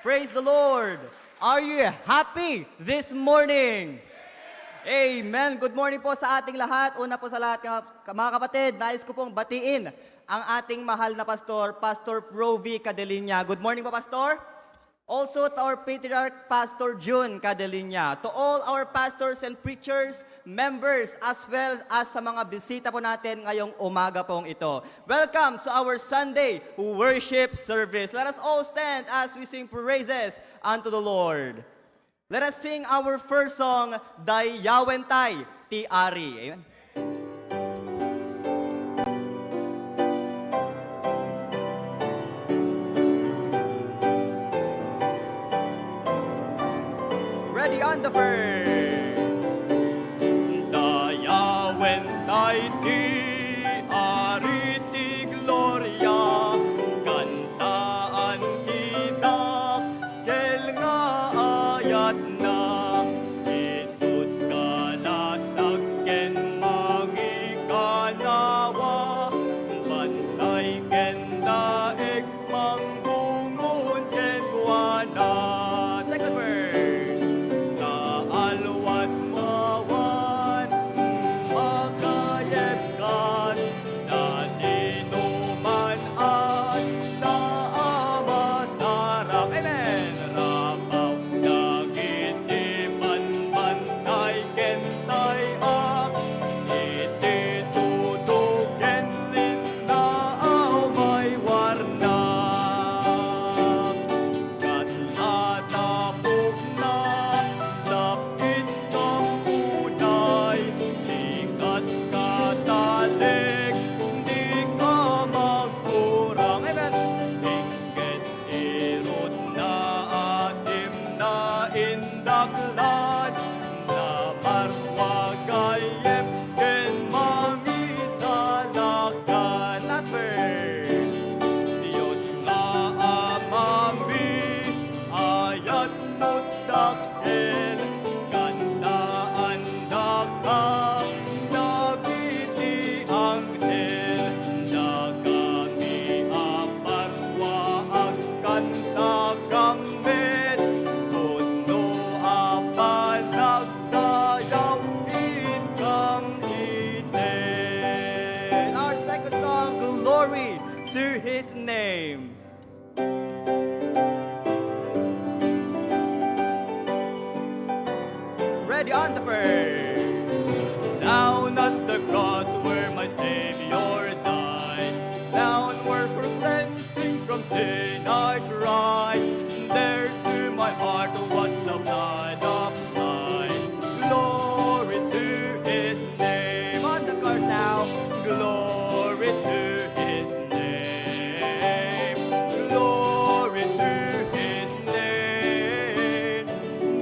Praise the Lord! Are you happy this morning? Amen! Good morning po sa ating lahat. Una po sa lahat, mga kapatid, nais ko pong batiin ang ating mahal na pastor, Pastor Provi Cadelinya. Good morning po, Pastor. Also to our Patriarch, Pastor June Cadelinya. To all our pastors and preachers, members, as well as sa mga bisita po natin ngayong umaga pong ito. Welcome to our Sunday worship service. Let us all stand as we sing praises unto the Lord. Let us sing our first song, Dayawentay Ti Ari. Amen. Ready on the first. Dayawentay ti Ari ti Gloria, kantaan kita kel nga ayat na, isud ka na sakken mangikanawa, bantay ken daig mangbungon ken kuana. Second verse. Alwat mawan, makayepkas sa inuman at naamasarap. Amen! Rapaw nagitiman bantay kentay ak, ititutuken lindaaw may warna. Kaslatapok na lapit kang unay, sikat katalik, di ka magkurang. Amen! Ingget irot na asim na indaklan, na marswagayem ken mangisalakan. Last verse. Diyos nga amami, ayat mo dakil, kantaan daka, nagiti anghel, nagami aparswa ang kanta gambit, puno apa nagdayaw inkang iten. Our second song, Glory to His Name. Ready on the first. Down at the cross where my Savior died, down where for cleansing from sin I tried, there to my heart was the blood applied. Glory to His name. On the chorus now. Glory to His name. Glory to His name.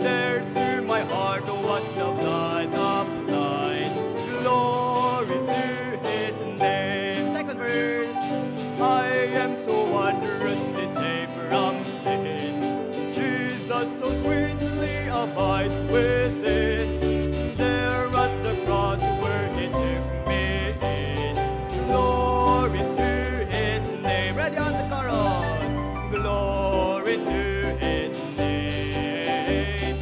There to my heart was the blood applied. Glory to His name. Second verse. I am so wondrously safe from sin. Jesus so sweetly abides within. There at the cross where He took me in. Glory to His name. Ready on the chorus. Glory to His name.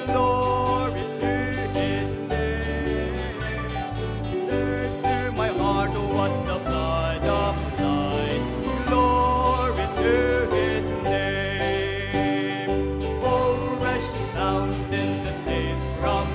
Glory to His name. There to my heart was the blood applied. Glory to His name. Oh, precious fountain, the saints from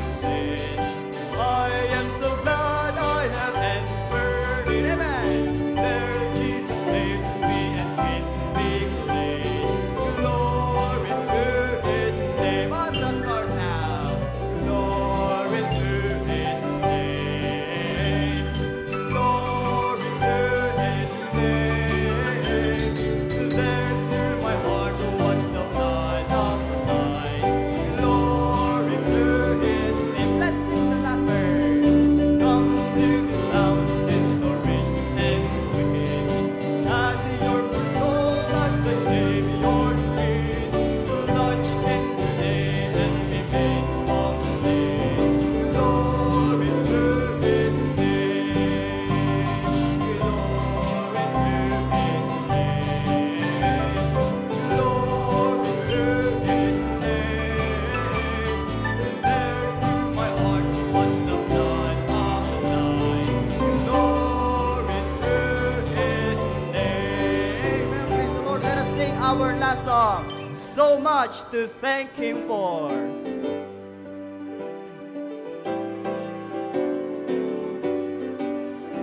so much to thank Him for.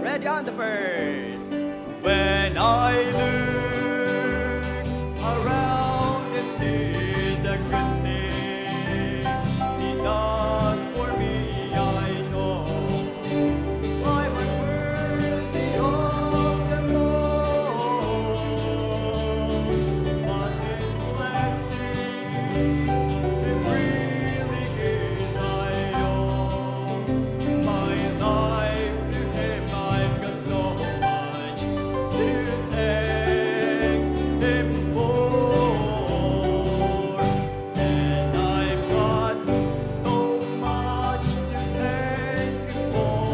Ready on the first. When I look around and see the good things He does for me, I know I'm unworthy of them all. But His blessings, it really is I owe. My life to Him, I've got so much to thank Him for. And I've got so much to thank Him for,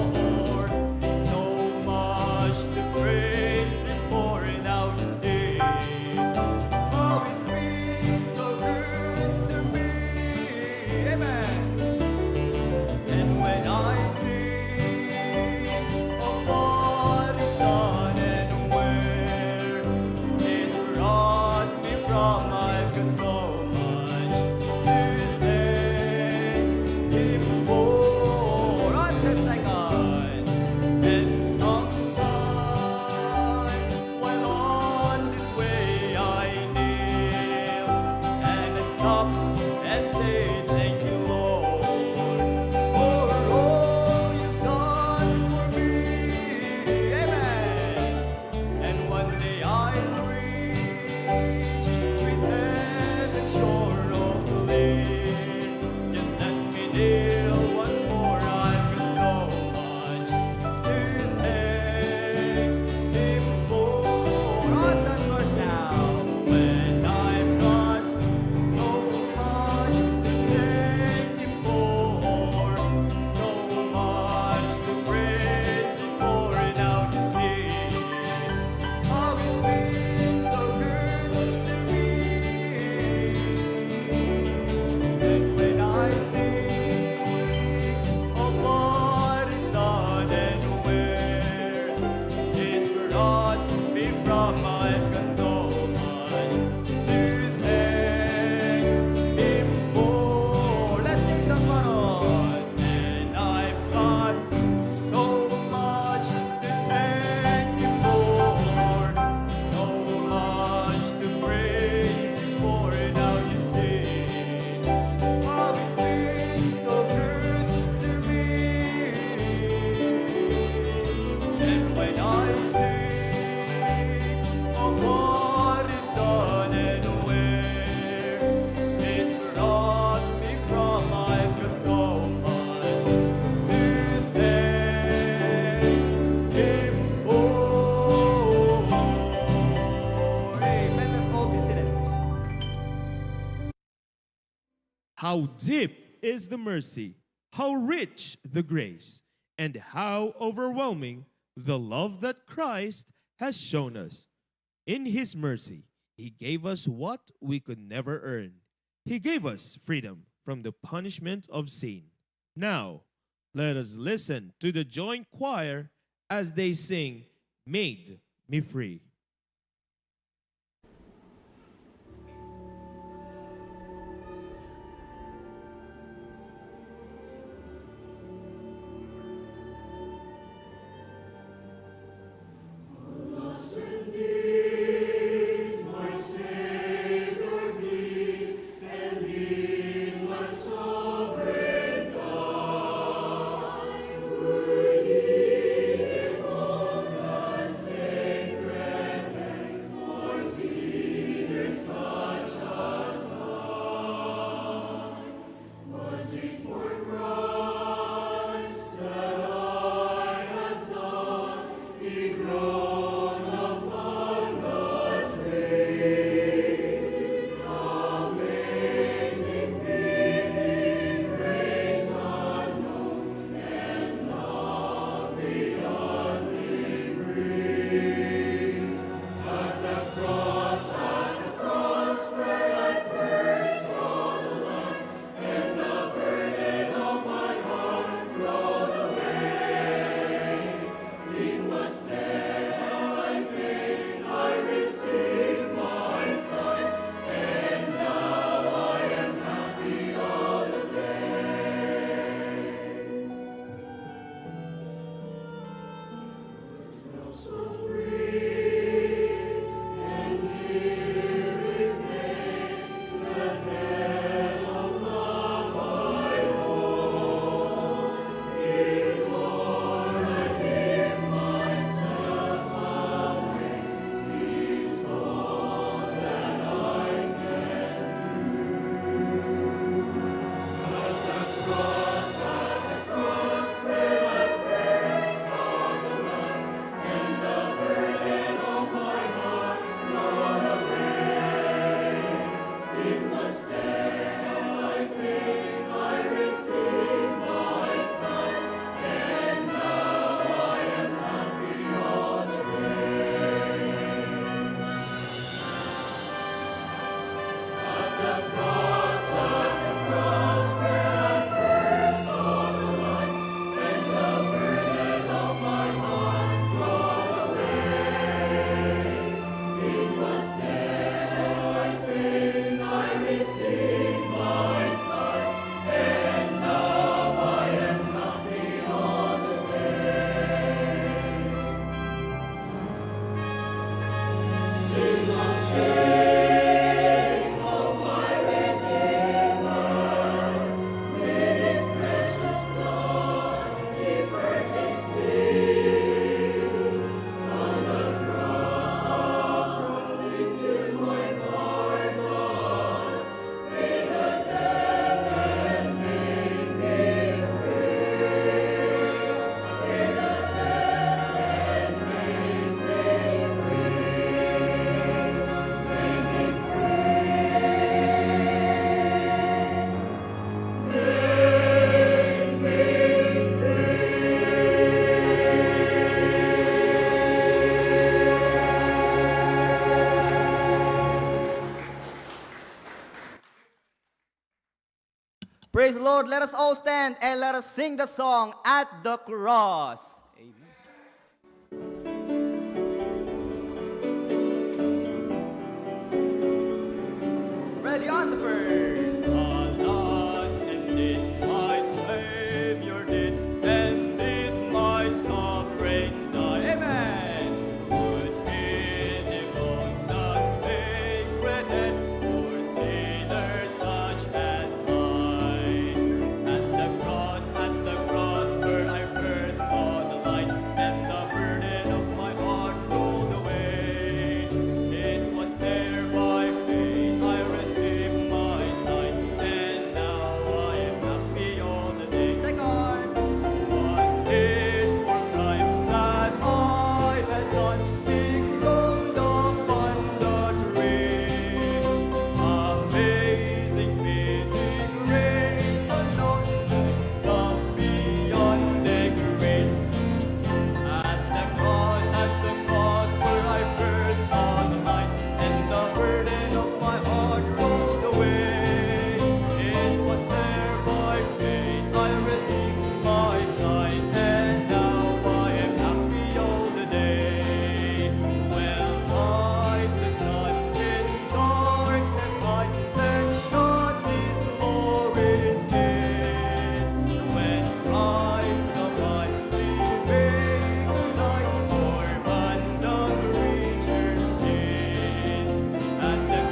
so much to praise Him for. And now you see how He's been so good to me. Amen. And when I think of what He's done and where He's brought me from, I've got so much to thank Him for. On the second, and sometimes while on this way I kneel and I stop and say thank you, Lord, for all you've done for me. Amen. And one day I'll reach sweet heaven's shore. Oh, please, just let me kneel once more. I've got so much to thank Him for. On the verse now. When I've got so much to thank Him for, so much to praise Him for. And now you see how He's been so good to me. And when I think of what He's done and where He's brought me from, I've got so much to thank Him for. Let's sing the chorus. And I've got so much to thank Him for, so much to praise Him for. And now you see how He's been so good to me. And when I think of what He's done and where He's brought me from, I've got so much to thank Him for. Amen. Let's all be seated. How deep is the mercy, how rich the grace, and how overwhelming the love that Christ has shown us. In His mercy, He gave us what we could never earn. He gave us freedom from the punishment of sin. Now, let us listen to the joint choir as they sing, Made Me Free. Sacred Praise the Lord. Let us all stand and let us sing the song At the Cross. Amen. Ready on the first. Alas, indeed my Savior did, and did my sovereign die. Amen. Would he devote the sacred head for sinners such as I? At the cross where I first saw the light, and the burden of my heart rolled away. It was there by faith I received my sight, and now I am happy all the day. Second, was it for crimes that I had done? He groaned upon the tree. Amazing pity, grace unknown, love beyond degrees. At the cross where I first saw the light, and the burden of my heart rolled away. It was there by faith I received my sight, and now I am happy all the day. Well, light the sun in darkness hide, and shot His glorious head. When Christ the mighty Maker died, for man the creature's sin. At the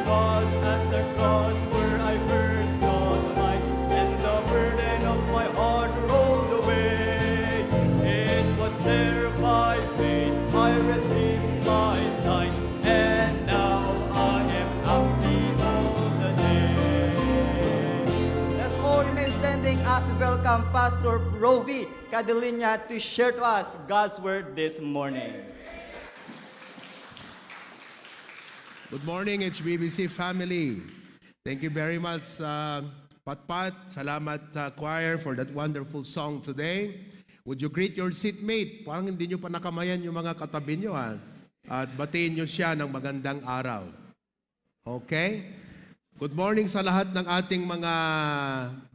cross where I first saw the light, and the burden of my heart rolled away. It was there by faith I received my sight, and now I am happy all the day. Let's all remain standing as we welcome Pastor Rovi Cadelinia to share to us God's word this morning. Good morning, HBBC family. Thank you very much, Patpat. Salamat, choir, for that wonderful song today. Would you greet your seatmate? Parang hindi nyo pa nakamayan yung mga katabi nyo, ha? At batiin nyo siya ng magandang araw. Okay? Good morning sa lahat ng ating mga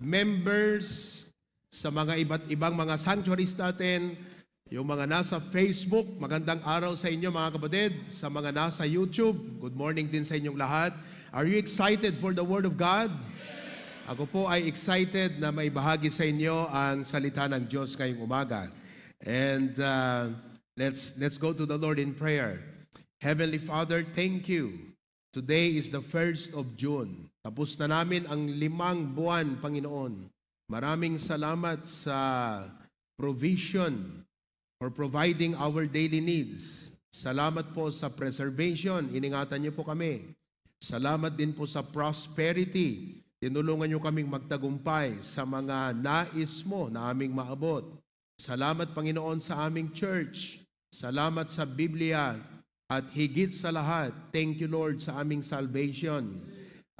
members, sa mga iba't ibang mga sanctuaries natin, yung mga nasa Facebook, magandang araw sa inyo mga kapatid. Sa mga nasa YouTube, good morning din sa inyong lahat. Are you excited for the Word of God? Ako po ay excited na maibahagi sa inyo ang salita ng Diyos ngayong umaga. And let's go to the Lord in prayer. Heavenly Father, thank you. Today is the 1st of June. Tapos na namin ang 5 buwan, Panginoon. Maraming salamat sa provision for providing our daily needs. Salamat po sa preservation. Iningatan niyo po kami. Salamat din po sa prosperity. Tinulungan niyo kaming magtagumpay sa mga nais mo na aming maabot. Salamat, Panginoon, sa aming church. Salamat sa Biblia. At higit sa lahat, thank you, Lord, sa aming salvation.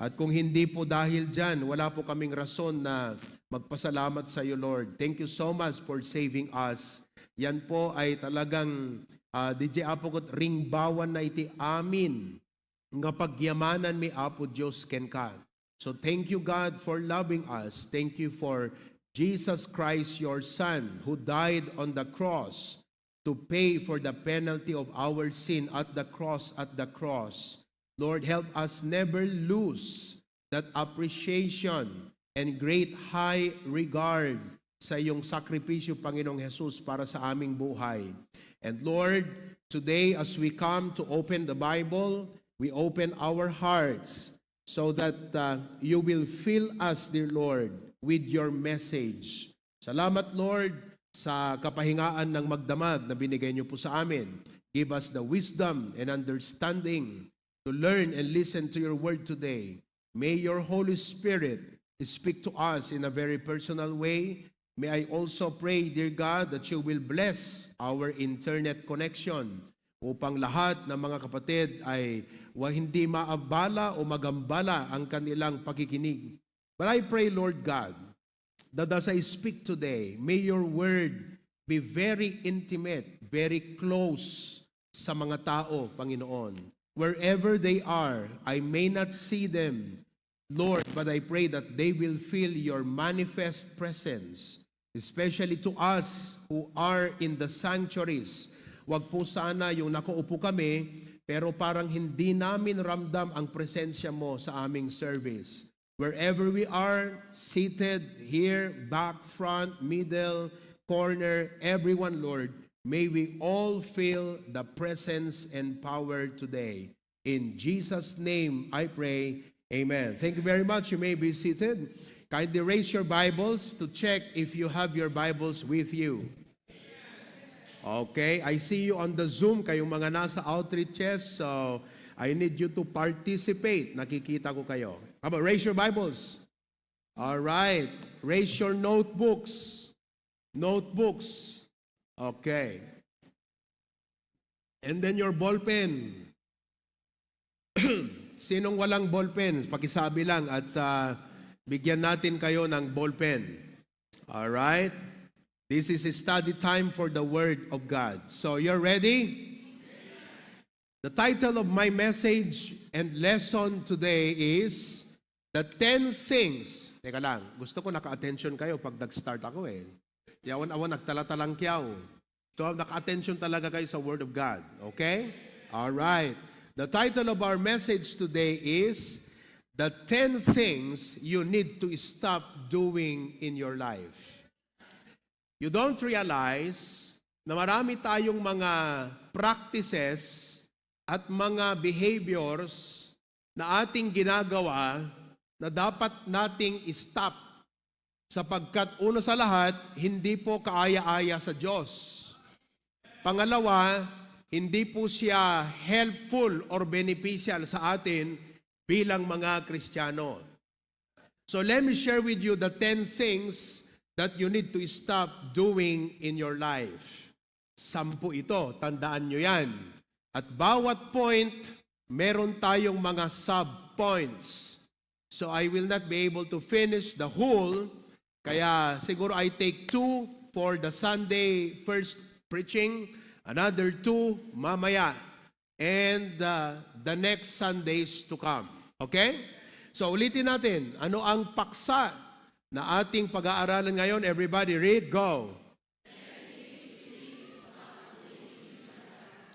At kung hindi po dahil dyan, wala po kaming rason na magpasalamat sa iyo, Lord. Thank you so much for saving us. Yan po ay talagang DJ Apokot ringbawan na iti amin nga pagyamanan mi Apo Diyos ken ka. So thank you, God, for loving us. Thank you for Jesus Christ, your Son, who died on the cross to pay for the penalty of our sin at the cross, Lord, help us never lose that appreciation and great high regard sa iyong sakripisyo, Panginoong Jesus, para sa aming buhay. And Lord, today as we come to open the Bible, we open our hearts so that you will fill us, dear Lord, with your message. Salamat, Lord, sa kapahingaan ng magdamag na binigay niyo po sa amin. Give us the wisdom and understanding to learn and listen to your word today. May your Holy Spirit speak to us in a very personal way. May I also pray, dear God, that you will bless our internet connection upang lahat ng mga kapatid ay hindi maabala o magambala ang kanilang pakikinig. But I pray, Lord God, that as I speak today, may your word be very intimate, very close sa mga tao, Panginoon. Wherever they are, I may not see them Lord, but I pray that they will feel your manifest presence, especially to us who are in the sanctuaries. Wag po sana yung nakaupo kami, pero parang hindi namin ramdam ang presensya mo sa aming service. Wherever we are, seated, here, back, front, middle, corner, everyone, Lord, may we all feel the presence and power today. In Jesus' name I pray, amen. Thank you very much. You may be seated. Kindly raise your Bibles to check if you have your Bibles with you. Okay, I see you on the Zoom, kayong mga nasa outreaches, so I need you to participate. Nakikita ko kayo. How about raise your Bibles? All right. Raise your notebooks. Notebooks. Okay. And then your ballpen. Sinong walang ballpen? Pakisabi lang at bigyan natin kayo ng ballpen. All right? This is a study time for the Word of God. So you're ready? The title of my message and lesson today is The 10 Things. Teka lang, gusto ko naka-attention kayo pag nag-start ako eh. Yawan-awan, nagtalatalang kiyaw. So naka-attention talaga kayo sa Word of God. Okay? All right. The title of our message today is The 10 Things You Need to Stop Doing in Your Life. You don't realize na marami tayong mga practices at mga behaviors na ating ginagawa na dapat nating stop sapagkat una sa lahat, hindi po kaaya-aya sa Diyos. Pangalawa, hindi po siya helpful or beneficial sa atin bilang mga Kristiyano. So let me share with you the 10 things that you need to stop doing in your life. 10 ito, tandaan nyo yan. At bawat point, meron tayong mga sub-points. So I will not be able to finish the whole, kaya siguro I take 2 for the Sunday first preaching, another 2 mamaya, and the next Sundays to come. Okay? So ulitin natin, ano ang paksa na ating pag-aaralan ngayon? Everybody read, go.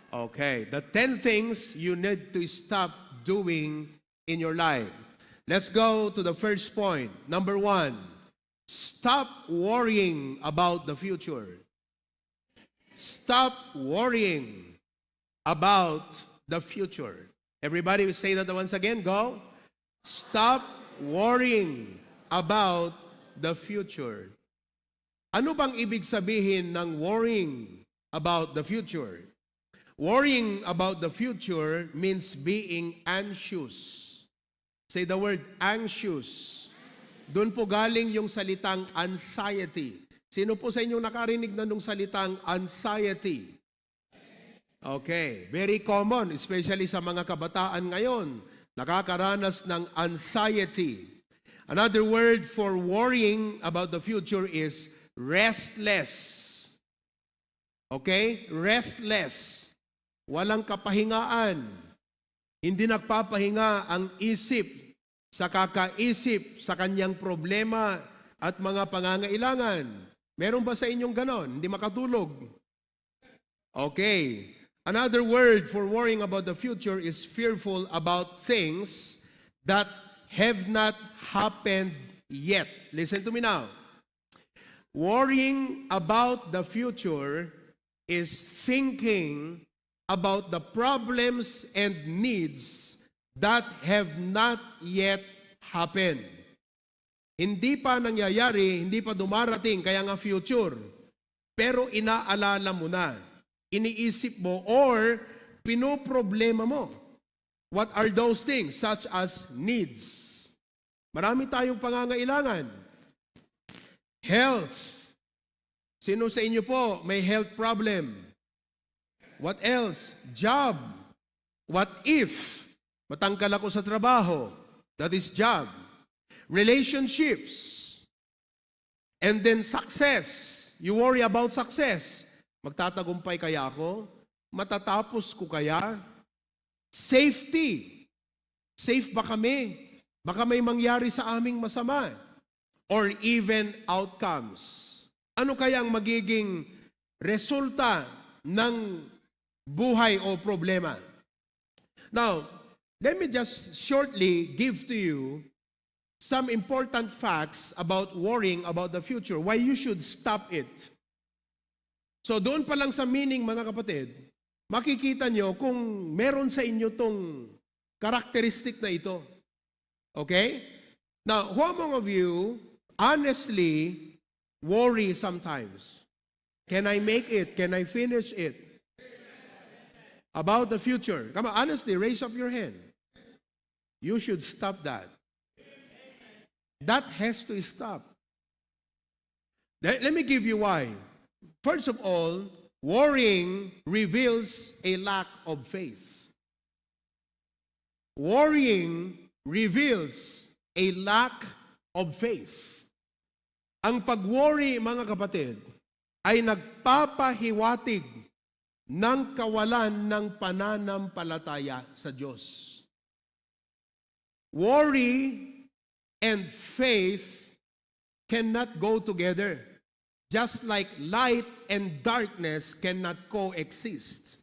Okay, the 10 things you need to stop doing in your life. Let's go to the first point. Number 1, stop worrying about the future. Stop worrying about the future. Everybody say that once again, go. Stop worrying about the future. Ano bang ibig sabihin ng worrying about the future? Worrying about the future means being anxious. Say the word anxious. Doon po galing yung salitang anxiety. Sino po sa inyo nakarinig na nung salitang anxiety? Okay, very common, especially sa mga kabataan ngayon. Nakakaranas ng anxiety. Another word for worrying about the future is restless. Okay? Restless. Walang kapahingaan. Hindi nagpapahinga ang isip sa kakaisip sa kanyang problema at mga pangangailangan. Meron ba sa inyong ganon? Hindi makatulog. Okay. Another word for worrying about the future is fearful about things that have not happened yet. Listen to me now. Worrying about the future is thinking about the problems and needs that have not yet happened. Hindi pa nangyayari, hindi pa dumarating, kaya nga future. Pero inaalala mo na, iniisip mo, or pinoproblema mo. What are those things? Such as needs. Marami tayong pangangailangan. Health. Sino sa inyo po may health problem? What else? Job. What if matangkal ako sa trabaho? That is job. Relationships. And then success. You worry about success. Magtatagumpay kaya ako? Matatapos ko kaya? Safety. Safe ba kami? Baka may mangyari sa aming masama. Or even outcomes. Ano kaya ang magiging resulta ng buhay o problema? Now, let me just shortly give to you some important facts about worrying about the future, why you should stop it. So doon pa lang sa meaning, mga kapatid, makikita nyo kung meron sa inyo tong characteristic na ito. Okay? Now, who among of you honestly worry sometimes? Can I make it? Can I finish it? About the future. Come on, honestly, raise up your hand. You should stop that. That has to stop. Let me give you why. First of all, worrying reveals a lack of faith. Worrying reveals a lack of faith. Ang pag-worry, mga kapatid, ay nagpapahiwatig ng kawalan ng pananampalataya sa Diyos. Worry and faith cannot go together, just like light and darkness cannot coexist.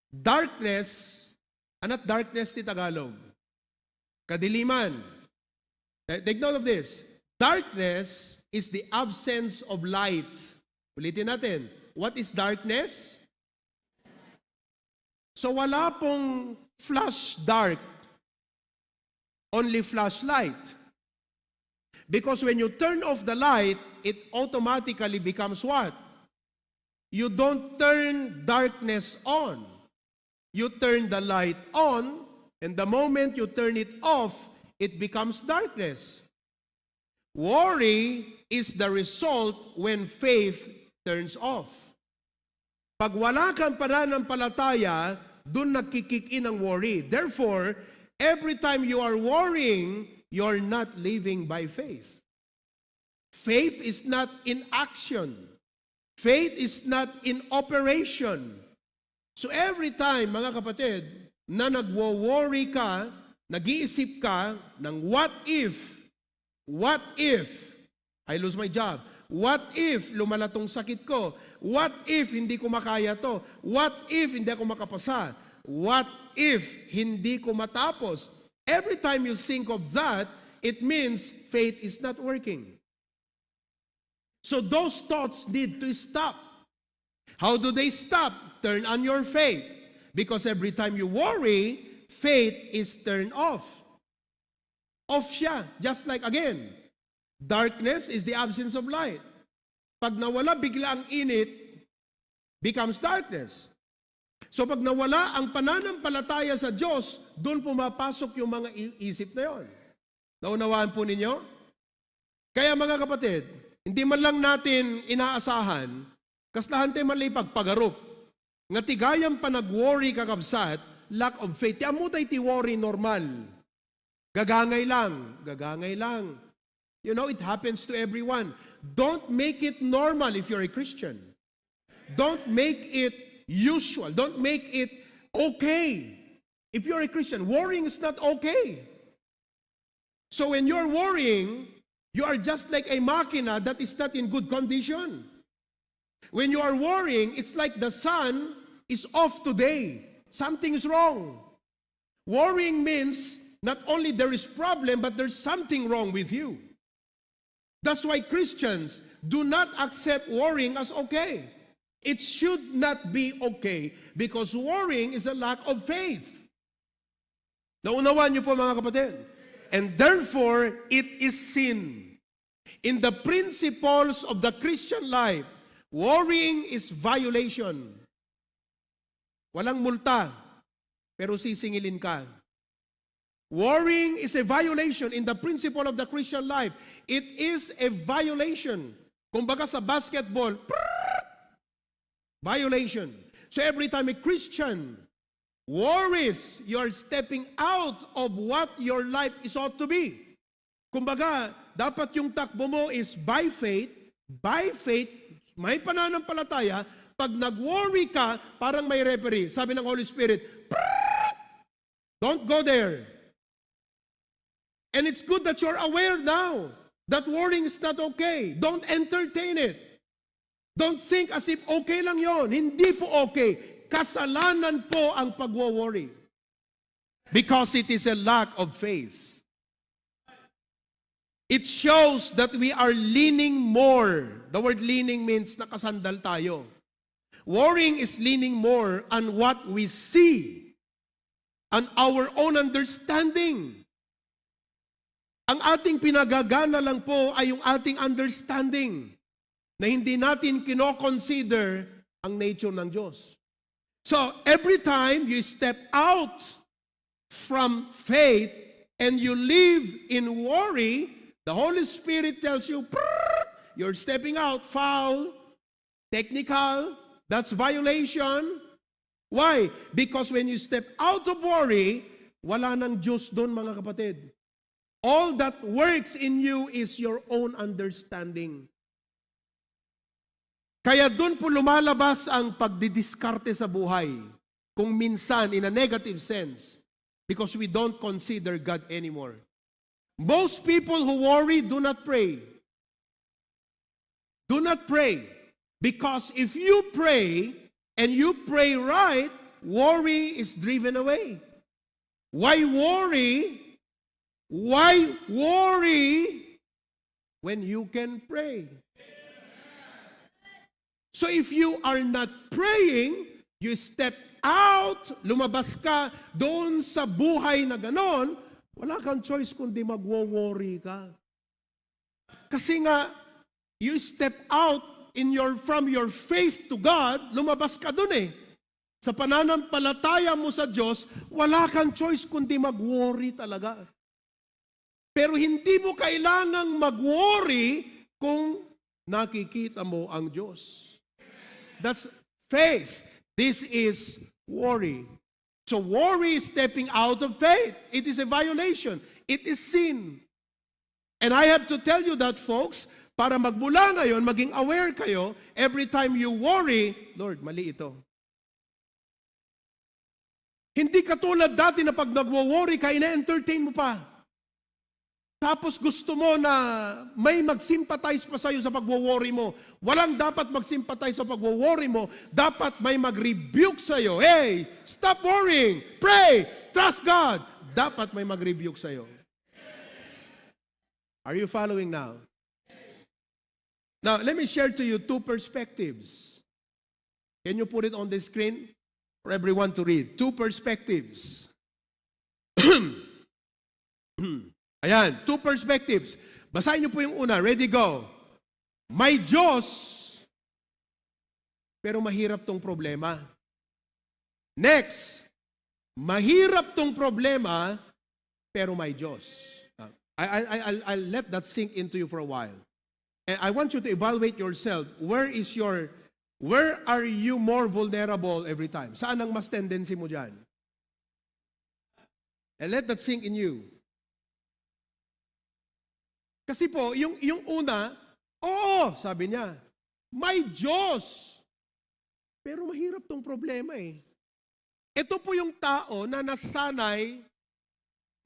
Darkness, anat darkness ti Tagalog? Kadiliman. Take note of this. Darkness is the absence of light. Ulitin natin. What is darkness? So wala pong flash dark. Only flashlight. Because when you turn off the light, it automatically becomes what? You don't turn darkness on. You turn the light on, and the moment you turn it off, it becomes darkness. Worry is the result when faith turns off. Pag wala kang pananampalataya, dun nagkikick in ang worry. Therefore, every time you are worrying, you're not living by faith. Faith is not in action. Faith is not in operation. So every time, mga kapatid, na nagwo-worry ka, nag-iisip ka ng what if I lose my job? What if lumala tong sakit ko? What if hindi ko makaya to? What if hindi ako makapasa? What if hindi ko matapos? Every time you think of that, it means faith is not working. So those thoughts need to stop. How do they stop? Turn on your faith. Because every time you worry, faith is turned off. Off siya. Just like, again, darkness is the absence of light. Pag nawala bigla ang init, becomes darkness. So pag nawala ang pananampalataya sa Diyos, doon pumapasok yung mga isip na yon. Naunawaan po ninyo? Kaya mga kapatid, hindi man lang natin inaasahan, kaslahan tayo malay pagpagarup. Nga tigayang pa nag-worry kakabsat, lack of faith. Tiyan mo tayo ti-worry normal. Gagangay lang. You know, it happens to everyone. Don't make it normal if you're a Christian. Don't make it usual. Don't make it okay. If you're a Christian, worrying is not okay. So when you're worrying, you are just like a makina that is not in good condition. When you are worrying, it's like the sun is off today. Something is wrong. Worrying means not only there is problem, but there's something wrong with you. That's why Christians do not accept worrying as okay. It should not be okay because worrying is a lack of faith. Naunawaan niyo po mga kapatid? And therefore, it is sin. In the principles of the Christian life, worrying is violation. Walang multa, pero sisingilin ka. Worrying is a violation in the principle of the Christian life. It is a violation. Kumbaga sa basketball, violation. So every time a Christian worries, you are stepping out of what your life is ought to be. Kumbaga, dapat yung takbo mo is by faith, may pananampalataya. Pag nag-worry ka, parang may referee. Sabi ng Holy Spirit, don't go there. And it's good that you're aware now that worrying is not okay. Don't entertain it. Don't think as if okay lang yon. Hindi po okay. Kasalanan po ang pagwo-worry. Because it is a lack of faith. It shows that we are leaning more. The word leaning means nakasandal tayo. Worrying is leaning more on what we see, on our own understanding. Ang ating pinagagana lang po ay yung ating understanding na hindi natin kino-consider ang nature ng Diyos. So, every time you step out from faith and you live in worry, the Holy Spirit tells you, you're stepping out, foul, technical, that's violation. Why? Because when you step out of worry, wala nang Diyos doon, mga kapatid. All that works in you is your own understanding. Kaya doon po lumalabas ang pagdidiskarte sa buhay. Kung minsan, in a negative sense, because we don't consider God anymore. Most people who worry do not pray. Do not pray. Because if you pray, and you pray right, worry is driven away. Why worry? Why worry when you can pray? So if you are not praying, you step out, lumabas ka doon sa buhay na ganon, wala kang choice kundi magwo-worry ka. Kasi nga, you step out from your faith to God, lumabas ka doon eh. Sa pananampalataya mo sa Diyos, wala kang choice kundi mag-worry talaga. Pero hindi mo kailangang mag-worry kung nakikita mo ang Diyos. That's faith. This is worry. So worry is stepping out of faith. It is a violation. It is sin. And I have to tell you that, folks, para magmula ngayon, maging aware kayo, every time you worry, Lord, mali ito. Hindi katulad dati na pag nagwo-worry ka, ina-entertain mo pa. Tapos gusto mo na may mag-sympathize pa sa'yo sa pagwo-worry mo. Walang dapat mag-sympathize sa pagwo-worry mo. Dapat may mag-rebuke sa'yo. Hey, stop worrying. Pray. Trust God. Dapat may mag-rebuke sa'yo. Are you following now? Now, let me share to you two perspectives. Can you put it on the screen for everyone to read? Two perspectives. Ayan, two perspectives. Basahin niyo po yung una. Ready, go. May Diyos, pero mahirap tong problema. Next, mahirap tong problema, pero may Diyos. I'll let that sink into you for a while. And I want you to evaluate yourself. Where are you more vulnerable every time? Saan ang mas tendency mo dyan? And let that sink in you. Kasi po, yung una, oo, sabi niya, may Diyos. Pero mahirap tong problema eh. Ito po yung tao na nasanay,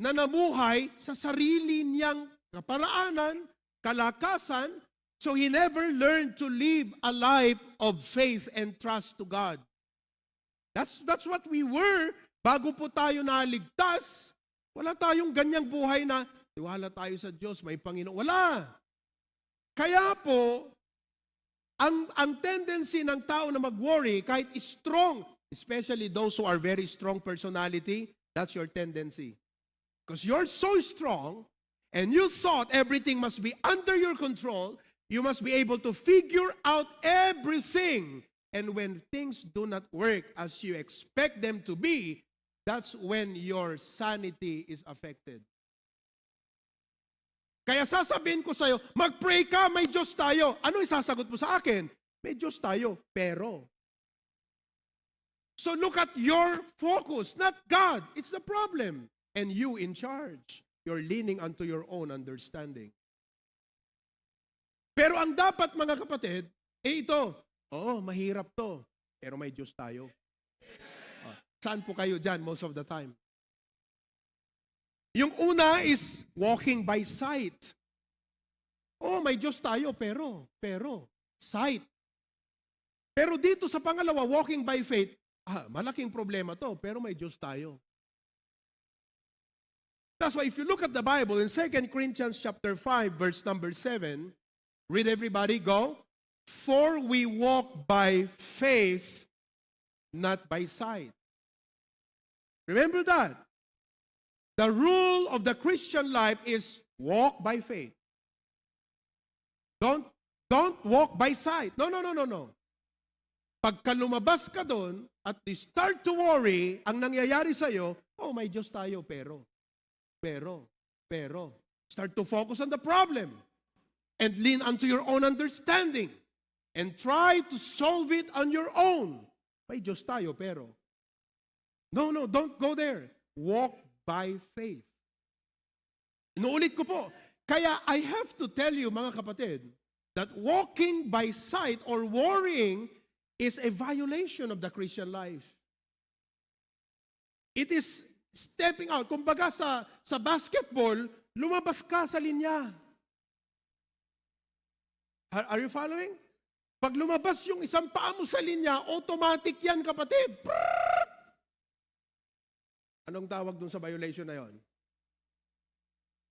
na nabuhay sa sarili niyang kaparaanan, kalakasan, so he never learned to live a life of faith and trust to God. That's what we were bago po tayo naligtas. Wala tayong ganyang buhay na tiwala tayo sa Diyos, may Panginoon. Wala. Kaya po, ang tendency ng tao na mag-worry, kahit strong, especially those who are very strong personality, that's your tendency. Because you're so strong, and you thought everything must be under your control, you must be able to figure out everything. And when things do not work as you expect them to be, that's when your sanity is affected. Kaya sasabihin ko sa'yo, mag-pray ka, may Diyos tayo. Ano isasagot mo sa akin? May Diyos tayo, pero. So look at your focus, not God. It's the problem. And you in charge. You're leaning onto your own understanding. Pero ang dapat, mga kapatid, ito, mahirap to, pero may Diyos tayo. Saan po kayo dyan most of the time? Yung una is walking by sight. Oh, may Diyos tayo, pero, sight. Pero dito sa pangalawa, walking by faith, malaking problema to, pero may Diyos tayo. That's why if you look at the Bible in 2 Corinthians chapter 5, verse number 7, read everybody, go. For we walk by faith, not by sight. Remember that. The rule of the Christian life is walk by faith. Don't walk by sight. No. Pagka lumabas ka doon at you start to worry, ang nangyayari sa'yo, oh, may Diyos tayo, pero. Start to focus on the problem and lean onto your own understanding and try to solve it on your own. May Diyos tayo, pero. No, don't go there. Walk by faith. Inuulit ko po. Kaya I have to tell you, mga kapatid, that walking by sight or worrying is a violation of the Christian life. It is stepping out. Kumbaga sa basketball, lumabas ka sa linya. Are you following? Pag lumabas yung isang paa mo sa linya, automatic yan, kapatid. Anong tawag dun sa violation na yon?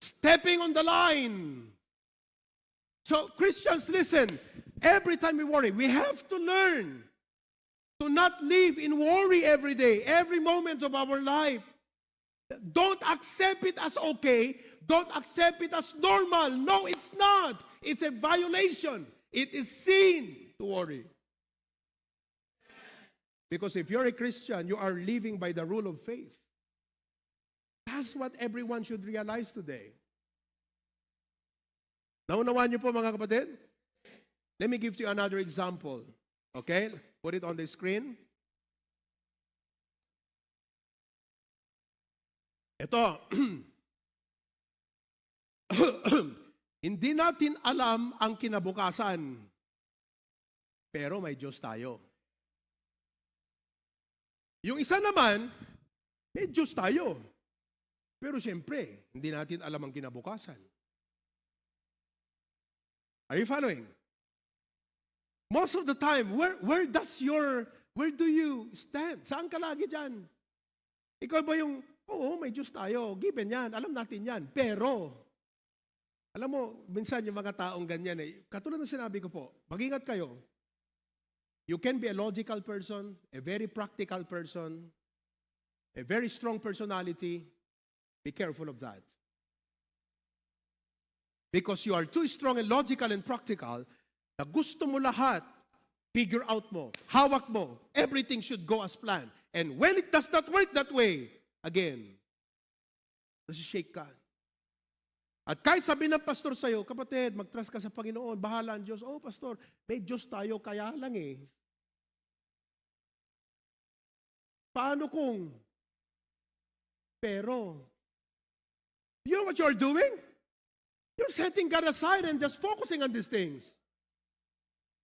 Stepping on the line. So, Christians, listen. Every time we worry, we have to learn to not live in worry every day, every moment of our life. Don't accept it as okay. Don't accept it as normal. No, it's not. It's a violation. It is sin to worry. Because if you're a Christian, you are living by the rule of faith. That's what everyone should realize today. Naunawaan niyo po, mga kapatid? Let me give you another example. Okay? Put it on the screen. Ito. Hindi natin alam ang kinabukasan, pero may Diyos tayo. Yung isa naman, may Diyos tayo. Pero siyempre, hindi natin alam ang kinabukasan. Are you following? Most of the time, where do you stand? Saan ka lagi dyan? Ikaw ba yung, oo, may Diyos tayo, given yan, alam natin yan. Pero, alam mo, minsan yung mga taong ganyan katulad ng sinabi ko po, mag-ingat kayo. You can be a logical person, a very practical person, a very strong personality. Be careful of that. Because you are too strong and logical and practical, na gusto mo lahat, figure out mo, hawak mo, everything should go as planned. And when it does not work that way, again, nasi-shake ka. At kahit sabi ng pastor sa'yo, kapatid, mag-trust ka sa Panginoon, bahala ang Diyos. Oh, pastor, may Diyos tayo, kaya lang Paano kung? Pero, you know what you're doing? You're setting God aside and just focusing on these things.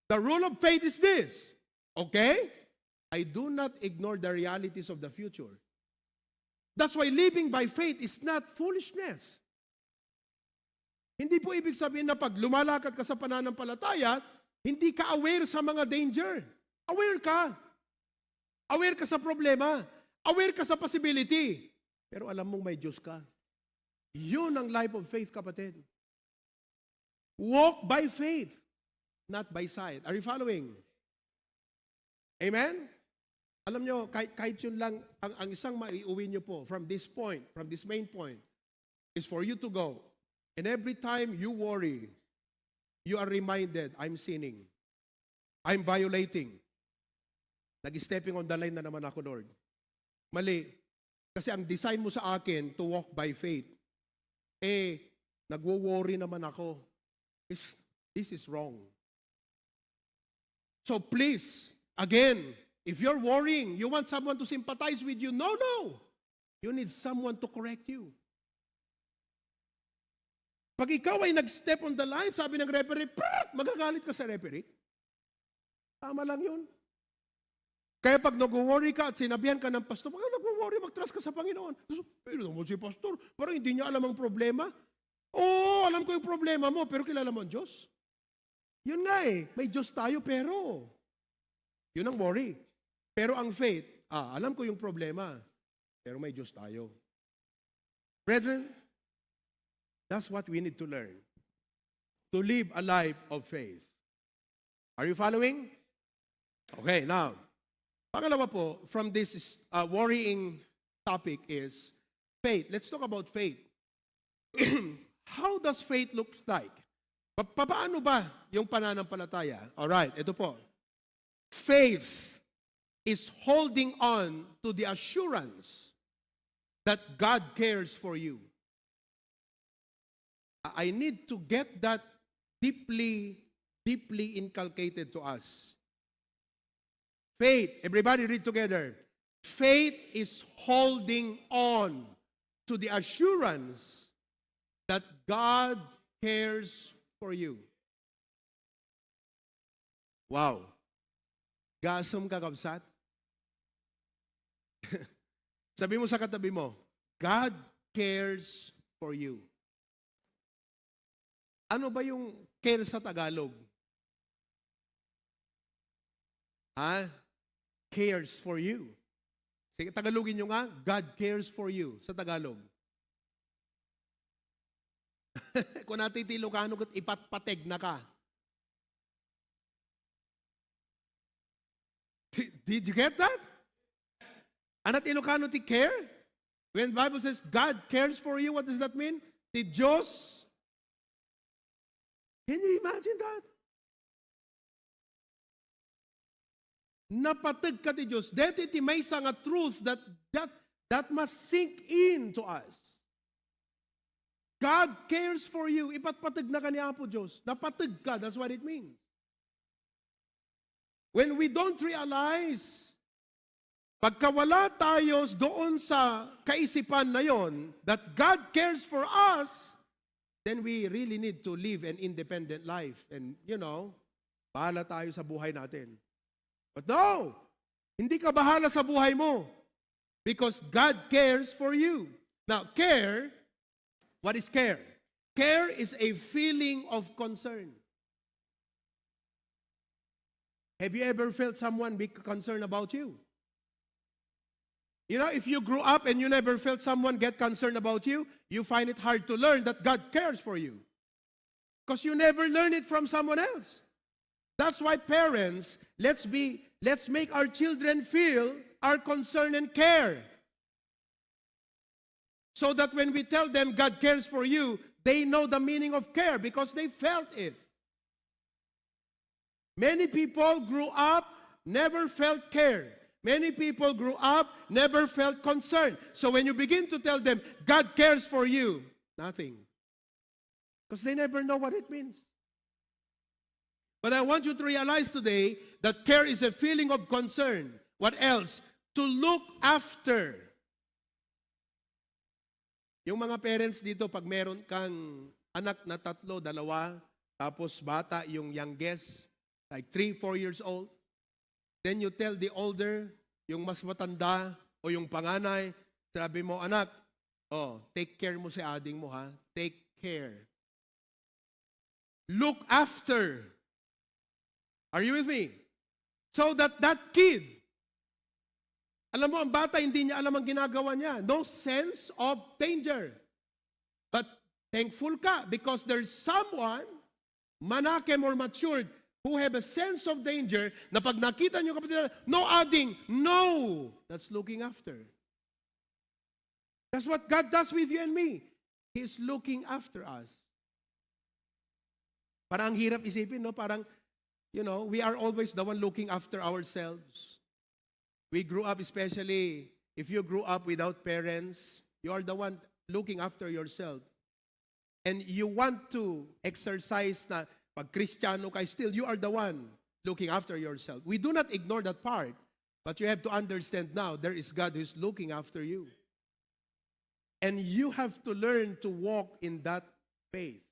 The rule of faith is this, okay? I do not ignore the realities of the future. That's why living by faith is not foolishness. Hindi po ibig sabihin na pag lumalakad ka sa pananampalataya, hindi ka aware sa mga danger. Aware ka. Aware ka sa problema. Aware ka sa possibility. Pero alam mong may Diyos ka. Yun ang life of faith, kapatid. Walk by faith, not by sight. Are you following? Amen? Alam nyo, kahit yun lang, ang isang maiuwi nyo po from this point, from this main point, is for you to go. And every time you worry, you are reminded, I'm sinning. I'm violating. Nag-stepping on the line na naman ako, Lord. Mali. Kasi ang design mo sa akin to walk by faith. Nagwo-worry naman ako. This is wrong. So please, again, if you're worrying, you want someone to sympathize with you, no. You need someone to correct you. Pag ikaw ay nag-step on the line, sabi ng referee, magagalit ka sa referee. Tama lang yun. Kaya pag nag-worry ka at sinabihan ka ng pastor, nag-worry worry, mag-trust ka sa Panginoon. Pero naman si pastor, parang hindi niya alam ang problema. Oo, alam ko yung problema mo, pero kilala mo ang Diyos. Yun nga may Diyos tayo, pero yun ang worry. Pero ang faith, alam ko yung problema, pero may Diyos tayo. Brethren, that's what we need to learn. To live a life of faith. Are you following? Okay, now, pangalawa po, from this worrying topic is faith. Let's talk about faith. How does faith look like? Paano ba yung pananampalataya? Alright, ito po. Faith is holding on to the assurance that God cares for you. I need to get that deeply inculcated to us. Faith, everybody read together. Faith is holding on to the assurance that God cares for you. Wow. Gasam kakabsat. Sabi mo sa katabi mo, God cares for you. Ano ba yung care sa Tagalog? Cares for you. Sige, Tagalogin nyo nga, God cares for you sa Tagalog. Kung natin Ilocano, ipatpateg na ka. Did you get that? Anat Ilocano ti care? When the Bible says God cares for you, what does that mean? Ti Diyos. Can you imagine that? Napatag ka ti Diyos. Dito iti may nga truth that must sink in to us. God cares for you. Ipatpatag na ka ni Apo Diyos. Napatag ka. That's what it means. When we don't realize, pagkawala tayo doon sa kaisipan na yon, that God cares for us, then we really need to live an independent life. And, bahala tayo sa buhay natin. But no, hindi ka bahala sa buhay mo. Because God cares for you. Now, care, what is care? Care is a feeling of concern. Have you ever felt someone be concerned about you? If you grew up and you never felt someone get concerned about you, you find it hard to learn that God cares for you. Because you never learn it from someone else. That's why parents, let's make our children feel our concern and care. So that when we tell them God cares for you, they know the meaning of care because they felt it. Many people grew up, never felt care. Many people grew up, never felt concern. So when you begin to tell them, God cares for you, nothing. Because they never know what it means. But I want you to realize today that care is a feeling of concern. What else? To look after. Yung mga parents dito, pag meron kang anak na 3, 2, tapos bata yung youngest, like 3, 4 years old, then you tell the older, yung mas matanda, o yung panganay, sabi mo, anak, take care mo si ading mo ha. Take care. Look after. Are you with me? So that kid, alam mo, ang bata, hindi niya alam ang ginagawa niya. No sense of danger. But thankful ka because there's someone, manakem or matured, who have a sense of danger na pag nakita niyo kapatid, no adding, no. That's looking after. That's what God does with you and me. He's looking after us. Parang ang hirap isipin, no? Parang, we are always the one looking after ourselves. We grew up, especially if you grew up without parents, you are the one looking after yourself. And you want to exercise na pag Kristiyano ka, still you are the one looking after yourself. We do not ignore that part, but you have to understand now there is God who is looking after you. And you have to learn to walk in that faith.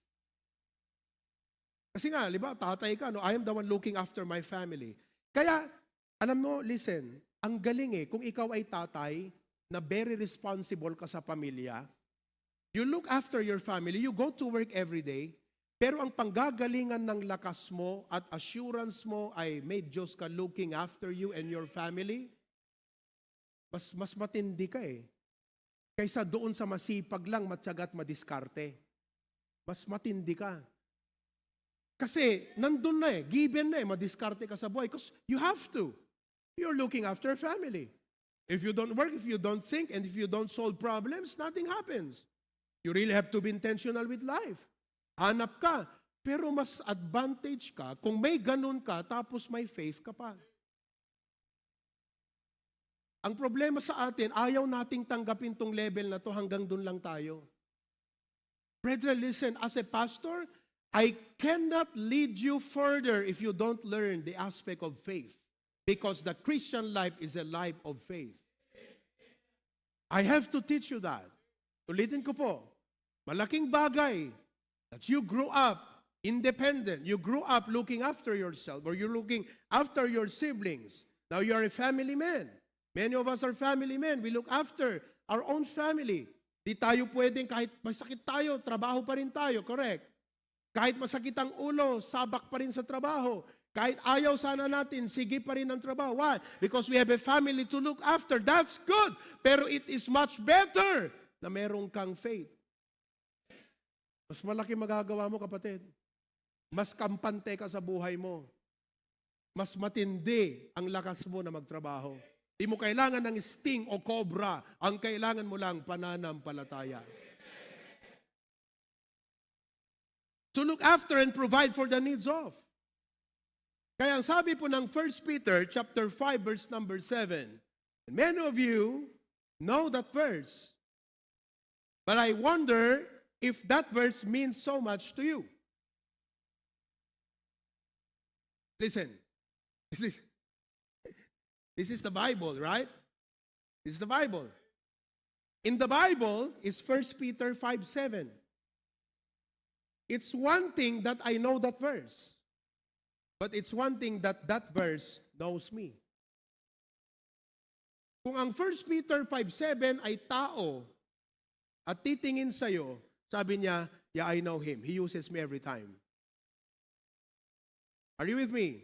Kasi nga, tatay ka, I am the one looking after my family. Kaya, alam mo, listen, ang galing kung ikaw ay tatay, na very responsible ka sa pamilya, you look after your family, you go to work every day, pero ang panggagalingan ng lakas mo at assurance mo ay may Diyos ka looking after you and your family, mas matindi ka eh. Kaysa doon sa masipag lang, matyaga at madiskarte. Mas matindi ka. Kasi nandun na eh, given na eh, madiskarte ka sa buhay. Because you have to. You're looking after family. If you don't work, if you don't think, and if you don't solve problems, nothing happens. You really have to be intentional with life. Hanap ka. Pero mas advantage ka kung may ganun ka, tapos may faith ka pa. Ang problema sa atin, ayaw nating tanggapin tong level na to, hanggang dun lang tayo. Brethren, listen, as a pastor, I cannot lead you further if you don't learn the aspect of faith. Because the Christian life is a life of faith. I have to teach you that. Ulitin ko po, malaking bagay that you grew up independent. You grew up looking after yourself, or you're looking after your siblings. Now you're a family man. Many of us are family men. We look after our own family. Di tayo pwedeng, kahit masakit tayo, trabaho pa rin tayo, correct? Kahit masakit ang ulo, sabak pa rin sa trabaho. Kahit ayaw sana natin, sige pa rin ang trabaho. Why? Because we have a family to look after. That's good. Pero it is much better na merong kang faith. Mas malaki magagawa mo, kapatid. Mas kampante ka sa buhay mo. Mas matindi ang lakas mo na magtrabaho. Di mo kailangan ng sting o cobra. Ang kailangan mo lang pananampalataya. To look after and provide for the needs of. Kaya ang sabi po ng 1 Peter chapter 5 verse number 7. And many of you know that verse. But I wonder if that verse means so much to you. Listen. This is the Bible, right? This is the Bible. In the Bible is 1 Peter 5:7. It's one thing that I know that verse. But it's one thing that that verse knows me. Kung ang 1 Peter 5:7 ay tao at titingin sa'yo, sabi niya, yeah, I know him. He uses me every time. Are you with me?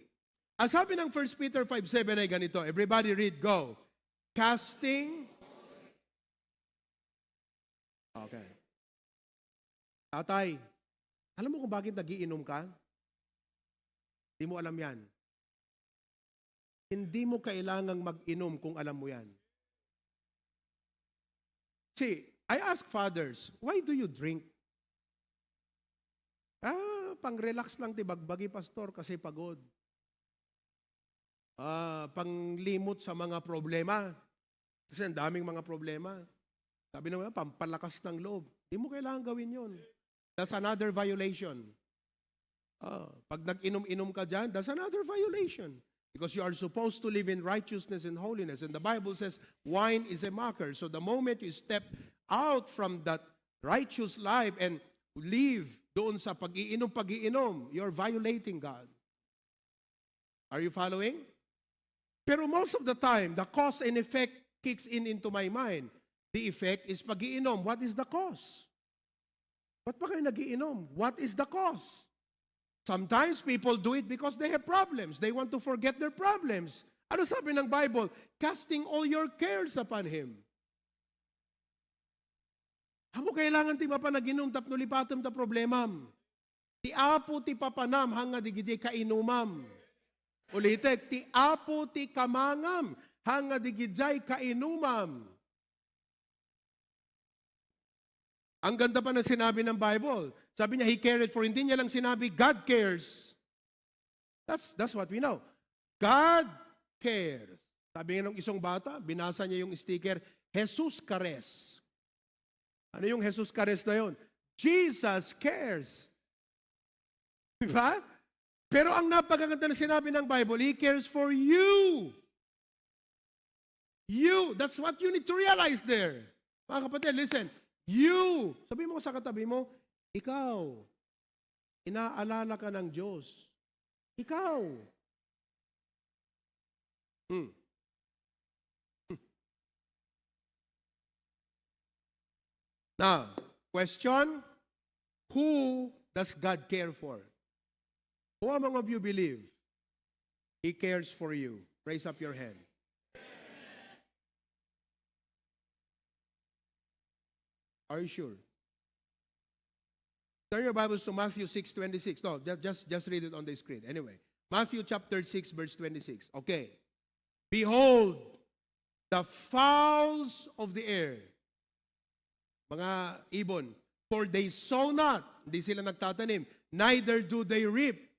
Ang sabi ng 1 Peter 5:7 ay ganito. Everybody read, go. Casting. Okay. Tatay, alam mo kung bakit nagiinom ka? Hindi mo alam yan. Hindi mo kailangang mag-inom kung alam mo yan. See, I ask fathers, why do you drink? Pang-relax lang tibagbagi, pastor, kasi pagod. Panglimot sa mga problema. Kasi ang daming mga problema. Sabi naman, pampalakas ng loob. Hindi mo kailangan gawin yun. That's another violation. Pag nag-inom-inom ka dyan, that's another violation. Because you are supposed to live in righteousness and holiness. And the Bible says, wine is a mocker. So the moment you step out from that righteous life and live doon sa pag-iinom, you're violating God. Are you following? Pero most of the time, the cause and effect kicks in into my mind. The effect is pag-iinom. What is the cause? Ba't pa kayo nag-iinom? What is the cause? Sometimes people do it because they have problems. They want to forget their problems. Ano sabi ng Bible? Casting all your cares upon Him. Hamo kailangan ti mapanaginom tapno lipatom ta problemam. Ti apo ti papanam hanga digidi kainumam. Ulitek, ti apo ti kamangam hanga digidjay kainumam. Ang ganda pa ng sinabi ng Bible. Sabi niya, He cared for. Hindi niya lang sinabi, God cares. That's what we know. God cares. Sabi nga ng isang bata, binasa niya yung sticker, Jesus cares. Ano yung Jesus cares na yun? Jesus cares. Diba? Pero ang napakaganda na sinabi ng Bible, He cares for you. You. That's what you need to realize there. Mga kapatid, listen. You. Sabi mo sa katabi mo, ikaw. Inaalala ka ng Diyos. Ikaw. Now, question, who does God care for? Who among of you believe He cares for you? Raise up your hand. Are you sure? Turn your Bibles to Matthew 6:26. No, just read it on the screen. Anyway, Matthew chapter 6, verse 26. Okay. Behold, the fowls of the air, mga ibon, for they sow not, hindi sila nagtatanim, neither do they reap,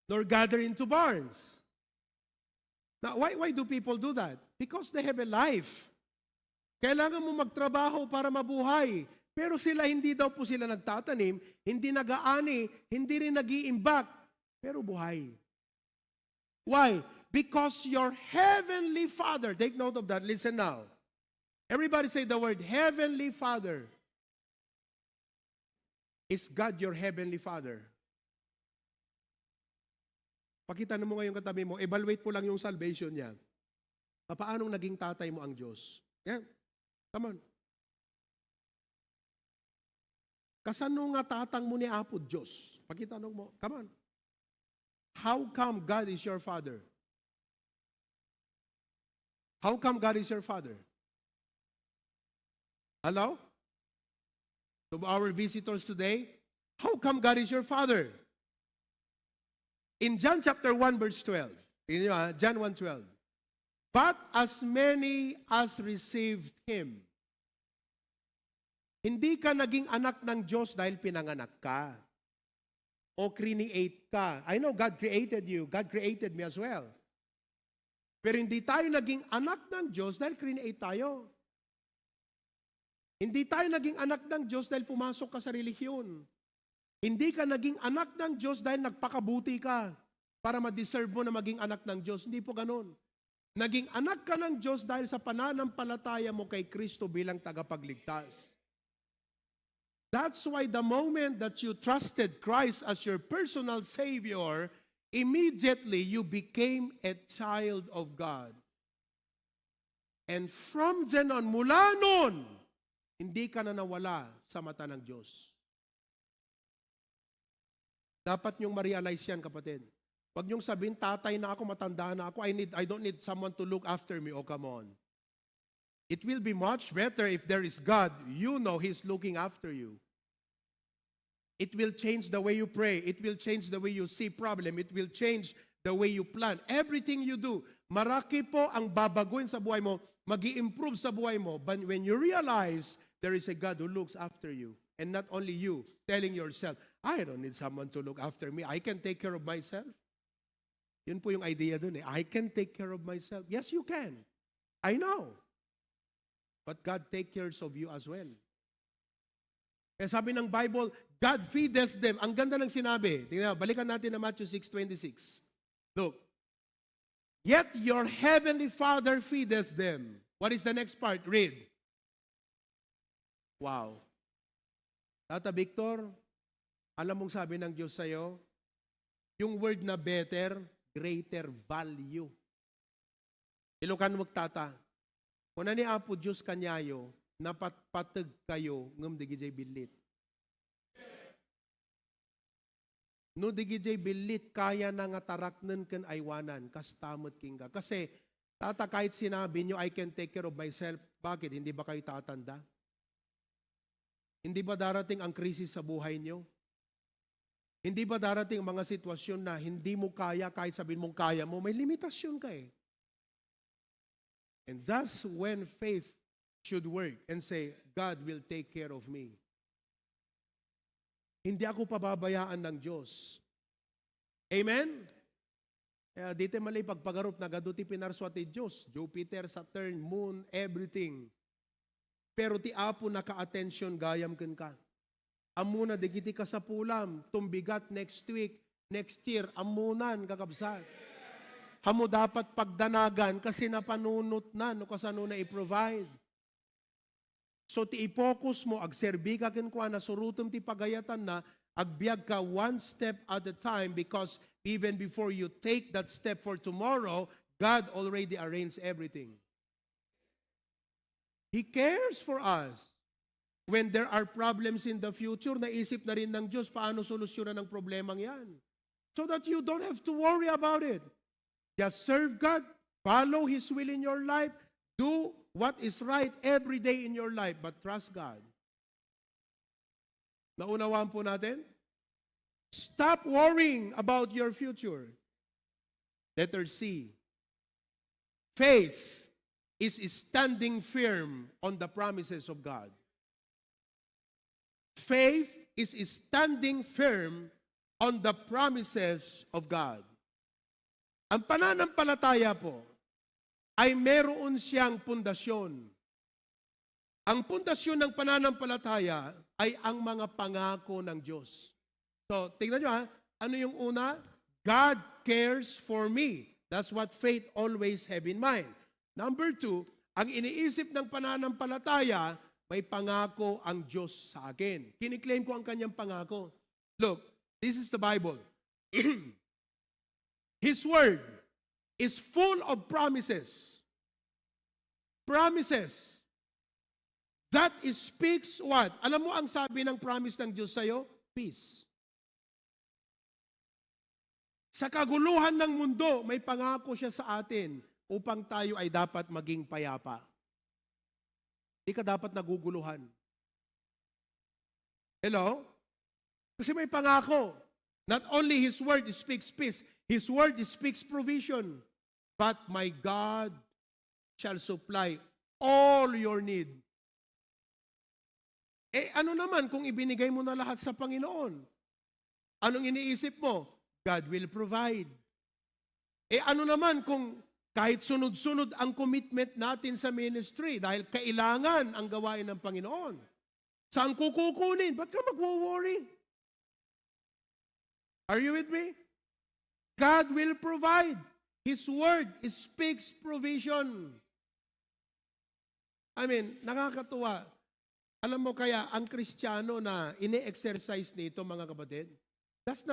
nor gather into barns. Now, why do people do that? Because they have a life. Kailangan mo magtrabaho para mabuhay. Pero sila, hindi daw po sila nagtatanim, hindi nag-aani, hindi rin nag-iimbak, pero buhay. Why? Because your heavenly Father, take note of that, listen now. Everybody say the word heavenly Father. Is God your heavenly Father? Pakita mo ngayon katabi mo, evaluate mo lang yung salvation niya. Paano naging tatay mo ang Diyos? Yeah. Come on. Kasano nga tatang mo ni Apo Diyos? Pakita mo. Come on. How come God is your Father? How come God is your Father? Hello? To our visitors today, how come God is your Father? In John chapter 1 verse 12, John 1:12, but as many as received Him. Hindi ka naging anak ng Diyos dahil pinanganak ka o create ka. I know God created you. God created me as well. Pero hindi tayo naging anak ng Diyos dahil create tayo. Hindi tayo naging anak ng Diyos dahil pumasok ka sa relihiyon. Hindi ka naging anak ng Diyos dahil nagpakabuti ka para ma-deserve mo na maging anak ng Diyos. Hindi po ganun. Naging anak ka ng Diyos dahil sa pananampalataya mo kay Kristo bilang tagapagligtas. That's why the moment that you trusted Christ as your personal Savior, immediately you became a child of God. And from then on, mula nun, hindi ka na nawala sa mata ng Diyos. Dapat niyong ma-realize yan, kapatid. Huwag niyong sabihin, tatay na ako, matanda na ako, I don't need someone to look after me. Oh, come on. It will be much better if there is God. You know He's looking after you. It will change the way you pray. It will change the way you see problem. It will change the way you plan. Everything you do, maraki po ang babaguhin sa buhay mo, mag-i-improve sa buhay mo. But when you realize there is a God who looks after you, and not only you telling yourself, I don't need someone to look after me. I can take care of myself. Yun po yung idea dun eh. I can take care of myself. Yes, you can. I know. But God take care of you as well. Kaya sabi ng Bible, God feedeth them. Ang ganda ng sinabi. Tingnan, balikan natin na Matthew 6:26. Look. Yet your heavenly Father feedeth them. What is the next part? Read. Wow. Tata Victor, alam mong sabi ng Diyos sa'yo, yung word na better, greater value. Ilukan mo tata. Kung ni Apo Diyos kanyayo, napatpatag kayo ngam digijay bilit. No digijay bilit, kaya na nga taraknen kan aywanan, kastamot kinga. Kasi, tata kahit sinabi nyo, I can take care of myself, bakit? Hindi ba kayo tatanda? Hindi ba darating ang krisis sa buhay nyo? Hindi ba darating mga sitwasyon na hindi mo kaya, kahit sabihin mong kaya mo, may limitasyon ka eh. And that's when faith should work and say, God will take care of me. Hindi ako pababayaan ng Diyos. Amen? Kaya dito malay pagpagarup na gaduti pinarswati Diyos, Jupiter, Saturn, Moon, everything. Pero ti Apo naka-attention gayam ken ka. Amuna digiti ka sa pulam, tumbigat next week, next year, amunan kakabsat. Hamo dapat pagdanagan kasi napanunot na no kasano na i-provide. So ti i-focus mo, agserbi ka ken kwa na surutom ti pagayatan na, agbiag ka one step at a time because even before you take that step for tomorrow, God already arranged everything. He cares for us. when there are problems in the future, naisip na rin ng Diyos paano solusyonan ang problemang yan. So that you don't have to worry about it. Just serve God, follow His will in your life, do what is right every day in your life, but trust God. Naunawaan po natin? Stop worrying about your future. Letter C. Faith is standing firm on the promises of God. Faith is standing firm on the promises of God. Ang pananampalataya po ay meron siyang pundasyon. Ang pundasyon ng pananampalataya ay ang mga pangako ng Diyos. So, tingnan nyo ha, ano yung una? God cares for me. That's what faith always have in mind. Number 2, ang iniisip ng pananampalataya, may pangako ang Diyos sa akin. Kiniklaim ko ang kanyang pangako. Look, this is the Bible. His word is full of promises. Promises. That speaks what? Alam mo ang sabi ng promise ng Diyos sa'yo? Peace. Sa kaguluhan ng mundo, may pangako siya sa atin upang tayo ay dapat maging payapa. Hindi ka dapat naguguluhan. Hello? Kasi may pangako. Not only His word speaks peace, His word speaks provision. But my God shall supply all your need. Ano naman kung ibinigay mo na lahat sa Panginoon? Anong iniisip mo? God will provide. Ano naman kung kahit sunod-sunod ang commitment natin sa ministry dahil kailangan ang gawain ng Panginoon. Saan kukukunin? Ba't ka magwo-worry? Are you with me? God will provide. His word speaks provision. I mean, nakakatuwa. Alam mo kaya, ang Kristiyano na ine-exercise nito, mga kapatid, it's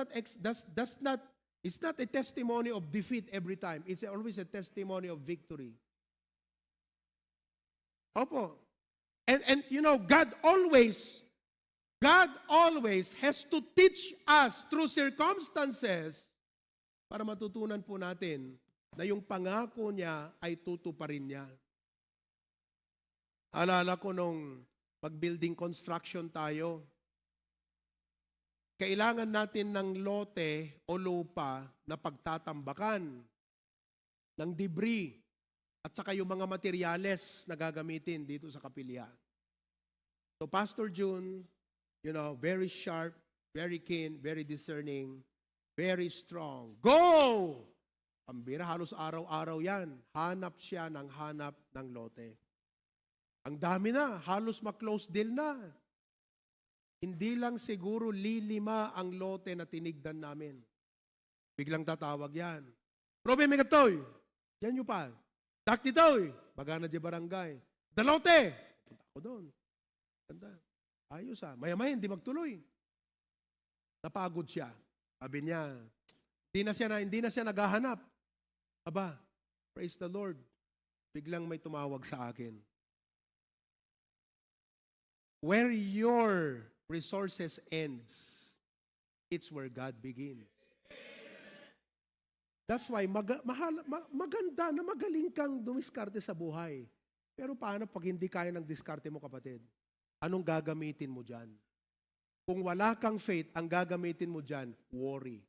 not a testimony of defeat every time. It's always a testimony of victory. Opo. And you know, God always has to teach us through circumstances para matutunan po natin na yung pangako niya ay tutuparin niya. Alala ko nung mag-building construction tayo, kailangan natin ng lote o lupa na pagtatambakan ng debris at saka yung mga materyales na gagamitin dito sa kapilya. So Pastor June, you know, very sharp, very keen, very discerning, very strong. Go! Pambira, halos araw-araw yan. Hanap siya ng hanap ng lote. Ang dami na, halos ma-close deal na. Hindi lang siguro lilima ang lote na tinigdan namin. Biglang tatawag yan. Probe Megatoy, yan nyo pa. Daktitoy, Bagana di barangay. Dalote! Punta ako doon. Ganda. Ayos Maya-maya, hindi magtuloy. Napagod siya. Sabi niya, hindi na siya naghahanap. Aba, praise the Lord. Biglang may tumawag sa akin. Where your resources ends, it's where God begins. That's why maganda na magaling kang dumiskarte sa buhay. Pero paano pag hindi kaya ng diskarte mo, kapatid? Anong gagamitin mo dyan? Kung wala kang faith, ang gagamitin mo dyan, worry.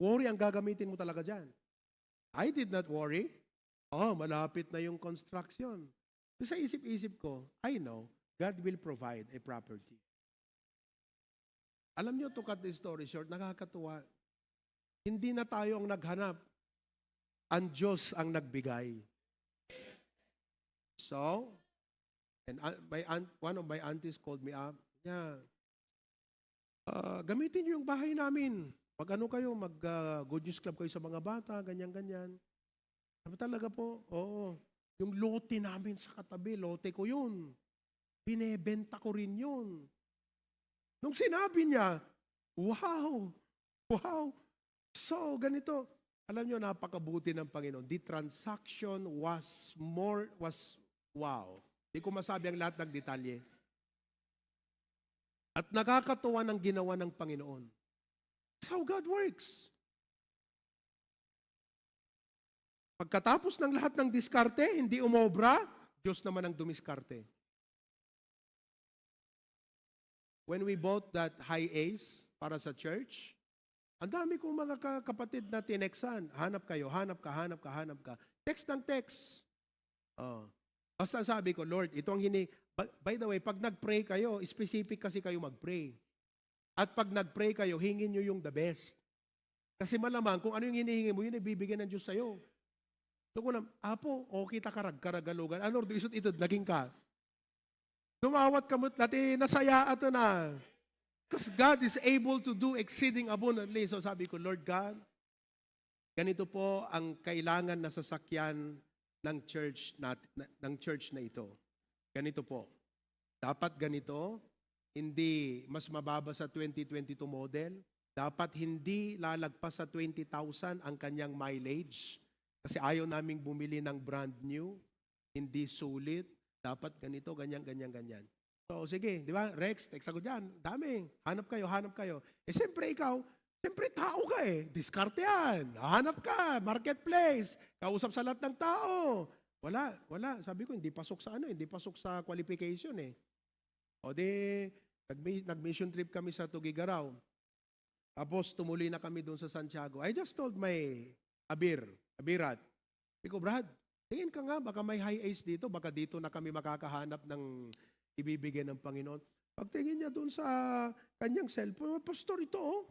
Worry ang gagamitin mo talaga dyan. I did not worry. Malapit na yung construction. Sa isip-isip ko, I know, God will provide a property. Alam niyo, to cut the story short, nakakatuwa. Hindi na tayo ang naghanap. Ang Diyos ang nagbigay. So, and one of my aunties called me up. Yeah. Gamitin niyo yung bahay namin. Pag kayo, mag-good news club kayo sa mga bata, ganyan-ganyan. Sabi talaga po, oo. Yung lote namin sa katabi, lote ko yun. Binebenta ko rin yun. Nung sinabi niya, wow. So, ganito. Alam niyo, napakabuti ng Panginoon. The transaction was wow. Hindi ko masabi ang lahat ng detalye. At nakakatuwa ng ginawa ng Panginoon. That's how God works. Pagkatapos ng lahat ng diskarte, hindi umobra, Diyos naman ang dumiskarte. When we bought that high ace para sa church, ang dami kong mga kapatid na tinexan. Hanap kayo, hanap ka, hanap ka, hanap ka. Text ng text. Oh. Basta sabi ko, Lord, ito ang by the way, pag nag-pray kayo, specific kasi kayo mag-pray. At pag nag-pray kayo, hingin nyo yung the best. Kasi malamang, kung ano yung hinihingi mo, yun ay bibigyan ng Diyos sa'yo. So kung Apo, okay ta karagalugan. Ano, isot ito, naging ka. Dumawat kamot natin, nasaya ato na. Because God is able to do exceeding abundantly. So sabi ko, Lord God, ganito po ang kailangan na sasakyan ng church na ito. Ganito po. Dapat ganito, hindi mas mababa sa 2022 model. Dapat hindi lalagpas sa 20,000 ang kanyang mileage. Kasi ayaw naming bumili ng brand new, hindi sulit. Dapat ganito, ganyan, ganyan, ganyan. So, sige, di ba? Rex, text ako dyan. Dami. Hanap kayo, hanap kayo. Siyempre ikaw, siyempre tao ka eh. Diskarte yan. Hanap ka, marketplace. Kausap sa lahat ng tao. Wala. Sabi ko, hindi pasok sa hindi pasok sa qualification eh. O di, nag-mission trip kami sa Tugigaraw. Tapos tumuloy na kami doon sa Santiago. I just told my Abirat. Sabi ko, Brad, tingin ka nga, baka may high ace dito, baka dito na kami makakahanap ng ibibigay ng Panginoon. Pagtingin niya doon sa kanyang cellphone, Pastor, ito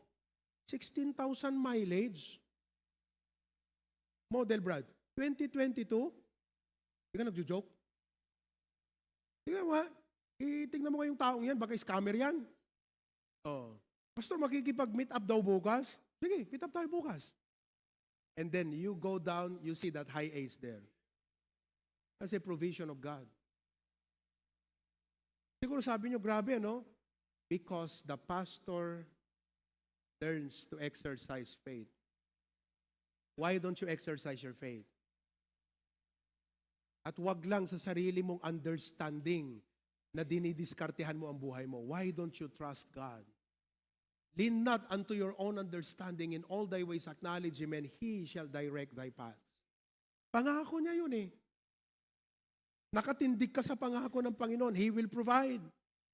16,000 mileage. Model, Brad. 2022. Hindi ka nagjo-joke? Tingnan mo, tingnan mo kayong taong yan, baka scammer yan. Oh. Pastor, makikipag-meet up daw bukas? Sige, meet up tayo bukas. And then you go down, you see that high ace there. That's a provision of God. Siguro sabi nyo, grabe, no? Because the pastor learns to exercise faith. Why don't you exercise your faith? At wag lang sa sarili mong understanding na dinidiskartehan mo ang buhay mo. Why don't you trust God? Lean not unto your own understanding, in all thy ways acknowledge Him, and He shall direct thy paths. Pangako niya yun eh. Nakatindig ka sa pangako ng Panginoon. He will provide.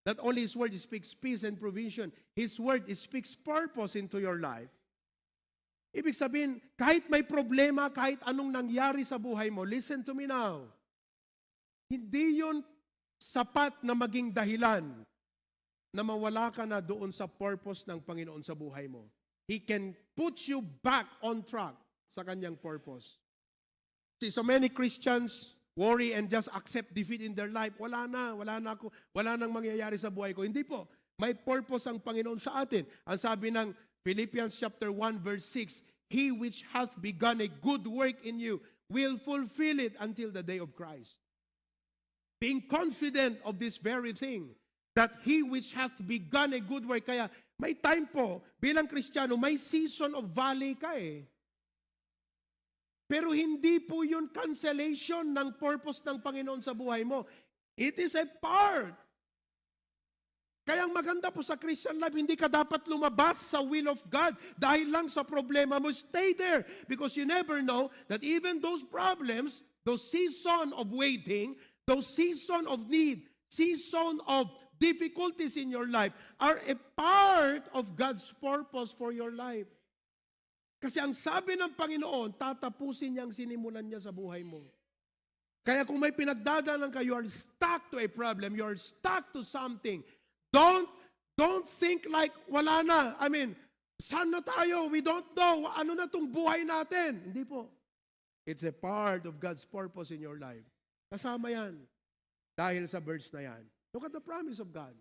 Not only His word speaks peace and provision, His word speaks purpose into your life. Ibig sabihin, kahit may problema, kahit anong nangyari sa buhay mo, listen to me now. Hindi yun sapat na maging dahilan na mawala ka na doon sa purpose ng Panginoon sa buhay mo. He can put you back on track sa kanyang purpose. See, so many Christians worry and just accept defeat in their life. Wala nang mangyayari sa buhay ko. Hindi po. May purpose ang Panginoon sa atin. Ang sabi ng Philippians chapter 1 verse 6, He which hath begun a good work in you will fulfill it until the day of Christ. Being confident of this very thing, that He which hath begun a good work. Kaya may time po, bilang Kristiyano, may season of valley ka eh. Pero hindi po yun cancellation ng purpose ng Panginoon sa buhay mo. It is a part. Kaya ang maganda po sa Christian life, hindi ka dapat lumabas sa will of God dahil lang sa problema mo. Stay there because you never know that even those problems, those season of waiting, those season of need, season of difficulties in your life are a part of God's purpose for your life. Kasi ang sabi ng Panginoon, tatapusin niya ang sinimulan niya sa buhay mo. Kaya kung may pinagdadaanan ka, you are stuck to a problem, you are stuck to something. Don't think like wala na. I mean, saan na tayo? We don't know. Ano na itong buhay natin? Hindi po. It's a part of God's purpose in your life. Kasama yan. Dahil sa verse na yan. Look at the promise of God.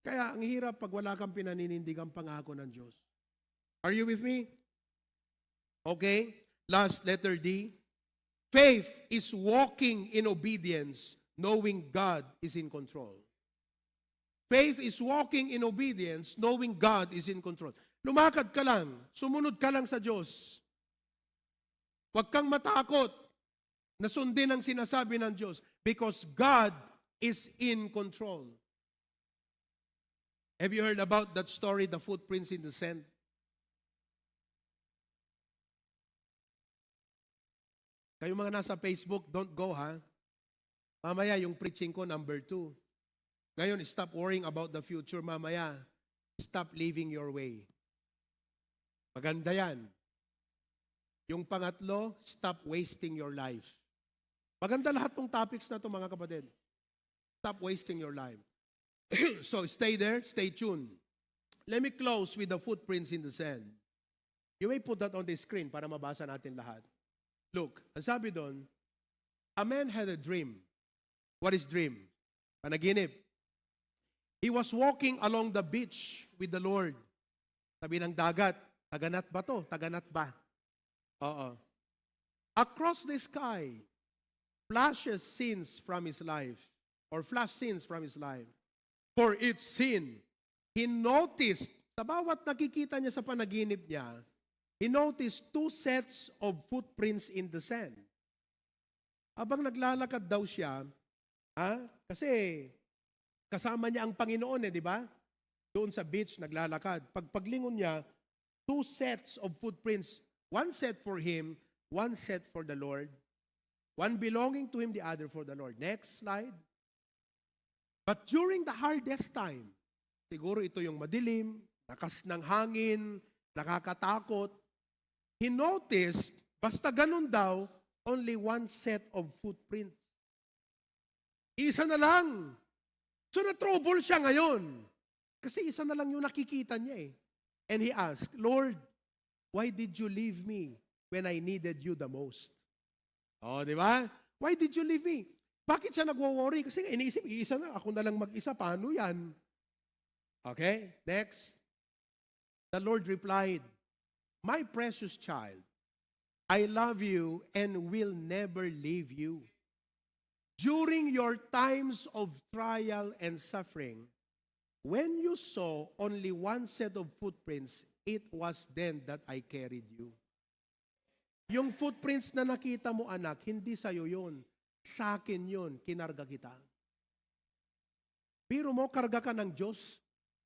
Kaya ang hirap pag wala kang pinaninindigang pangako ng Diyos. Are you with me? Okay. Last, letter D. Faith is walking in obedience, knowing God is in control. Faith is walking in obedience, knowing God is in control. Lumakad ka lang, sumunod ka lang sa Diyos. Huwag kang matakot na sundin ang sinasabi ng Diyos because God is in control. Have you heard about that story, the footprints in the sand? Kayo mga nasa Facebook, don't go ha. Mamaya yung preaching ko, number 2. Ngayon, stop worrying about the future. Mamaya, stop living your way. Maganda yan. Yung pangatlo, stop wasting your life. Maganda lahat ng topics na ito, mga kapatid. Stop wasting your life. So, stay there, stay tuned. Let me close with the footprints in the sand. You may put that on the screen para mabasa natin lahat. Look, ang sabi doon, a man had a dream. What is dream? Panaginip. He was walking along the beach with the Lord. Sabi ng dagat, taganat ba to? Taganat ba? Oo. Across the sky, flashes scenes from his life, or flash scenes from his life. For each scene, he noticed, sa bawat nakikita niya sa panaginip niya, he noticed 2 sets of footprints in the sand. Habang naglalakad daw siya, kasi kasama niya ang Panginoon di ba? Doon sa beach, naglalakad. Paglingon niya, 2 sets of footprints. 1 set for him, 1 set for the Lord. One belonging to him, the other for the Lord. Next slide. But during the hardest time, siguro ito yung madilim, lakas ng hangin, nakakatakot, he noticed, basta ganun daw, only 1 set of footprints. Isa na lang. So na-trouble siya ngayon. Kasi isa na lang yung nakikita niya And he asked, Lord, why did you leave me when I needed you the most? Di ba? Why did you leave me? Bakit siya nagwo-worry? Kasi iniisip, isa na, ako na lang mag-isa, paano yan? Okay, next. The Lord replied, my precious child, I love you and will never leave you. During your times of trial and suffering, when you saw only 1 set of footprints, it was then that I carried you. Yung footprints na nakita mo, anak, hindi sa'yo yun. Sa akin yun, kinarga kita. Biro mo, karga ka ng Diyos,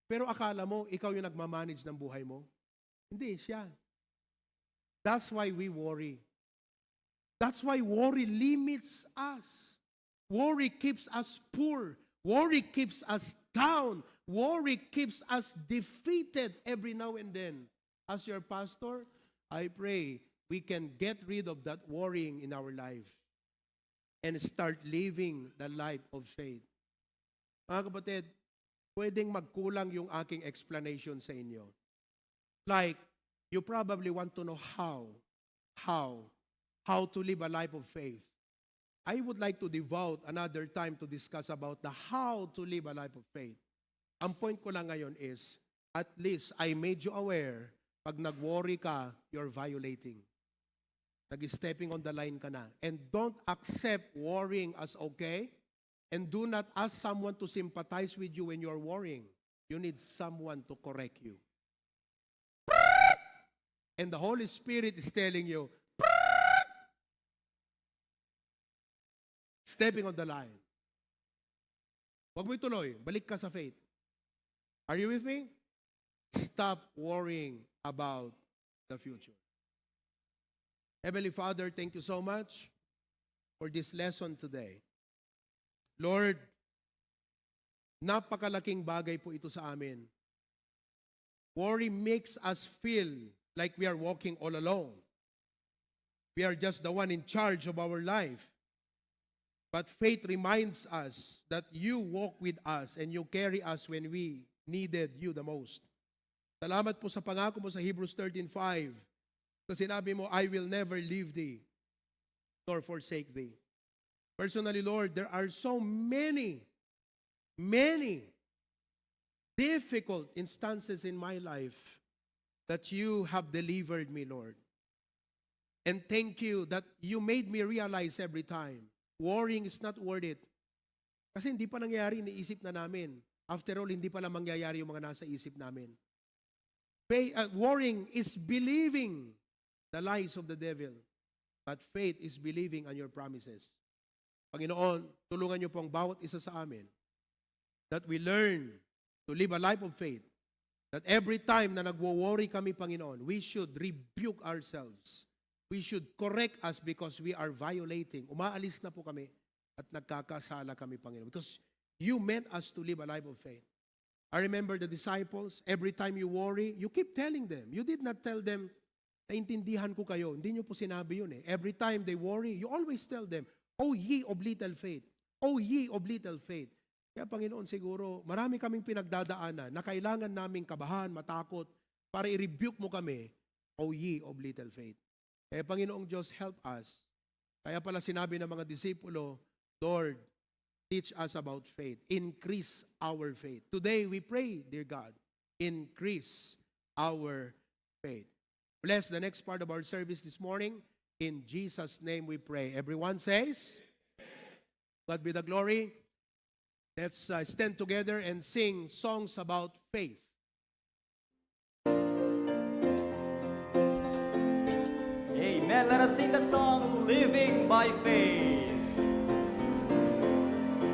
pero akala mo, ikaw yung nagmamanage ng buhay mo. Hindi, siya. That's why we worry. That's why worry limits us. Worry keeps us poor. Worry keeps us down. Worry keeps us defeated every now and then. As your pastor, I pray we can get rid of that worrying in our life and start living the life of faith. Mga kapatid, pwedeng magkulang yung aking explanation sa inyo. Like, you probably want to know how to live a life of faith. I would like to devote another time to discuss about the how to live a life of faith. Ang point ko lang ngayon is, at least I made you aware, pag nag-worry ka, you're violating. Nag-stepping on the line ka na. And don't accept worrying as okay. And do not ask someone to sympathize with you when you're worrying. You need someone to correct you. And the Holy Spirit is telling you, stepping on the line. Huwag mo ituloy. Balik ka sa faith. Are you with me? Stop worrying about the future. Heavenly Father, thank you so much for this lesson today. Lord, napakalaking bagay po ito sa amin. Worry makes us feel like we are walking all alone. We are just the one in charge of our life. But faith reminds us that you walk with us and you carry us when we needed you the most. Salamat po sa pangako mo sa Hebrews 13:5. So sinabi mo, I will never leave thee nor forsake thee. Personally, Lord, there are so many difficult instances in my life that you have delivered me, Lord. And thank you that you made me realize every time, worrying is not worth it. Kasi hindi pa nangyayari, iniisip na namin. After all, hindi pala mangyayari yung mga nasa isip namin. Worrying is believing the lies of the devil. But faith is believing on your promises. Panginoon, tulungan niyo po ang bawat isa sa amin that we learn to live a life of faith. That every time na nagwo-worry kami, Panginoon, we should rebuke ourselves. We should correct us because we are violating. Umaalis na po kami at nagkakasala kami, Panginoon. Because you meant us to live a life of faith. I remember the disciples, every time you worry, you keep telling them. You did not tell them, naintindihan ko kayo. Hindi nyo po sinabi yun eh. Every time they worry, you always tell them, "O ye of little faith. O ye of little faith." Kaya Panginoon, siguro, marami kaming pinagdadaanan na kailangan naming kabahan, matakot, para i-rebuke mo kami, "O ye of little faith." Kaya Panginoong Diyos, help us. Kaya pala sinabi ng mga disipulo, Lord, teach us about faith. Increase our faith. Today we pray, dear God, increase our faith. Bless the next part of our service this morning. In Jesus' name we pray. Everyone says, God be the glory. Let's stand together and sing songs about faith. Amen. Let us sing the song, Living by Faith.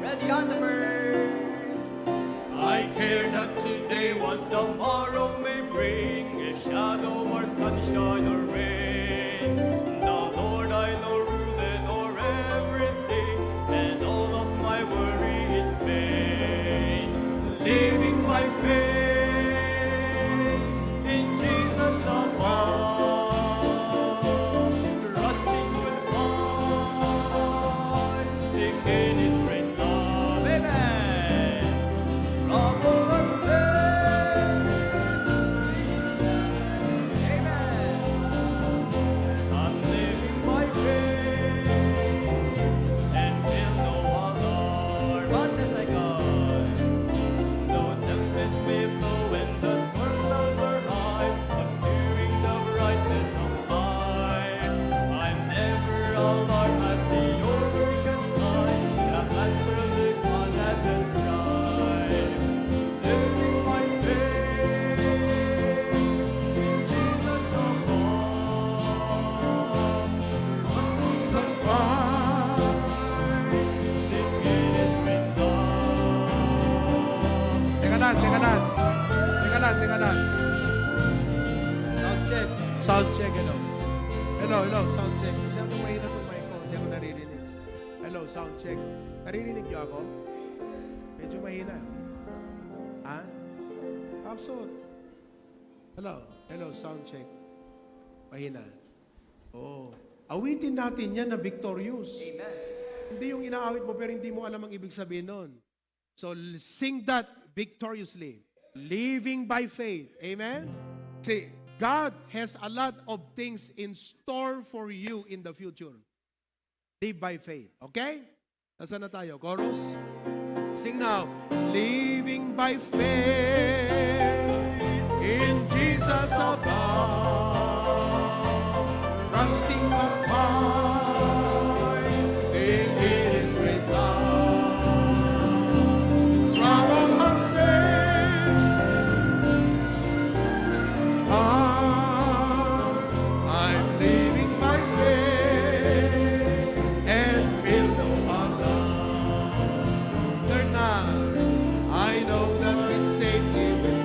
Ready on the verse. I care not today what tomorrow may bring, if shadow or sunshine or rain. The Lord I know ruleth o'er everything, and all of my worry is vain. Living by faith in Jesus above, trusting with fighting in His great love. Amen. Trouble I'm Amen. I'm living by faith and feel no alarm on the second. No tempest may blow and the storm clouds our eyes, obscuring the brightness of life. I'm never alarmed at the overcast skies. The Master looks on at the strife. Living by faith in Jesus above, trusting the fight, singing His great love. Teka lang. Sound check, hello. Hello, sound check. Masyadong mahina itong mic ko, hindi ako naririnig. Hello, sound check. Naririnig niyo ako? Medyo mahina. Ha? Absolute. Hello, sound check. Mahina. Oh. Awitin natin yan na victorious. Amen. Hindi yung inaawit mo pero hindi mo alam ang ibig sabihin nun. So, sing that victoriously. Living by faith. Amen? See, God has a lot of things in store for you in the future. Live by faith. Okay? Nasaan na tayo? Chorus? Sing now. Living by faith in Jesus above, trusting the fight in His great love. Trouble unsafe, I'm living by faith and feel no other. I know that He saved me with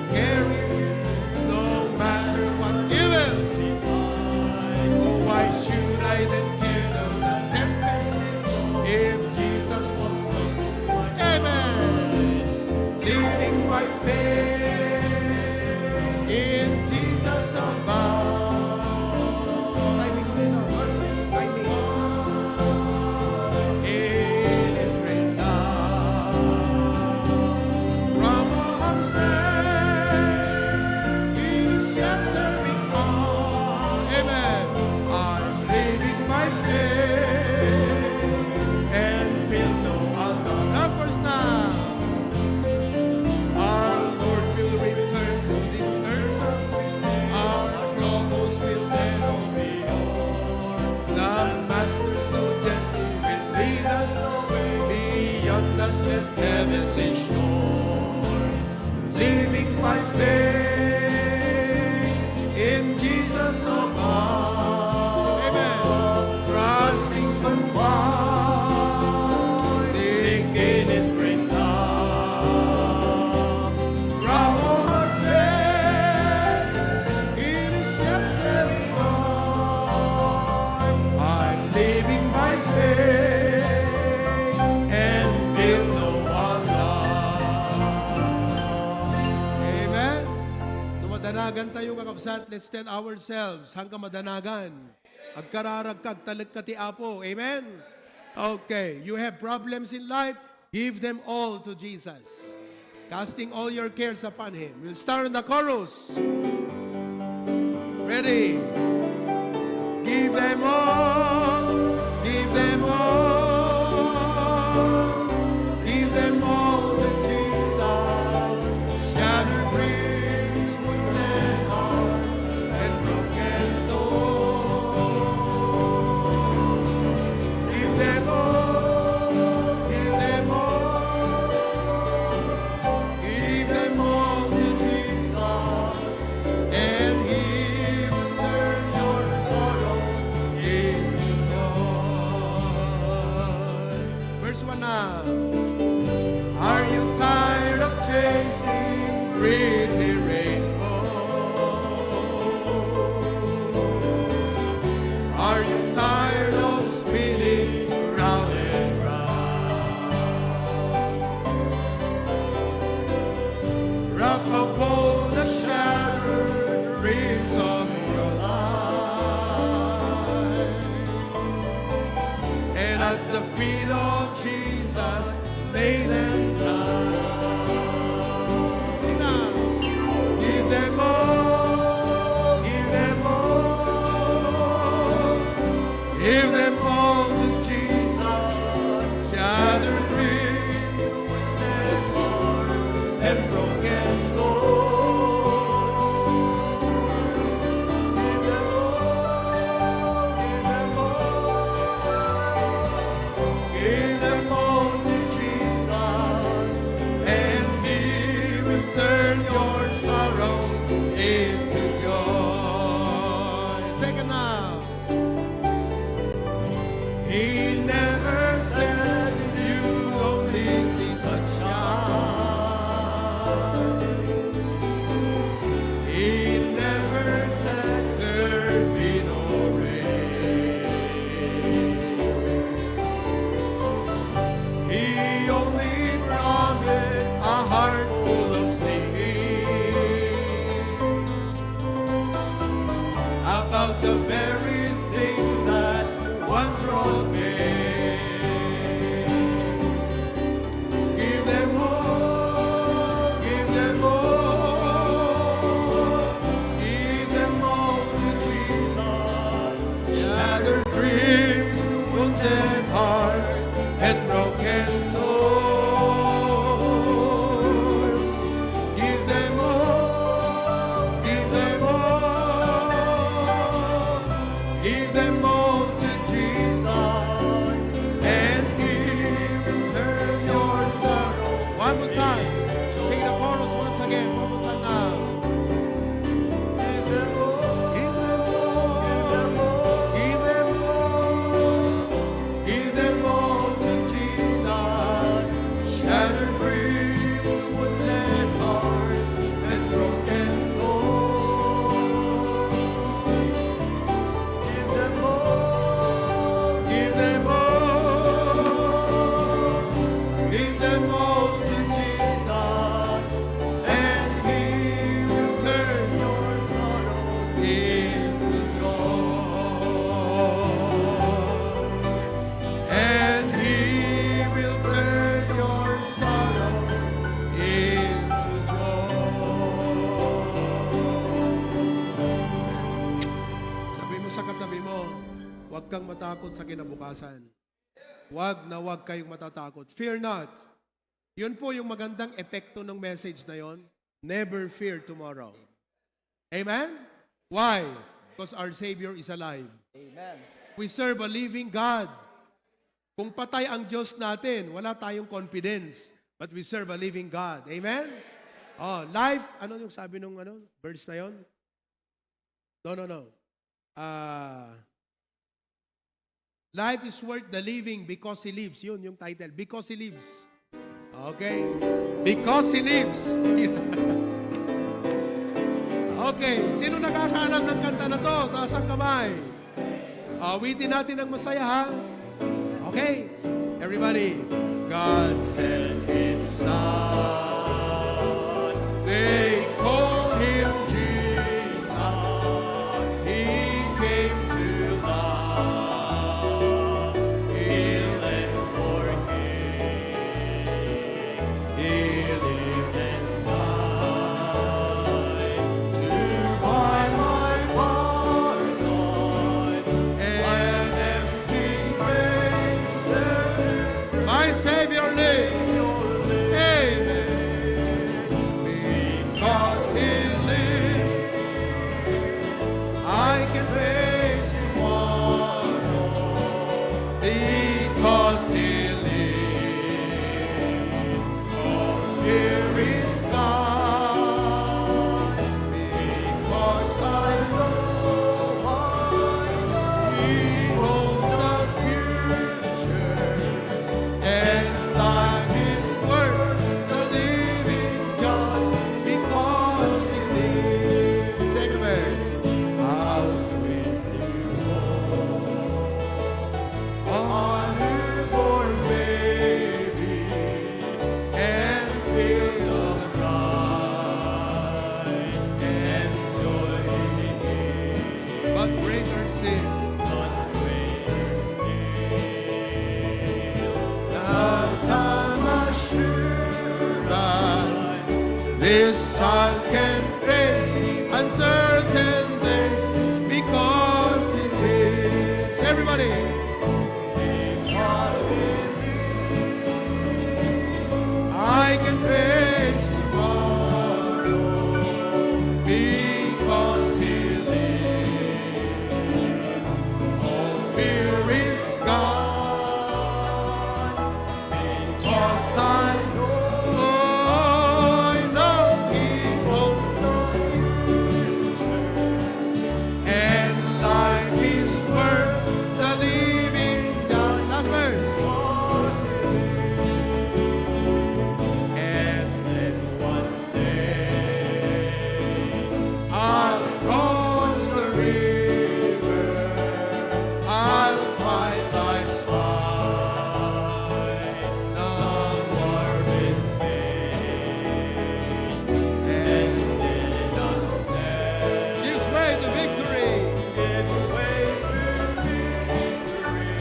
Madanagan tayo kakabsat. Let's tell ourselves, hanggang madanagan. Agkararagkag talagkati apo. Amen? Okay, you have problems in life, give them all to Jesus. Casting all your cares upon Him. We'll start on the chorus. Ready? Give them all, give them all, give them all to Jesus. Shattered dreams, wounded hearts, and broken souls. Give them all, give them all, give them all to Jesus, and He will turn your sorrows into joy. Verse 1 now. Are you tired of chasing pretty rainbows? Are you tired of spinning round and round? Wrap up all the shattered dreams of your life, and at the feet of Jesus lay them down. Now, give them all, give them all, give them all to Jesus. Shattered dreams, wounded hearts, and broken souls. Give them all, give them all, give them all to Jesus, and He will turn your sorrows into joy. Second now. He never said you only see sunshine. He never said there'd be no rain. He only promised a heart full of singing about the very thing that once brought me. Give them all, give them all, give them all to Jesus. Shattered dreams, wounded hearts, and broken souls. Give them all, give them all, give them all to Jesus, and He will turn your sorrow. One more time. Sing the chorus once again. One more time now. Give them all, give them all, give them all, give them all to Jesus. Shattered dreams, wounded hearts, and broken souls. Give them all, give them all, give them all to Jesus, and He will turn your sorrows into joy. And He will turn your sorrows into joy. Sabi mo sa katabi mo, huwag kang matakot sa kinabukasan. Huwag na huwag kayong matatakot. Fear not. Yun po yung magandang epekto ng message na yon. Never fear tomorrow. Amen? Why? Because our Savior is alive. Amen. We serve a living God. Kung patay ang Diyos natin, wala tayong confidence. But we serve a living God. Amen? Oh, life, ano yung sabi nung verse na yon? No. Life is worth the living because He lives. Yun yung title. Because He lives. Okay? Because He lives. Okay. Sino nakakaalam ng kanta na to? Taas ang kamay. Awitin natin ng masaya, ha? Okay? Everybody. God sent His Son. They call Him Jesus. I can face uncertain days because He lives. Everybody. Because He lives, I can face tomorrow because He lives. All fear is gone because I know He holds the future, and life is worth the living. Just last verse. And then one day I'll cross the river, I'll find life's fight, the war with pain, and then I'll stand. Gives way to victory. Gives way to victory.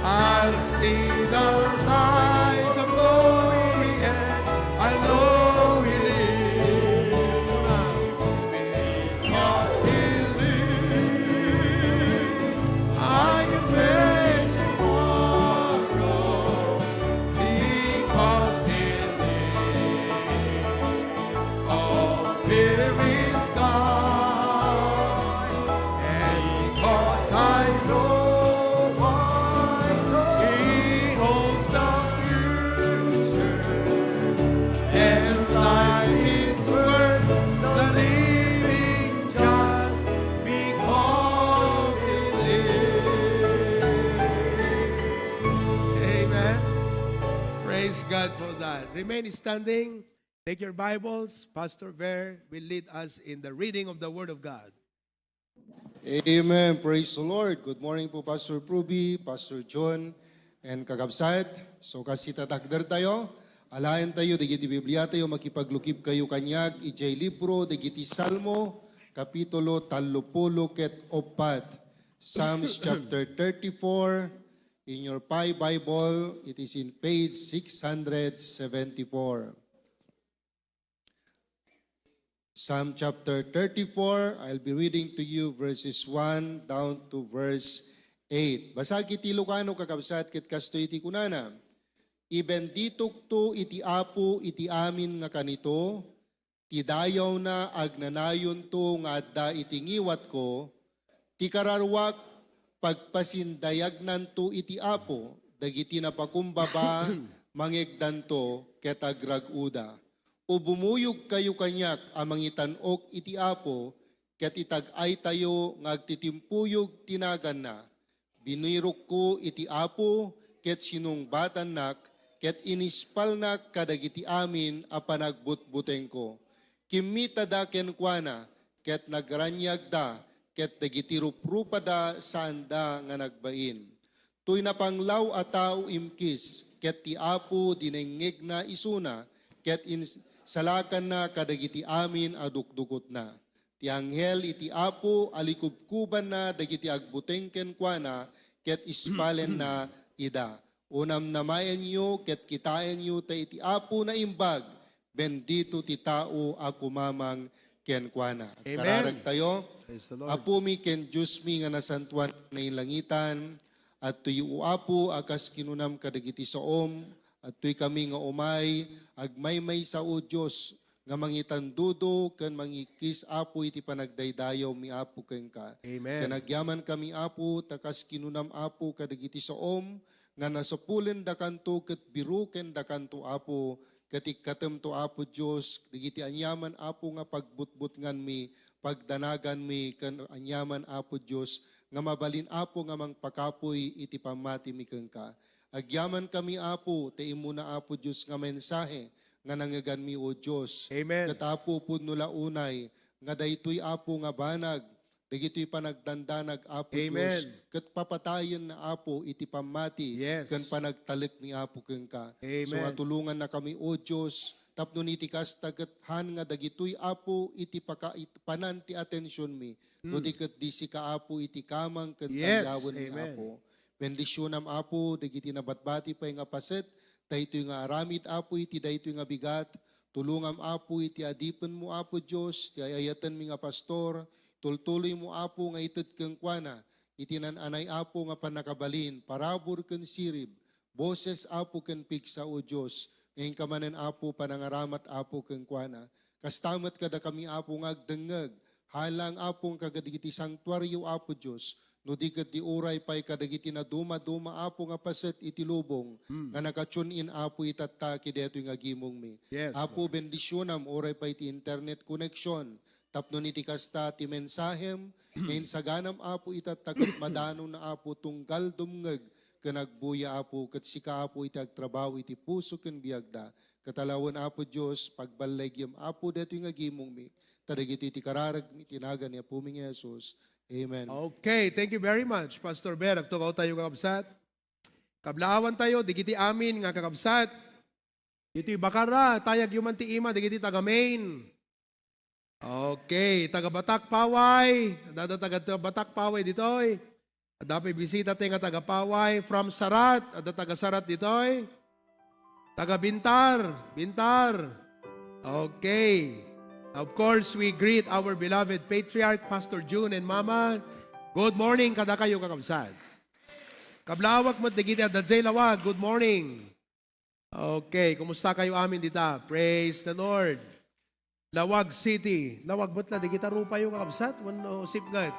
I'll see the light of glory, and I know He lives. Because He lives, I can face tomorrow. Because He lives, all fear is gone. And because I know He holds the future, and life is worth the living just because He lives. Amen. Praise God for that. Remain standing. Take your Bibles. Pastor Ver will lead us in the reading of the Word of God. Amen. Praise the Lord. Good morning po, Pastor Pruby, Pastor John, and Kagabsat. So kasi tatakder tayo, alayan tayo, digiti Biblia tayo, makipaglukip kayo kanyag, ijay libro, digiti Salmo, Kapitulo 34. Psalms chapter 34. In your Bible, it is in page 674. Psalm chapter 34, I'll be reading to you verses 1 down to verse 8. Basag iti Lucano kakabsat ket kasto iti kunana. Ibenditok to iti apo iti amin nga kanito, ti dayaw na agnanayon to nga adda iti ngiwat ko, ti kararwak pagpasindayagnan to iti apo, dagiti napakumbaba mangegdan to ket agraguda. O bumuyog kayo kanyak amang itanok iti apo, ket itag-ay tayo ngagtitimpuyog tinagan na. Binirok ko iti apo, ket sinungbatan nak, ket inispal nak kadagiti amin a panagbutbuteng ko. Kimita da kenkwana, ket nagranyag da, ket dagiti ruprupa da saan da nga nagbain. Tuy napanglaw a tao imkis, ket ti apo dinengeg na isuna, ket salakan na kadagiti amin adukdukot na. Ti anghel iti apo alikubkuban na dagiti agbutengken kuana ket ispalen na ida. Unam namayan nyo ket kitaen nyo ta iti apo na imbag, bendito ti tao ako mamang ken kuana. Amen. Kararag tayo. Praise the Lord. Apo mi ken Diyos mi nga nasantuan na ilangitan, at tuyo apo akas kinunam kadagiti saom, at tuy kami nga umay, agmaymay sa o Diyos, nga mangitandudo, kan mangikis apo iti panagdaydayaw mi apo ken ka. Amen. Kanagyaman kami apo, takas kinunam apo kadagiti saom, nga nasapulen da kanto ket biruken da kanto apo, katik katem to apo Diyos, digiti anyaman apo nga pagbutbut ngan mi, pagdanagan mi, kan anyaman apo Diyos, nga mabalin apo nga mangpakapoy iti pamati mi ken ka. Agyaman kami apo, te imuna apo Diyos nga mensahe, nga nangagan mi o Diyos. Amen. Kat apo pudno launay, nga daytoy apo nga banag, dagitoy panagdandanag apo Amen. Diyos. Kat papatayen na apo iti pamati, Yes. kan panagtalik ni apo ken ka. Amen. So nga tulungan na kami o Diyos, tapno iti kastagathan nga dagitoy apo iti panan ti atensyon mi. No di ket disi ka apo iti kamang ken Yes. tayawen ni Amen. apo. Bendisyonam apo, dagiti nabatbati pa nga paset, daytoy nga aramid apo iti daytoy nga bigat, Tulungam Apo iti adipen mo Apo Diyos, ti ayatan mi nga pastor, tultuloy mo Apo nga ited keng kuana, iti nananay Apo nga panakabalin, parabor ken sirib, boses Apo ken piksa o Diyos, ngayon kamanen Apo panangaramat Apo ken kuana, kastamet kada kami Apo nga agdengeg, halang Apo nga kagadagiti sanktuaryo Apo Diyos, no di ket di uray pay kadagiti na duma-duma Apo nga paset iti lubong, nga nakatune in Apo itataki detoy nga gimong mi. Yes, Apo bendisyonam oray pay ti internet connection, tapno iti kasta ti mensahem, ngayon saganam Apo itatagat madano na Apo tunggal dumngeg, kanagbuya Apo ket sika Apo iti agtrabaho iti puso ken biagda, katalawan Apo Dios pagbalaygyem Apo detoy nga gimong mi, tadagiti iti kararag tinagan ni Apo mi nga Jesus. Amen. Okay, thank you very much, Pastor Ber. Agtukaw tayo kakabsat. Kablaawan tayo, digiti amin nga kakabsat. Ito'y bakara, tayag yuman ti ima, digiti taga Maine. Okay, taga Batak Paway. Dada taga Batak Paway ditoy. Dapat bisita tayo nga taga Paway. From Sarat, ada taga Sarat ditoy. Taga Bintar, Bintar. Okay. Of course, we greet our beloved patriarch, Pastor June and Mama. Good morning, kada kayo kakabsat. Kablawak mo, digiti at Dajay Lawag, good morning. Okay, kumusta kayo amin dita? Praise the Lord. Lawag City. Lawag ba't na, digita rupa yung kakabsat? Wano sipngat.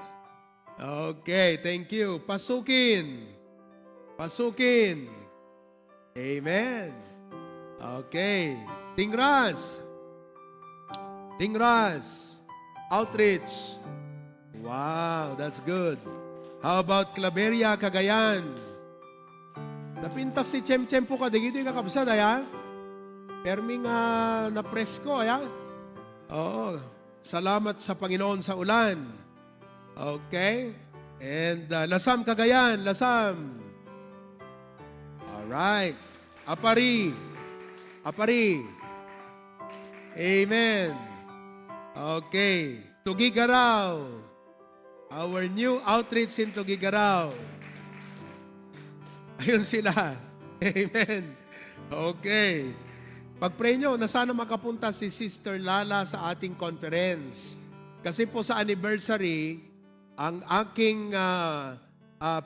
Okay, thank you. Pasukin. Pasukin. Amen. Okay. Tingras. Tingras, Outreach. Wow, that's good. How about Claveria, Cagayan? Napintas si Chem po ka, digito yung kakabsad, aya? Perming na presko, aya? Oo, salamat sa Panginoon sa ulan. Okay? And Lasam, Cagayan, Lasam. Alright. Apari. Apari. Amen. Okay, Tugigaraw. Our new outreach in Tugigaraw. Ayun sila. Amen. Okay. Pag-pray nyo na sana makapunta si Sister Lala sa ating conference. Kasi po sa anniversary, ang aking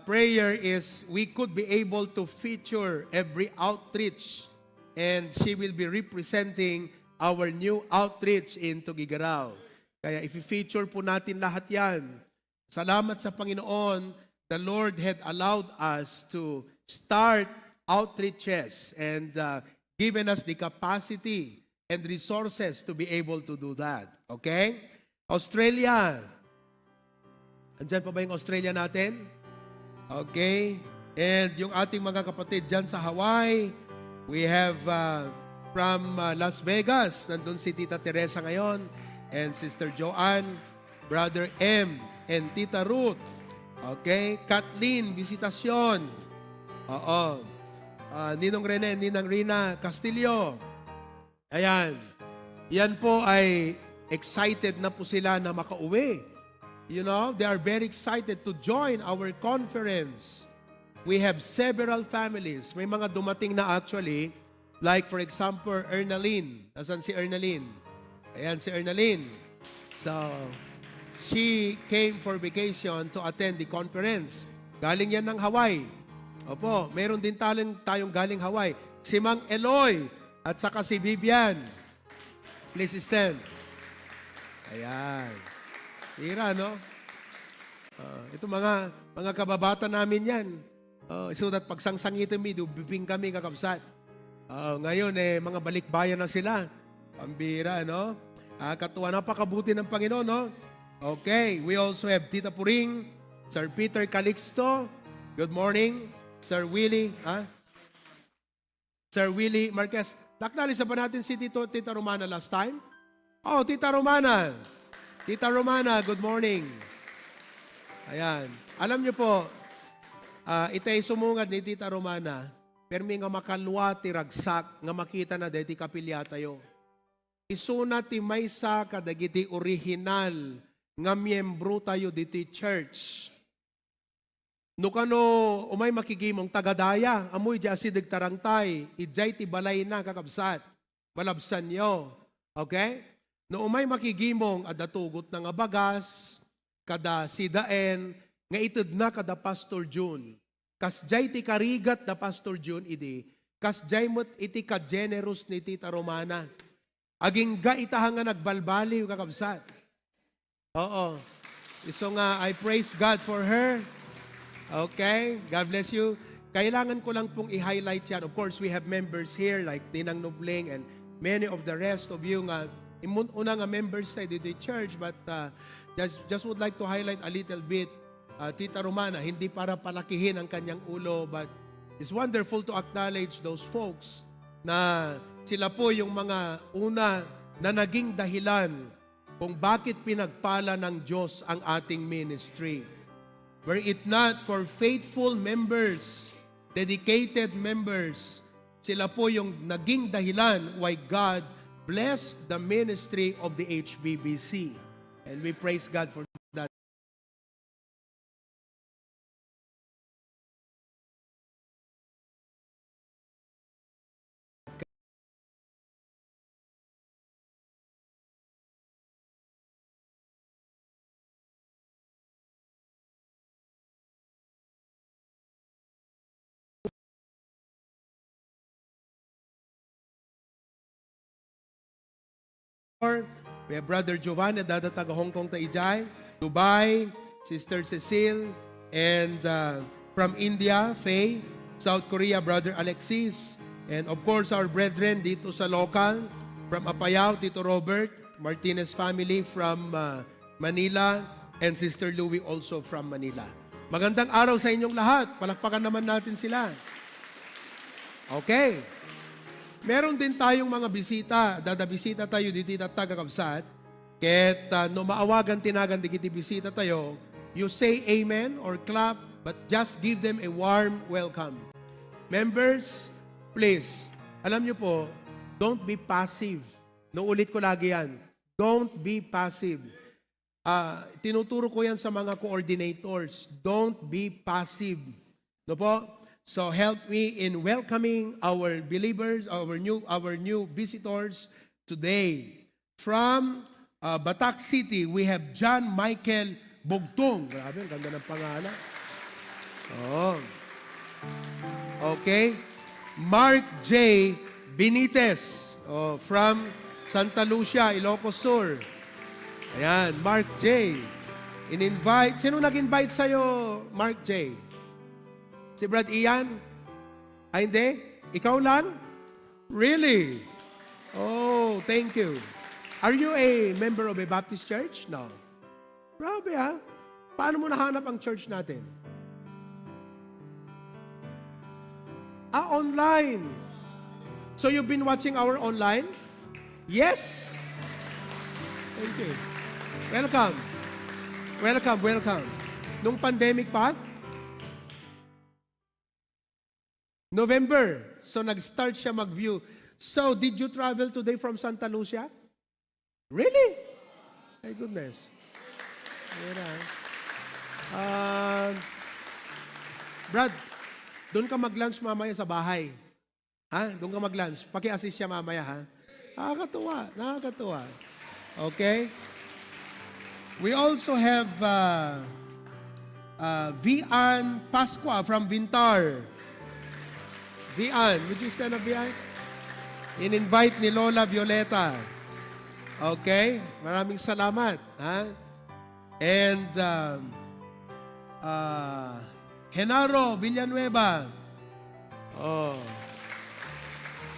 prayer is we could be able to feature every outreach and she will be representing our new outreach in Tugigaraw. Kaya i-feature po natin lahat yan. Salamat sa Panginoon, the Lord had allowed us to start outreaches and given us the capacity and resources to be able to do that. Okay? Australia. Andyan pa ba yung Australia natin? Okay? And yung ating mga kapatid dyan sa Hawaii, we have from Las Vegas, nandun si Tita Teresa ngayon, and Sister Joanne, Brother M, and Tita Ruth. Okay? Kathleen, Visitasyon. Oo. Ninong Rene, Ninang Rina Castillo. Ayan. Yan po ay excited na po sila na makauwi. You know, they are very excited to join our conference. We have several families. May mga dumating na actually, like for example, Ernaline. Nasaan si Ernaline? Ayan si Ernaline. So, she came for vacation to attend the conference. Galing yan ng Hawaii. Opo, meron din tayong galing Hawaii. Si Mang Eloy at saka si Vivian. Please stand. Ayan. Hira, no? Ito mga kababata namin yan. So that pagsangsangitin mi, bibing kami kakabsat. Ngayon, mga balikbayan na sila. Pambira, no? Katuwa, napakabuti ng Panginoon, no? Okay, we also have Tita Puring, Sir Peter Calixto. Good morning. Sir Willie, Sir Willie Marquez. Naknalisa ba natin si Tita Romana last time? Oh, Tita Romana. Tita Romana, good morning. Ayan. Alam niyo po, itay sumungad ni Tita Romana, permi nga makalwa ti ragsak, nga makita na deti kapilya tayo. Isuna ti maysa kadagiti original nga miyembro tayo diti church. No kano umay makigimong tagadaya, amoy di asidig tarangtay, ijay ti balay na kakabsat. malabsan nyo. Okay? No umay makigimong adatugot na nga bagas, kada sidaen, nga ited na kada Pastor June. Kasjay ti karigat da Pastor June idi, kasjay mo't iti ka-generous ni Tita Romana. Aging ga itaha nga nagbalbaliw kakabsat. Oo. So nga, I praise God for her. Okay? God bless you. Kailangan ko lang pong i-highlight yan. Of course, we have members here like Tinang Nubling and many of the rest of you nga una nga members sa dito church, but just would like to highlight a little bit Tita Romana, hindi para palakihin ang kanyang ulo, but it's wonderful to acknowledge those folks na sila po yung mga una na naging dahilan kung bakit pinagpala ng Diyos ang ating ministry. Were it not for faithful members, dedicated members, sila po yung naging dahilan why God blessed the ministry of the HBBC. And we praise God for that. We have Brother Giovanni, dadatag Hong Kong taijay, Dubai, Sister Cecile, and from India, Faye, South Korea, Brother Alexis, and of course our brethren dito sa local, from Apayao, Tito Robert, Martinez family from Manila, and Sister Louie also from Manila. Magandang araw sa inyong lahat. Palakpakan naman natin sila. Okay. Meron din tayong mga bisita. Dadabisita tayo dito at tagakabsat. Ket no maawagan tinagan di kiti bisita tayo, you say amen or clap, but just give them a warm welcome. Members, please, alam nyo po, don't be passive. Naulit ko lagi yan. Don't be passive. Tinuturo ko yan sa mga coordinators. Don't be passive. No po? So help me in welcoming our believers, our new visitors today. From Batak City, we have John Michael Bugtong. Grabe, ang ganda ng pangalan. Oh. Okay. Mark J. Benitez. Oh, from Santa Lucia, Ilocos Sur. Ayan, Mark J. In-invite. Sino nag-invite sa'yo, Mark J.? Si Brad Ian? Ay, hindi? Ikaw lang? Really? Oh, thank you. Are you a member of a Baptist church? No. Grabe ha? Paano mo nahanap ang church natin? Online. So you've been watching our online? Yes? Thank you. Welcome. Welcome, welcome. Nung pandemic pa? November. So nag-start siya mag-view. So did you travel today from Santa Lucia? Really? My goodness. Brad, doon ka mag-lunch mamaya sa bahay. Ha? Doon ka mag-lunch. Paki-assist siya mamaya, ha? Nakakatuwa. Nakakatuwa. Okay? We also have Vian Pasqua from Vintar. Vian, would you stand up, Vian? In-invite ni Lola Violeta. Okay? Maraming salamat. Ha? And Genaro Villanueva. Oh.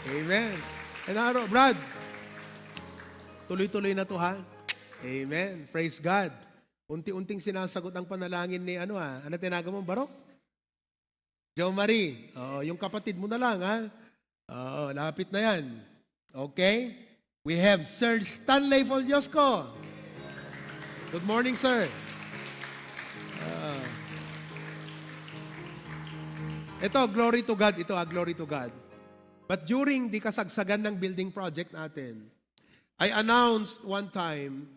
Amen. Genaro, Brad. Tuloy-tuloy na to, ha? Amen. Praise God. Unti-unting sinasagot ang panalangin ni ano tinaga mo, Barok? Jo Marie. Oh, yung kapatid mo na lang, ha? Oo, lapit na yan. Okay? We have Sir Stanley Foljosco. Good morning, sir. Ito, glory to God. Ito, glory to God. But during the kasagsagan ng building project natin, I announced one time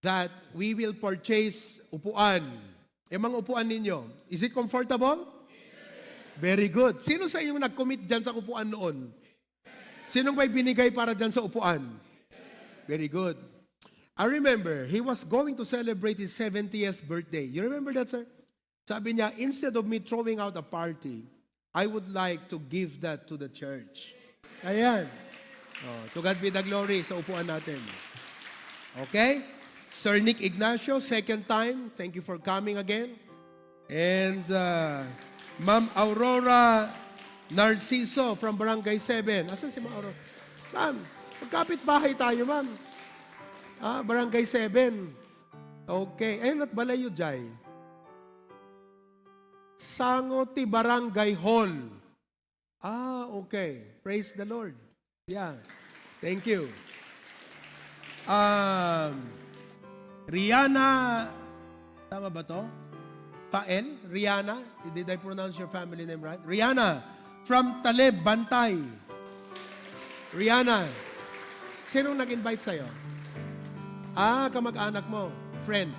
that we will purchase upuan. Yung mga upuan ninyo, is it comfortable? Very good. Sino sa inyo nag-commit dyan sa upuan noon? Sinong may binigay para dyan sa upuan? Very good. I remember, he was going to celebrate his 70th birthday. You remember that, sir? Sabi niya, instead of me throwing out a party, I would like to give that to the church. Ayan. Oh, to God be the glory sa upuan natin. Okay? Sir Nick Ignacio, second time. Thank you for coming again. And Ma'am Aurora Narciso from Barangay 7. Asan si Ma'am Aurora? Ma'am, magkapit bahay tayo, ma'am. Barangay 7. Okay. Ayun at Balayo, Jai. Sangoti Barangay Hall. Okay. Praise the Lord. Yeah. Thank you. Rihanna, tama ba to? Pael? Rihanna? Did I pronounce your family name right? Rihanna, from Taleb, Bantay. Rihanna, sinong nag-invite sa'yo? Kamag-anak mo. Friend.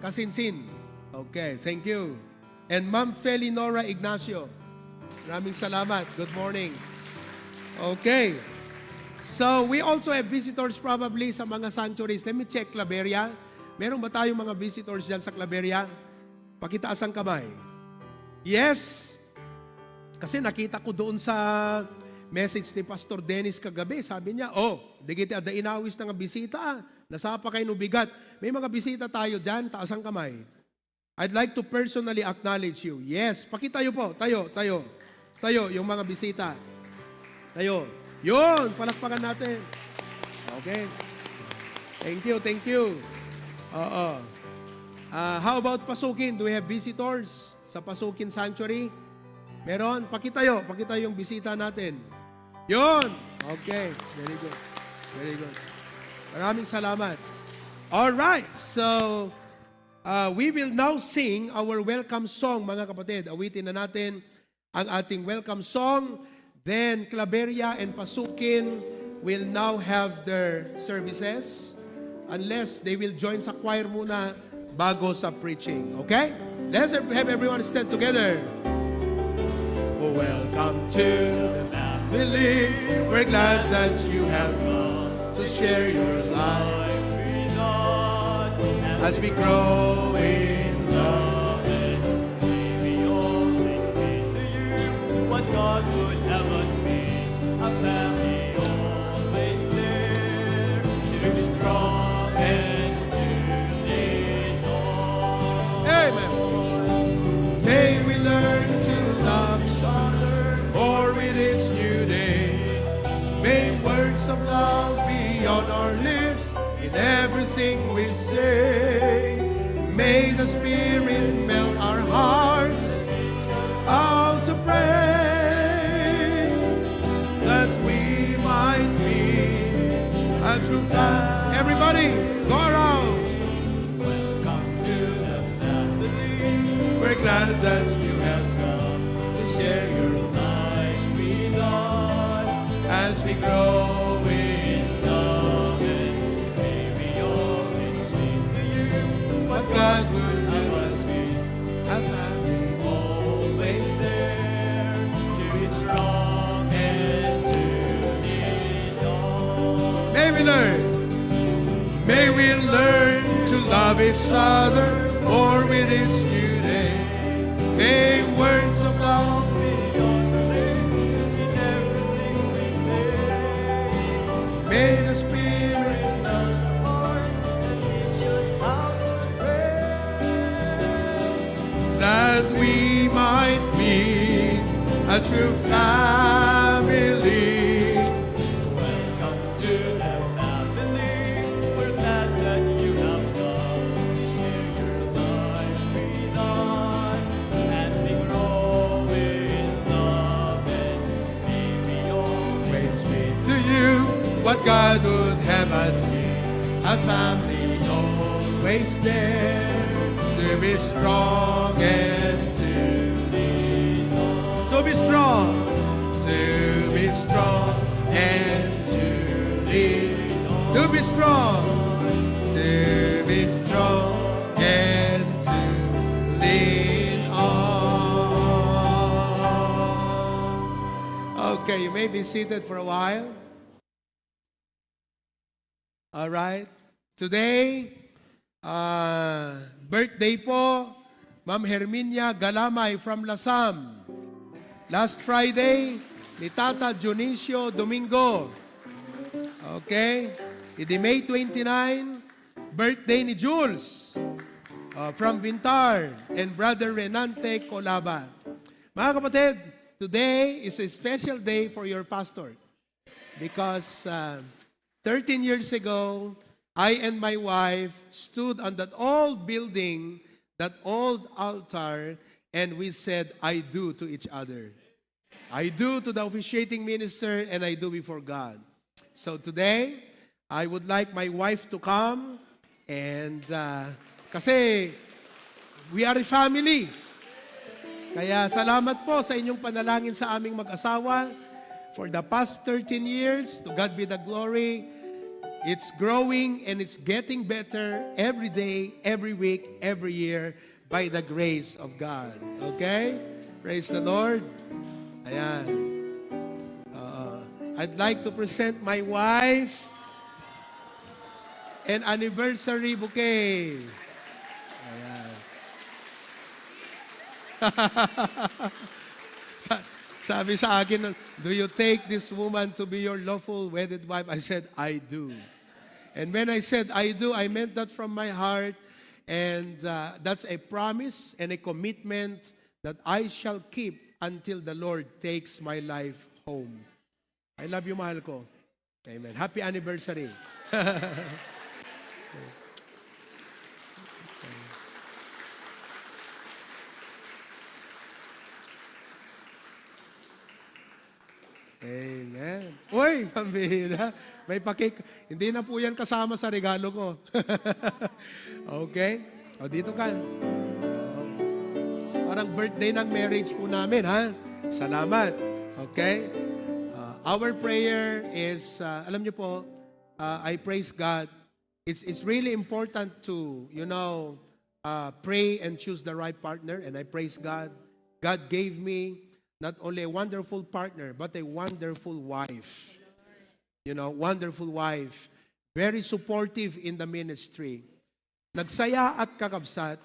Kasinsin. Okay, thank you. And Ma'am Felinora Ignacio. Maraming salamat. Good morning. Okay. So, we also have visitors probably sa mga sanctuaries. Let me check, Claveria. Meron ba tayong mga visitors dyan sa Claveria? Pakitaas ang kamay. Yes. Kasi nakita ko doon sa message ni Pastor Dennis kagabi. Sabi niya, digiti ada inawis na nga bisita. Nasapa kayo no bigat. May mga bisita tayo dyan. Taas ang kamay. I'd like to personally acknowledge you. Yes. Pakitayo po. Tayo. Tayo, yung mga bisita. Tayo. Yun, palakpakan natin. Okay. Thank you. How about Pasukin? Do we have visitors sa Pasukin Sanctuary? Meron? Pakitayo yung bisita natin. Yun! Okay, very good. Maraming salamat. Alright, so we will now sing our welcome song, mga kapatid. Awitin na natin ang ating welcome song. Then, Claveria and Pasukin will now have their services unless they will join sa choir muna bago sa preaching. Okay? Let's have everyone stand together. Welcome to the family. We're glad that you have come to share your life with us. as we grow in love. May we always be to you what God would have us be. A family always there to be strong and to lean on. Amen. May we learn to love each other more with each new day. May words of love be on our lips in everything we say. May the Spirit melt our hearts out to pray that we might be a true family. Everybody, go around. Welcome to the family. We're glad that you have come to share your life With us. as we grow in love. May we always be to you What God would have us be as family. always there to be strong and to lean on. May we learn to love each other more with each new day. May words of love Be on the lips in everything we say. may the Spirit Melt our hearts and teach us how to pray. that we might be a true family. Welcome to the family. We're glad that you have come to share your life with us as we grow in love. And may we always Praise be to you, what God would have us be, a family always there, to be strong and to lean on. be strong, and to lead, to be strong and to lean on. Okay. Okay, you may be seated for a while. All right. Today, birthday po, Ma'am Herminia Galamay from Lasam. Last Friday, ni Tata Dionisio Domingo. Okay? Idi May 29, birthday ni Jules from Vintar and Brother Renante Colaba. Mga kapatid, today is a special day for your pastor because 13 years ago, I and my wife stood on that old building, that old altar, and we said, I do to each other. I do to the officiating minister, and I do before God. So today, I would like my wife to come, and kasi we are a family. Kaya salamat po sa inyong panalangin sa aming mag-asawa for the past 13 years. To God be the glory. It's growing and it's getting better every day, every week, every year by the grace of God. Okay? Praise the Lord. Ayan. I'd like to present my wife an anniversary bouquet. Ayan. Sabi sa akin, do you take this woman to be your lawful wedded wife? I said, I do. And when I said I do, I meant that from my heart. And that's a promise and a commitment that I shall keep until the Lord takes my life home. I love you, mahal ko. Amen. Happy anniversary. Amen. Uy, pambihira. May pakik. Hindi na po yan kasama sa regalo ko. Okay? O, dito ka. Parang birthday ng marriage po namin, ha? Salamat. Okay? Our prayer is, alam niyo po, I praise God. It's really important to, pray and choose the right partner. And I praise God. God gave me not only a wonderful partner, but a wonderful wife. Wonderful wife. Very supportive in the ministry. Nagsaya at kakabsat,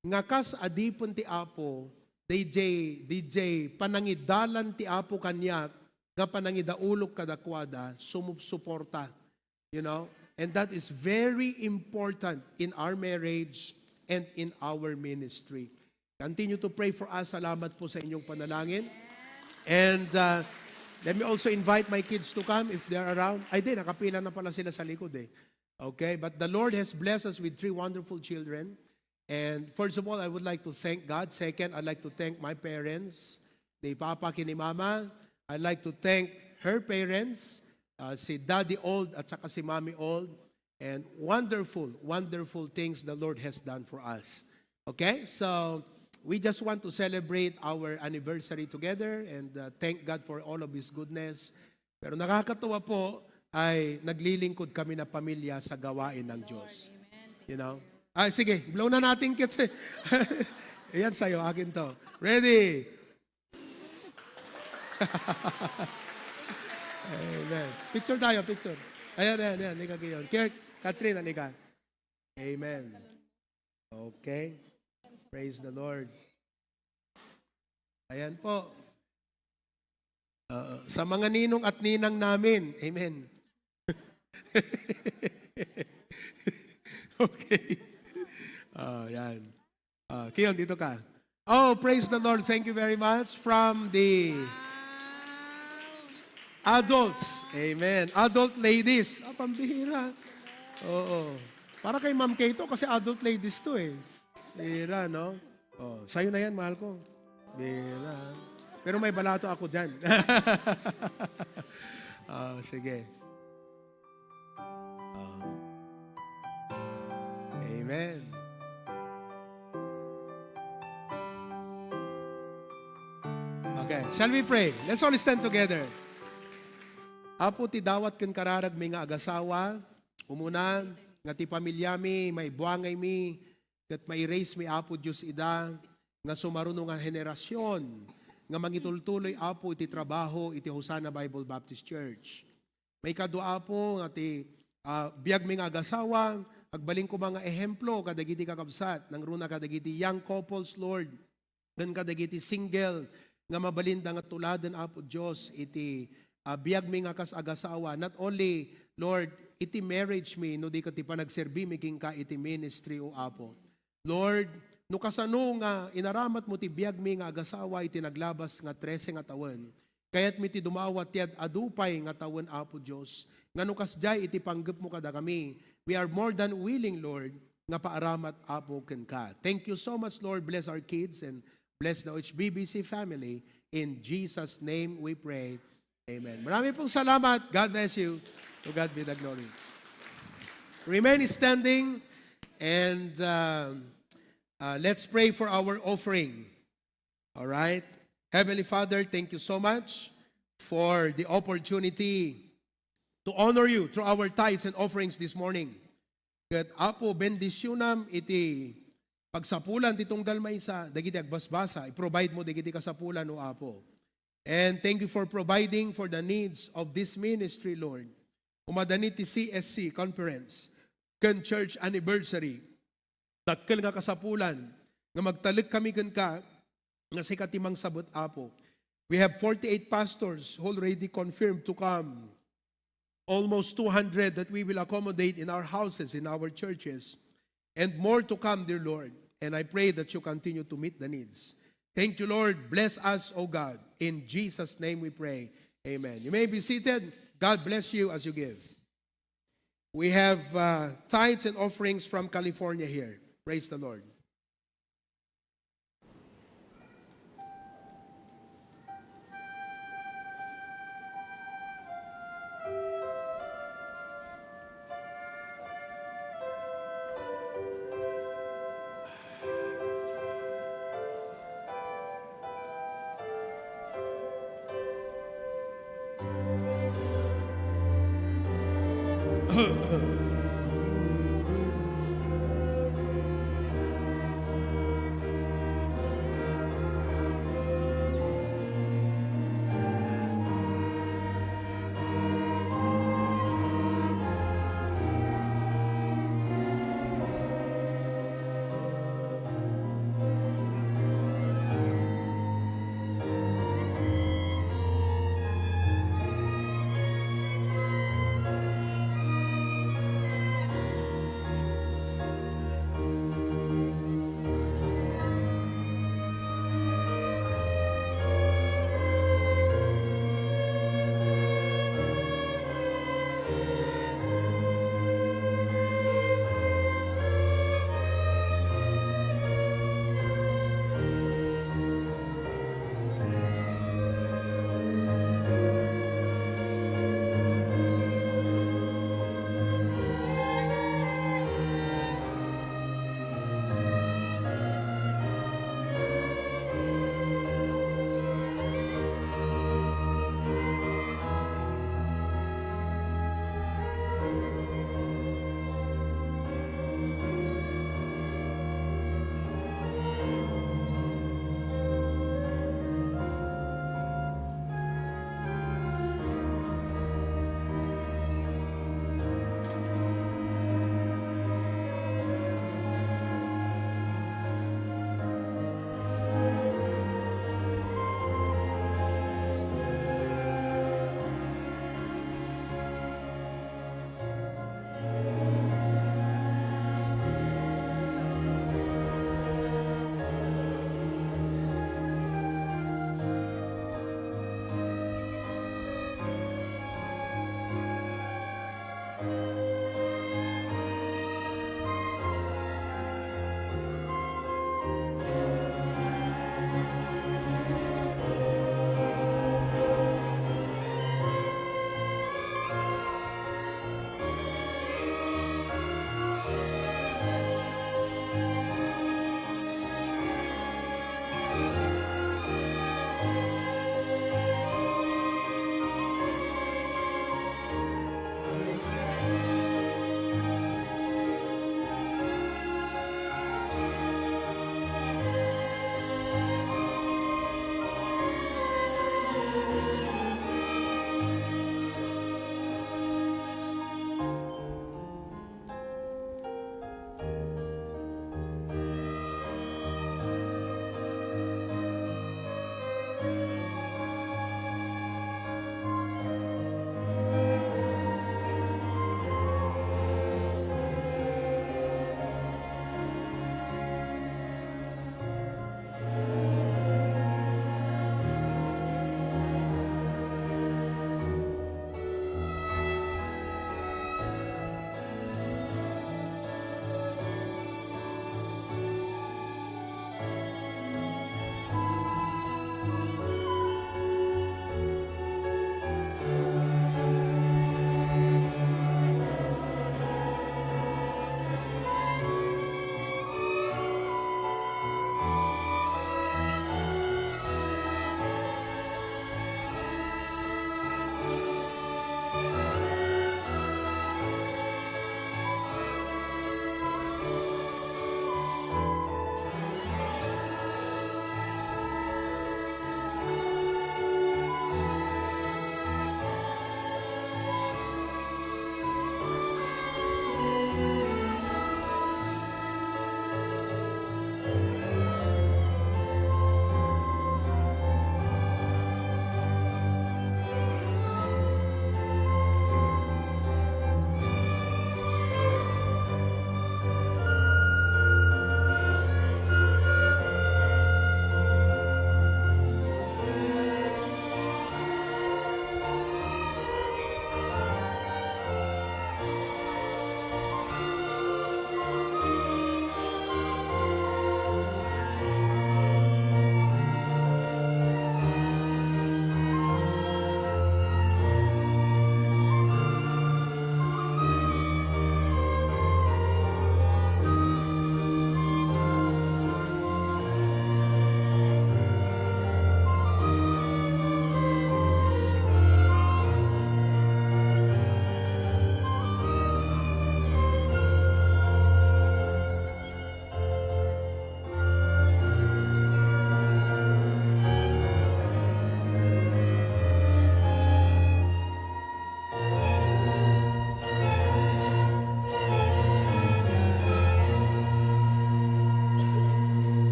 ngakas adipon ti Apo, DJ panangidalan ti Apo kanyak, nga panangidaulog kadakwada, sumupsuporta. And that is very important in our marriage and in our ministry. Continue to pray for us. Salamat po sa inyong panalangin. And let me also invite my kids to come if they're around. Ay, di, nakapila na pala sila sa likod eh. Okay, but the Lord has blessed us with 3 wonderful children. And first of all, I would like to thank God. Second, I'd like to thank my parents, ni Papa, kini Mama. I'd like to thank her parents, si Daddy Old at saka si Mommy Old. And wonderful, wonderful things the Lord has done for us. Okay, so we just want to celebrate our anniversary together and thank God for all of His goodness. Pero nakakatuwa po ay naglilingkod kami na pamilya sa gawain ng Diyos. Sige, blow na natin kits. Ayan sa'yo, akin to. Ready? Amen. Picture tayo, picture. Ayan. Halika kayo. Catherine, halika. Amen. Okay. Praise the Lord. Ayan po. Sa mga ninong at ninang namin. Amen. Okay. Yan. Kiyon, dito ka. Oh, praise the Lord. Thank you very much. From the adults. Amen. Adult ladies. Pambihira. Oo. Para kay Ma'am Kato kasi adult ladies to eh. Bihira, no? Sa'yo na yan, mahal ko. Bihira. Pero may balato ako dyan. Sige. Amen. Okay, shall we pray? Let's all stand together. Apo ti dawat ken kararag mi nga agasawa, umuna nga ti pamilyami, may buangay mi, ket may raise mi Apo Diyos ida, nga sumaruno nga henerasyon, nga mangitultuloy apo iti trabaho iti Hosanna Bible Baptist Church. May kadua po nga ti biyag mi nga agasawa, agbaling ko mga ehemplo kadagiti kakabsat, nang runa kadagiti young couples, Lord, gan kadagiti single, nga mabalinda nga tuladen apo Diyos iti biyag mi nga kas agasawa, not only, Lord, iti marriage mi, no di ka ti panagserbi mi king ka iti ministry o apo. Lord, no kasano nga inaramat mo ti biyag mi nga agasawa iti naglabas nga 13 nga tawen. Kayat mi ti dumawat tiad adupay nga tawen apo Dios. Nga no kasjay iti panggep mo kada kami. We are more than willing, Lord, nga paaramat apo ken ka. Thank you so much, Lord. Bless our kids and bless the HBBC family. In Jesus' name we pray. Amen. Marami pong salamat. God bless you. To God be the glory. Remain standing and let's pray for our offering. All right? Heavenly Father, thank you so much for the opportunity to honor you through our tithes and offerings this morning. Kat apo bendisyonam iti pagsapulan ti tunggal maysa dagiti agbasbasa, i-provide mo dagiti kasapulan o apo. And thank you for providing for the needs of this ministry, Lord. Umadani ti CSC conference, ken church anniversary. Dakkel nga kasapulan nga magtalik kami ken ka nga si katimang sabot apo. We have 48 pastors already confirmed to come. Almost 200 that we will accommodate in our houses, in our churches, and more to come, dear Lord. And I pray that you continue to meet the needs. Thank you, Lord. Bless us, O God. In Jesus' name we pray. Amen. You may be seated. God bless you as you give. We have tithes and offerings from California here. Praise the Lord.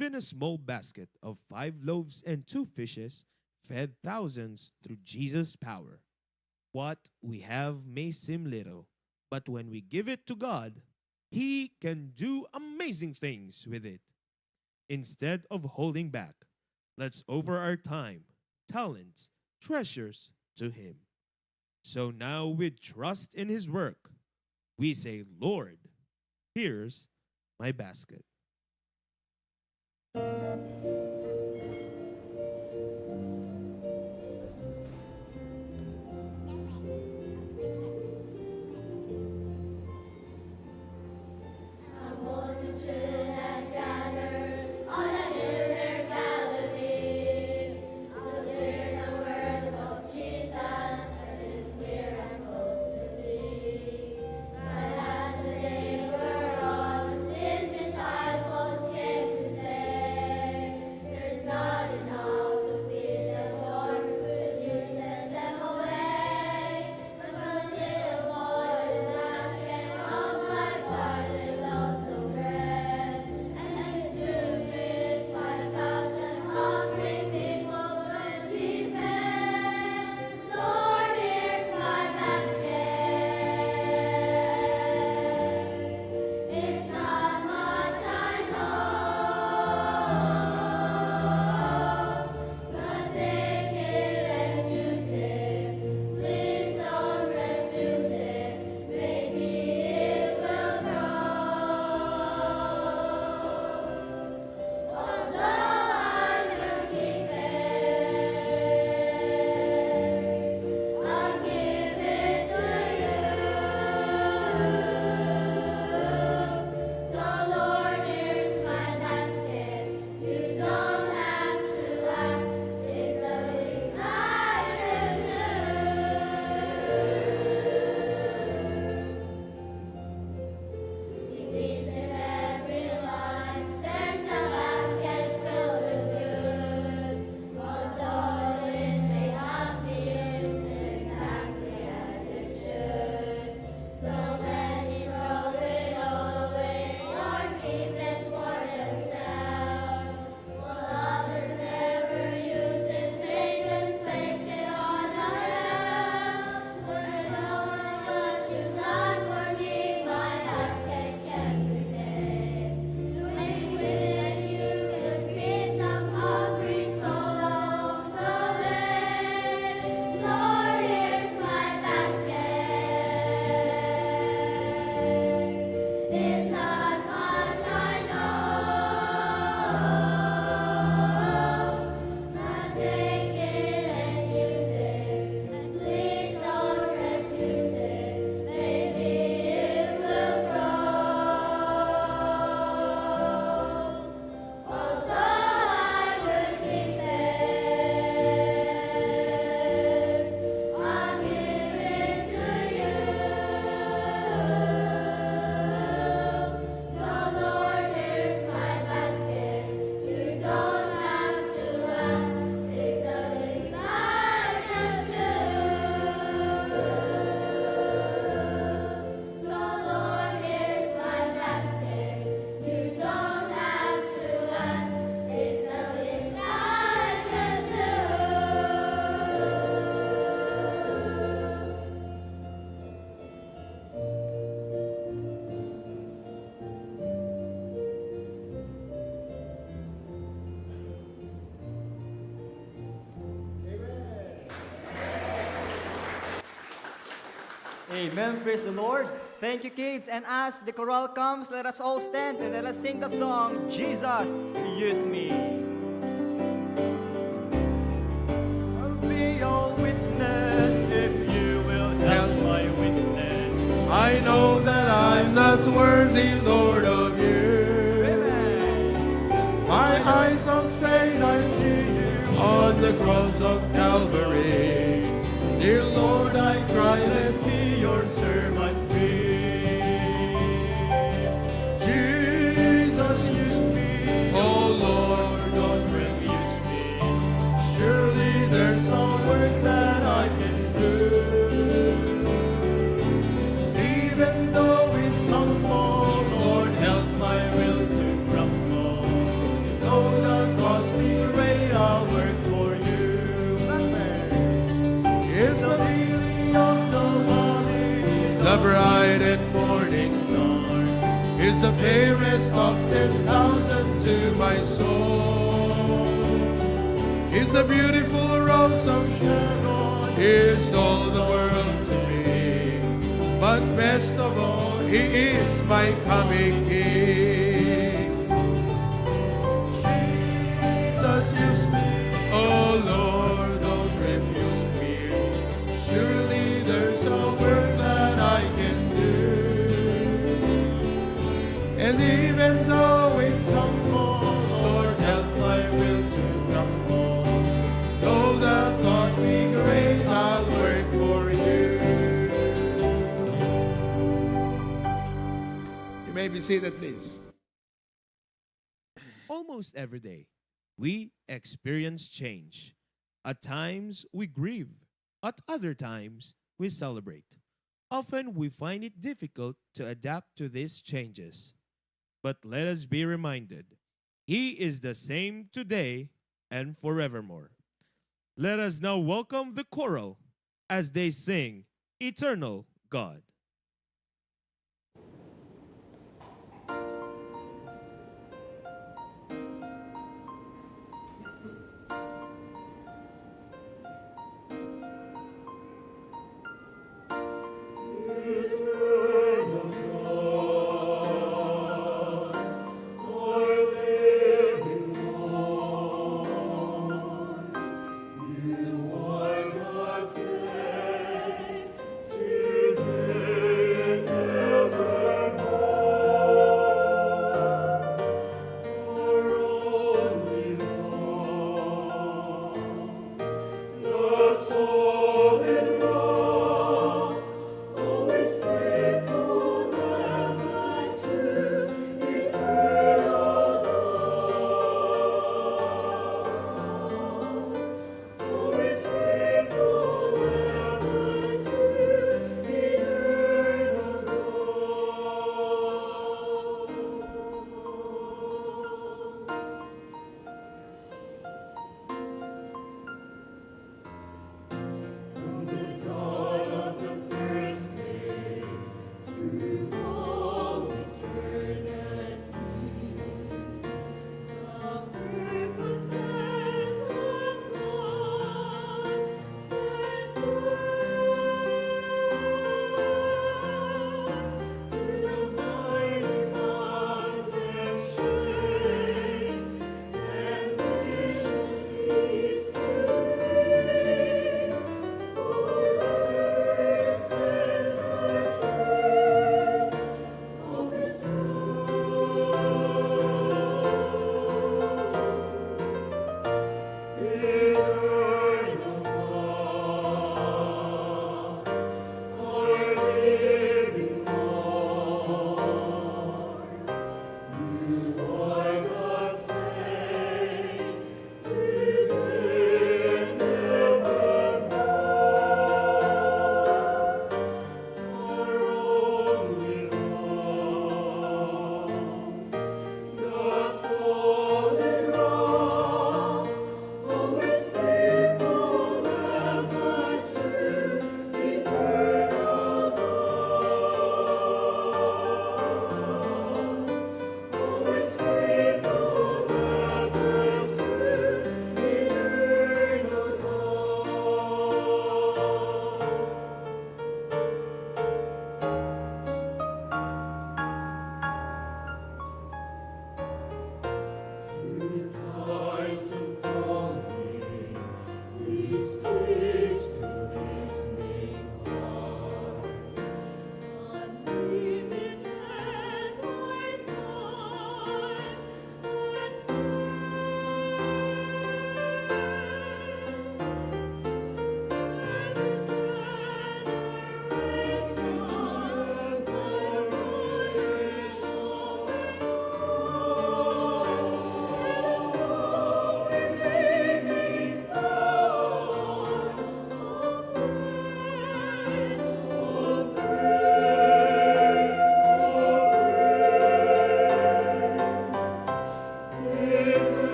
even a small basket of 5 loaves and 2 fishes fed thousands through Jesus' power. What we have may seem little, but when we give it to God, He can do amazing things with it. Instead of holding back, let's offer our time, talents, treasures to Him. So now, with trust in His work, we say, Lord, here's my basket. Amen. Praise the Lord. Thank you, kids. And as the chorale comes, let us all stand and let us sing the song, Jesus, Use Me. I'll be your witness if you will help my witness. I know that I'm not worthy, Lord, of you. My eyes of faith, I see you on the cross of Calvary. Dear Lord, I cry, let me your servant be. Jesus, use me. Oh Lord, don't refuse me. Surely there's some work that I can do. Even though it's humble, Lord, help my will to crumble. No is the fairest of 10,000 to my soul. He's the beautiful rose of Sharon. He's all the world to me. But best of all, He is my coming King. Jesus, use me. Oh Lord, don't refuse me. Surely there's a work that I can do. And even though it's humble, Lord, help my will to grumble. Though the cost be great, I'll work for you. You may be seated, please. Almost every day, we experience change. At times, we grieve. At other times, we celebrate. Often, we find it difficult to adapt to these changes. But let us be reminded, He is the same today and forevermore. Let us now welcome the choral as they sing Eternal God.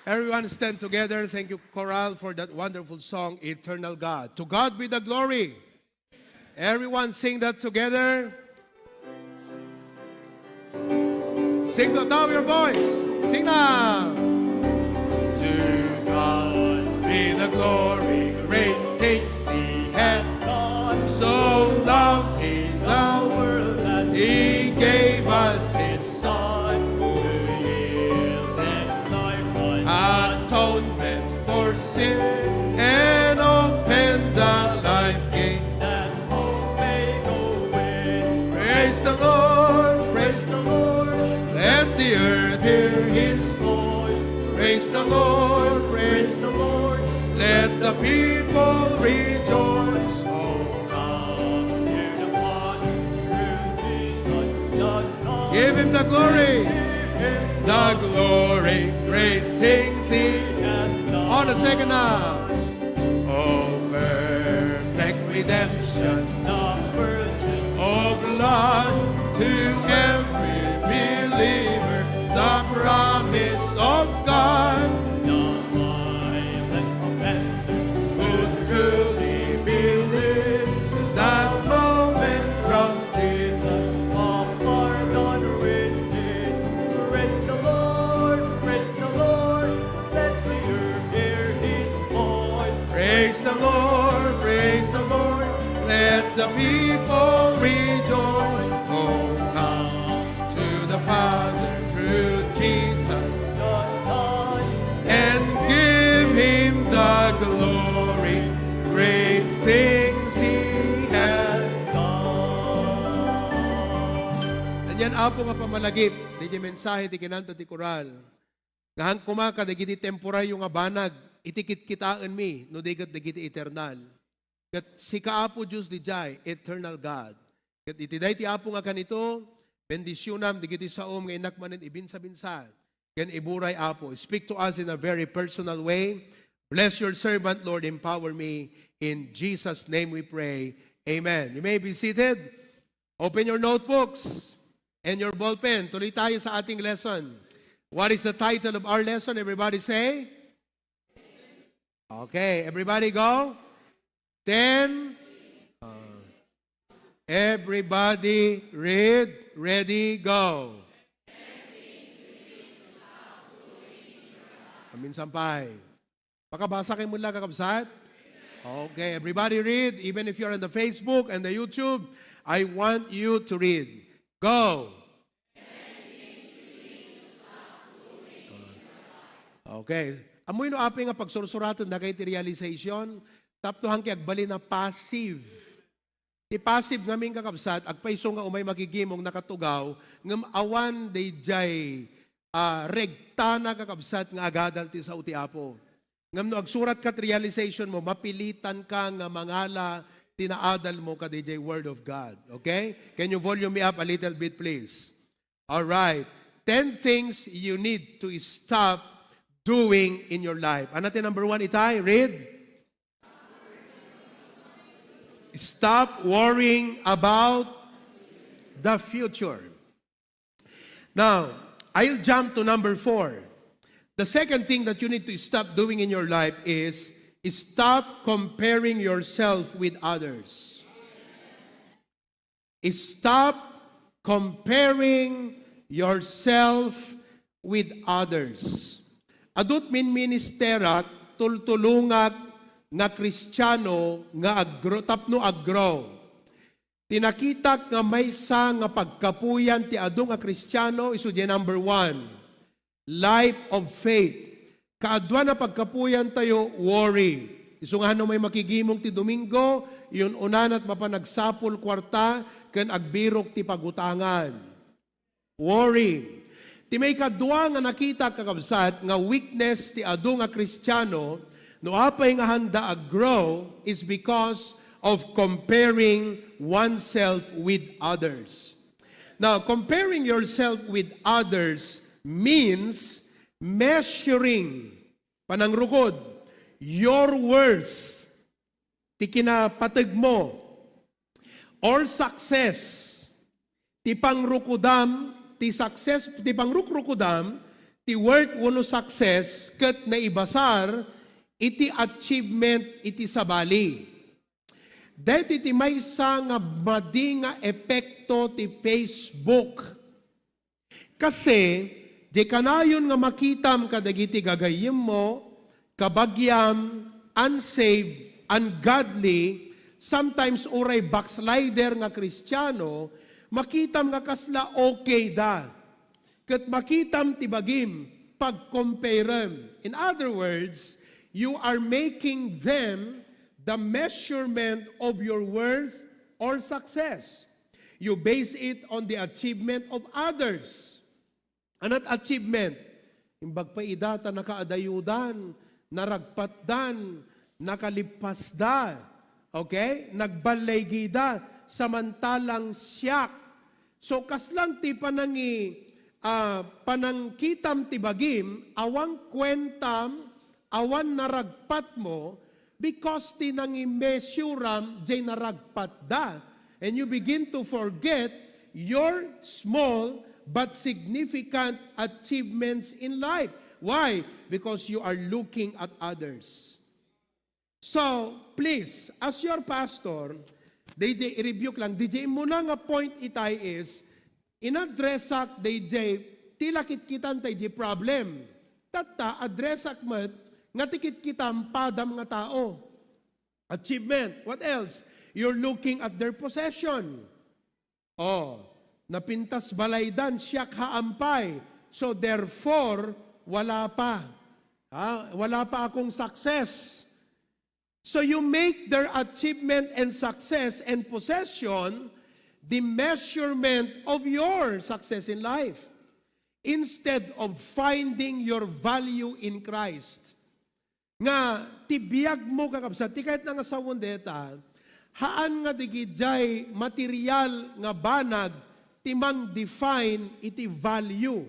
Everyone stand together. Thank you, Choral, for that wonderful song, Eternal God. To God be the glory. Everyone sing that together. Sing to the top of your voice. Sing now. To God be the glory, great things He hath done. So loved He the world that He gave us His Son, who yielded His life was atonement for sin and opened the life gate that hope may go in. Praise the Lord, praise the Lord. Let the earth hear His voice. Praise the Lord, praise the Lord. Let the people rejoice. Oh, come to the Father through Jesus the Son. Give Him the glory. The glory, great things He has done. On the second now. Oh, perfect redemption, the purchase of blood to every believer, the promise of God, the lifeless offender who truly believes that moment from Jesus, a pardon receives. Praise the Lord, let the earth hear His voice. Praise the Lord, let the people rejoice. Oh, come to the Father through Jesus the Son, and give Him the glory. Great things He has done. Nandiyan apo nga pamalagip, di mensahe ti kinanta ti koral. Ngahang kumaka, digiti temporaryo nga banag, itikit kitaan mi, no digat digiti eternal. Kat si kaapo Diyos di jay, eternal God. Kat itiday ti apo nga kanito, bendisyonam, digiti saom nga inak manin ibinsa-binsa. Yan iburay apo. Speak to us in a very personal way. Bless your servant, Lord, empower me. In Jesus' name we pray. Amen. You may be seated. Open your notebooks and your ball pen. Tuloy tayo sa ating lesson. What is the title of our lesson? Everybody say? Okay, everybody go. 10. Everybody read. Ready, go. Amin sampay. Pakabasa kayo mula kakabsat? Okay, everybody read. Even if you're on the Facebook and the YouTube, I want you to read. Go. Okay. Amoy no api nga pagsursuratan na kay ti realization, taptohan kay agbali na passive. Ti passive ngamin kakabsat, agpaiso nga umay magigimong nakatugaw, ngam awan day jay regta na kakabsat nga agadal ti sa uti apo. Ngam no agsurat kat realization mo, mapilitan ka nga mangala tinaadal mo ka DJ Word of God. Okay? Can you volume me up a little bit, please? All right. 10 things you need to stop doing in your life. Ano natin number 1, Itay? Read. Stop worrying about the future. Now, I'll jump to number 4. The second thing that you need to stop doing in your life is stop comparing yourself with others. Stop comparing yourself with others. Adut min ministerak tultulungag nga Kristiyano nga tapno aggrow. Tinakitak nga maysa nga pagkapuyan ti adu nga Kristiyano isu di number 1. Life of faith. Kaadwa na pagkapuyan tayo, worry. Isu nga may makigimong ti Domingo, yun unan at mapanagsapol kwarta, ken agbirok ti pagutangan. Worry. Ti may kadwa nga nakita kakabsat nga weakness ti adu nga Kristiyano no apay nga handa grow is because of comparing oneself with others. Now, comparing yourself with others means measuring panangrukod your worth ti kinapateg mo or success ti pangrukudam ti success ti pangrukudam ti work wano success ket naibasar iti achievement iti sabali. Dahil iti maysa nga madi nga epekto ti Facebook. Kasi, di kanayon nga makitam kadagiti gagayim mo, kabagyam, unsaved, ungodly, sometimes uray backslider nga Kristiyano, makitam nga kasla okay da. Kat makitam tibagim, pag-compare. In other words, you are making them the measurement of your worth or success. You base it on the achievement of others. Anat achievement? Imbag pa idata nakaadayudan, naragpatdan, nakalipasda, okay? Nagbalaygida, samantalang siyak. So kaslang ti panangkitam ti bagim, awang kwentam, awan naragpat mo, because tinangimesuram jay naragpat da. And you begin to forget your small but significant achievements in life. Why? Because you are looking at others. So, please, as your pastor, DJ, i-rebuke lang, DJ, muna nga point itay is, in-addressak, DJ, tilakit kitan tayo di problem. Tata, addressak mat, nga tikit kitam padam nga tao. Achievement. What else? You're looking at their possession. Oh, napintas balaydan, siyak haampay. So therefore, wala pa. Wala pa akong success. So you make their achievement and success and possession the measurement of your success in life, instead of finding your value in Christ. Nga tibiyag mo kakabsat, ti kahit nga sa wondeta, haan nga digidjay material nga banag, timang define iti value.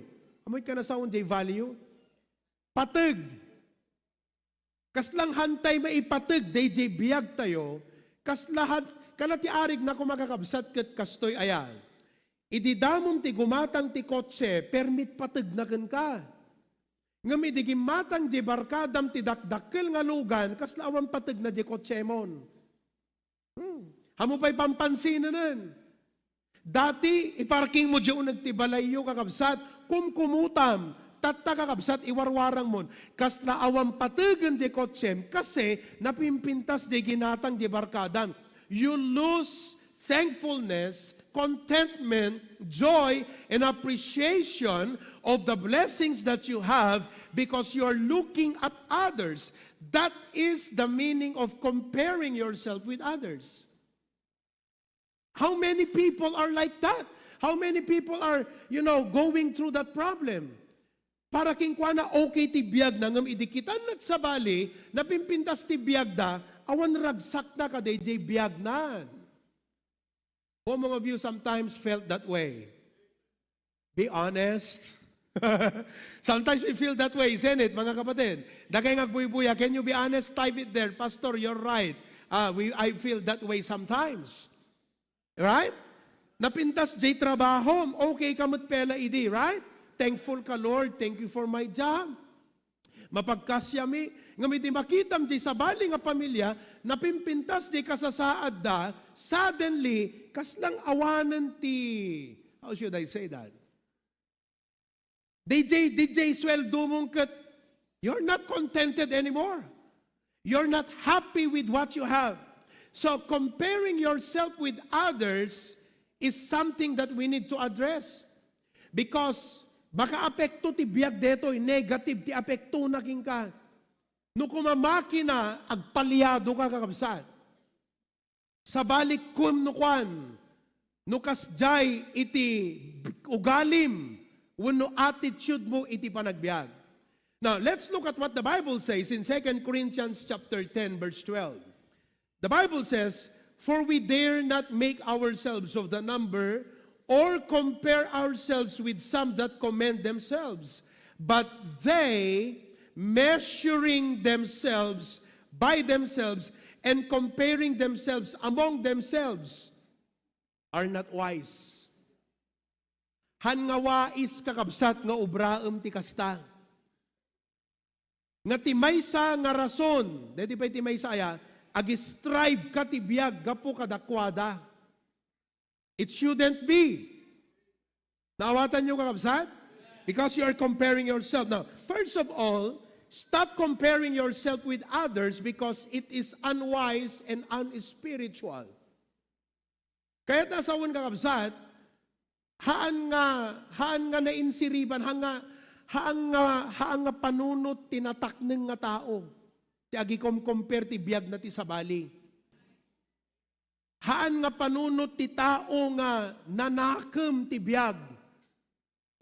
Amoy ka na sa wonday value? Pateg. Kaslang hantay maipateg, DJ biyag tayo, kaslahat, kalati arig na kumakakabsat kat kastoy ayan. Ididamom ti gumatang ti kotse, permit pateg na ka. Nga may digimatang di barkadam ti dakdakkel nga lugan, kaslawang pateg na di kotsemon. Hamo pa'y pampansin na nun. Dati, iparking mo diyo nagtibalayo kakabsat, kumkumutam, tatta kakabsat, iwarwarang mon. Kasla awang pategan di kotsem, kasi napimpintas di ginatang di barkadam. You lose thankfulness, contentment, joy, and appreciation of the blessings that you have because you are looking at others. That is the meaning of comparing yourself with others. How many people are like that? How many people are, going through that problem? Para kinkwana okay ti biyag na ngam idikitan at sabali, napimpintas ti biyag da, awan ragsak na ka day biyag nan. How many of you sometimes felt that way? Be honest. Sometimes we feel that way, isn't it, mga kapatid? Dagay ngagbuy-buya, can you be honest? Type it there. Pastor, you're right. I feel that way sometimes. Right? Napintas jay trabaho, okay kamot pela idi, right? Thankful ka, Lord. Thank you for my job. Mapagkasya mi. Ngamit makitam jay sabali nga pamilya, napimpintas jay kasasaad da, suddenly, kaslang awanan ti, how should I say that? DJ sweldo mong kat, you're not contented anymore. You're not happy with what you have. So comparing yourself with others is something that we need to address. Because baka apekto ti biyag deto, negative ti apekto na king ka. No kumamaki na, agpalyado ka kakabsat. Sa balik kum no kwan, no kasjay iti ugalim, wano attitude mo iti panagbiag. Now, let's look at what the Bible says in 2 Corinthians chapter 10, verse 12. The Bible says, "For we dare not make ourselves of the number or compare ourselves with some that commend themselves, but they, measuring themselves by themselves and comparing themselves among themselves, are not wise." Han nga wais kakabsat nga obraem ti kasta. Nga ti maysa nga rason, deti pa ti maysa aya, ag-strive ka ti biag gapo kadakwada. It shouldn't be. Naawatan niyo kakabsat? Because you are comparing yourself. Now, first of all, stop comparing yourself with others because it is unwise and unspiritual. Kaya tasawon kakabsat, haan nga nainsiriban, haan nga panunot tinatakneng nga tao. Ti agikom compare ti biag na ti sabali. Haan nga panunot ti tao nga nanakem ti biag.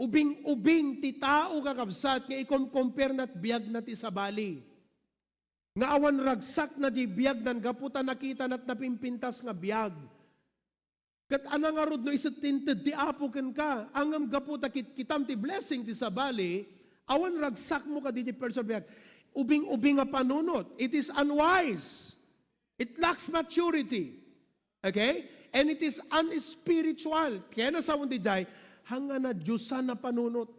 Ubing ti tao kakabsat nga ikom compare nat biag na ti sabali. Nga awan ragsak na di biag nan gaputa nakita nat napimpintas nga biag. Kat anang arod no isatinted ti apo ken ka, angam gaputa kitam ti blessing ti sabali, awan ragsak mo ka di person biag. Ubing nga panunot. It is unwise. It lacks maturity. Okay? And it is unspiritual. Kaya nasawon di jay, hanga na Diyosan na panunot.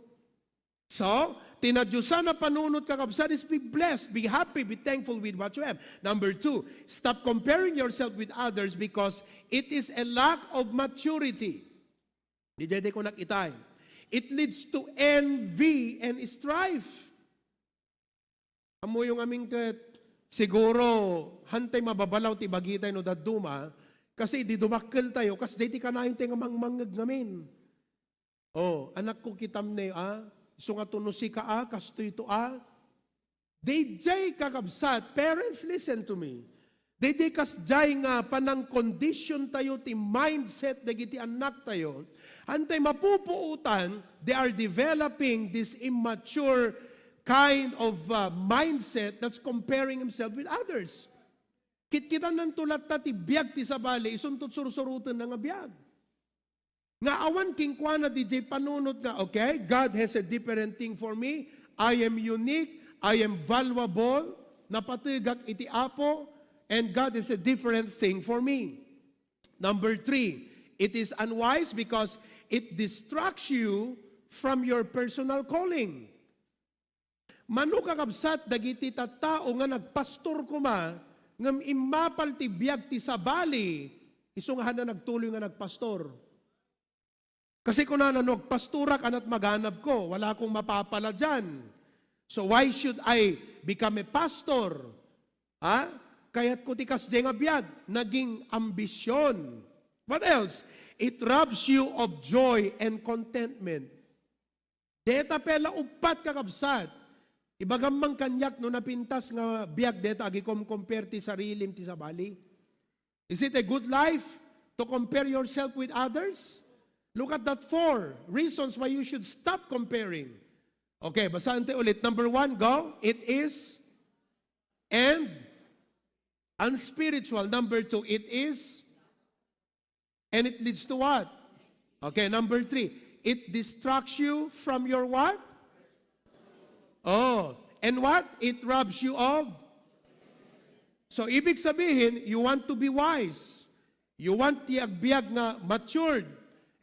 So, tinadyusan na panunot kakabsat is be blessed, be happy, be thankful with what you have. Number 2, stop comparing yourself with others because it is a lack of maturity. Di ko nakitay. It leads to envy and strife. Amo yung aming siguro, hantay mababalaw ti bagitay no daduma, kasi di dumakkel tayo, kasi di ka na yung tinga mangmangag namin. Oh, anak ko kitam ne, so nga tunusi ka, kasto ito, DJ kakabsat, parents listen to me. DJ kasjay nga panang condition tayo, ti mindset, dagiti anak tayo, hantay mapupuutan, they are developing this immature kind of mindset that's comparing himself with others. Kita ng tulat ta ti biag ti sabali, isuntot surusurutan na nga biag. Nga awan kingkwa na DJ panunot nga, okay, God has a different thing for me, I am unique, I am valuable, napatigak iti apo, and God has a different thing for me. Number 3, it is unwise because it distracts you from your personal calling. Mano kakabsat dagiti tattao nga nagpastor kuma ngam immapal ti biag ti sabali isunghan na nagtuloy nga nagpastor. Kasi kung nagpastorak anat maganap ko, wala akong mapapala dyan. So why should I become a pastor? Kaya't ko tikas di nga biag, naging ambisyon. What else? It robs you of joy and contentment. Deta pela upat kakabsat, ibagam mang kanyak no napintas nga biag deta agikom compare ti sarilim ti sabali. Is it a good life to compare yourself with others? Look at that 4 reasons why you should stop comparing. Okay, basahan tayo ulit. Number 1, go. It is and unspiritual. Number 2, it is and it leads to what? Okay, number 3, it distracts you from your what? Oh, and what? It robs you of? So, ibig sabihin, you want to be wise. You want ti agbiag nga matured.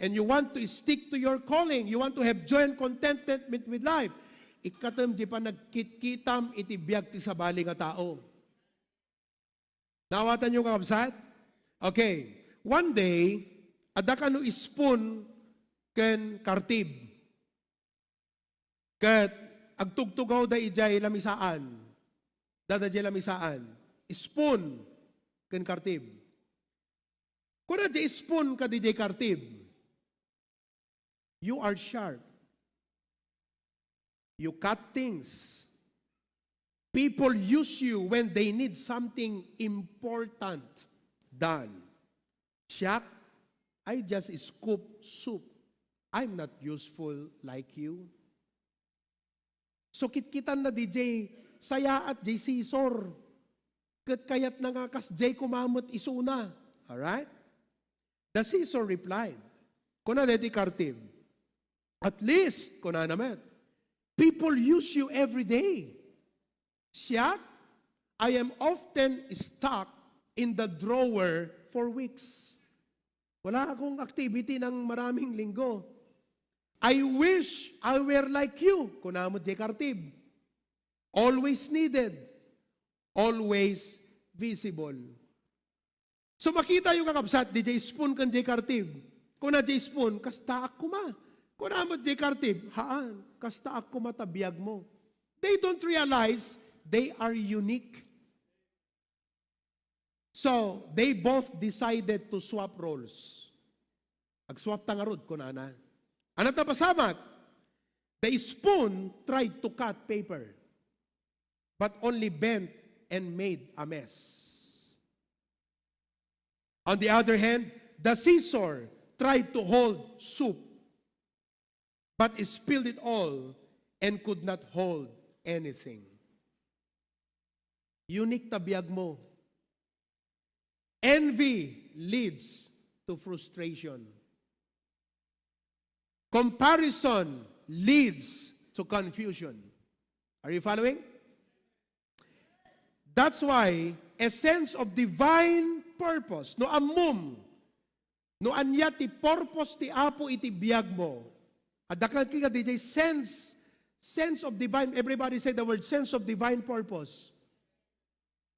And you want to stick to your calling. You want to have joy and contentment with life. Ikatam di pa nagkitkitam iti biag ti sabali nga tao. Nawatan niyo kakabsat? Okay. One day, ada ka no spoon ken kartib. Kat agtugtugaw da ijay lamisaan. Dada jay lamisaan. Spoon ken kartib. Kuna jay spoon ka di jay kartib. You are sharp. You cut things. People use you when they need something important done. Shaq, I just scoop soup. I'm not useful like you. So kitkitan na DJ, saya at J. Caesar. Kayat na nga kas J. kumamot isuna. Alright? The Caesar replied, kuna dedi kartib, at least, kuna naman, people use you every day. Siya, I am often stuck in the drawer for weeks. Wala akong activity ng maraming linggo. I wish I were like you. Kunamot di kartib. Always needed. Always visible. So makita yung kakabsat, DJ Spoon kan di kartib. Kuna di Spoon, kasta ako ma. Kunamot di kartib, haan, kasta ako matabiyag mo. They don't realize they are unique. So, they both decided to swap roles. Ag-swap tangarod ko na. Anat na pasamak, the spoon tried to cut paper, but only bent and made a mess. On the other hand, the scissor tried to hold soup, but spilled it all and could not hold anything. Unique tabiyag mo. Envy leads to frustration. Comparison leads to confusion. Are you following? That's why a sense of divine purpose, no amum, no anya ti purpose ti Apo iti biyag mo. Adakal ka DJ sense of divine, everybody say the word sense of divine purpose.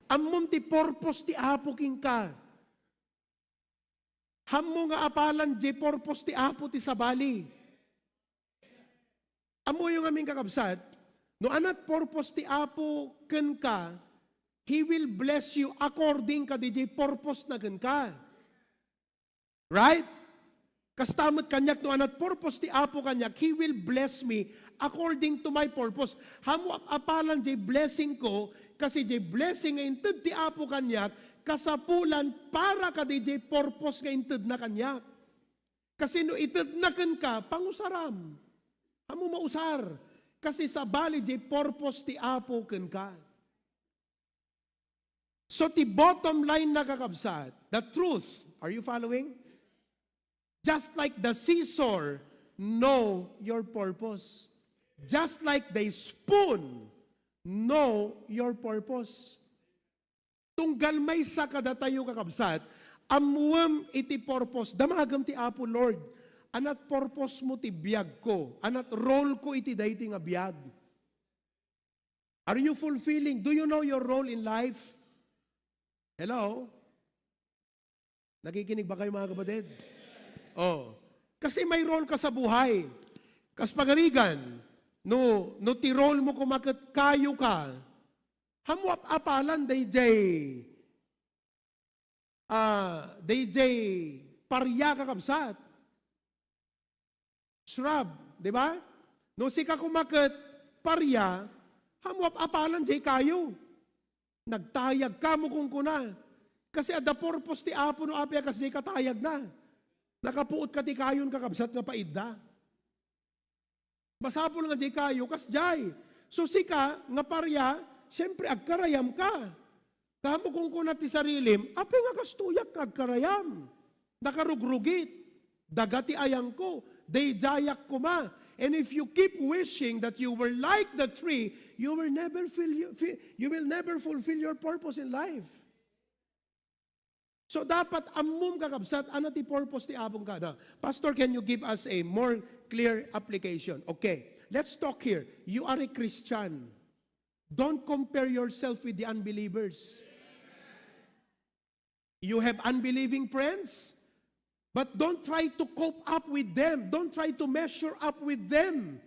Amum ti purpose ti Apo king ka. Hammo nga apalan di purpose ti Apo ti sabali. Amo yung aming kakabsat, no anat purpose ti Apo ken ka, He will bless you according ka di purpose na ken ka. Right? Kastamot kanyak no anat purpose ti Apo kanyak, He will bless me according to my purpose. Hamo apalan di blessing ko, kasi di blessing nga inted ti Apo kanyak, kasapulan para ka di purpose nga inted na kanyak. Kasi no ited na ken ka, pangusaram. Hamo mausar. Kasi sa bali di purpose ti Apo ken ka. So ti bottom line na kakabsat, the truth, are you following? Just like the scissor, know your purpose. Just like the spoon, know your purpose. Tunggal may sa kada tayo kakabsat, amuam iti purpose, damagam ti Apo Lord, anat purpose mo ti biyag ko, anat role ko iti dayti nga biyag. Are you fulfilling? Do you know your role in life? Hello? Nakikinig ba kayo mga kapatid? Oh. Kasi may role ka sa buhay. Kas pagarigan, no ti role mo kumakit kayo ka, hamuap apalan DJ parya kakabsat. Shrub, di ba? No si ka kumakit parya, hamuap apalan DJ kayo. Nagtayag ka mo kung kuna. Kasi at the purpose ti Apo no apya kasi katayag na. Nakapuot ka ti kayon kakabsat nga paidda. Masapol nga di kayo kas jay. So sika nga parya, siyempre agkarayam ka. Kamo kung kuna ti sarilim, ape nga kastuyak agkarayam. Nakarugrugit. Dagati ayang ko. Day jayak ko ma. And if you keep wishing that you were like the tree, you will never fulfill your purpose in life. So dapat amum kakabsat, ano ti purpose ti Apong ka na? Pastor, can you give us a more clear application? Okay, let's talk here. You are a Christian. Don't compare yourself with the unbelievers. You have unbelieving friends, but don't try to cope up with them. Don't try to measure up with them.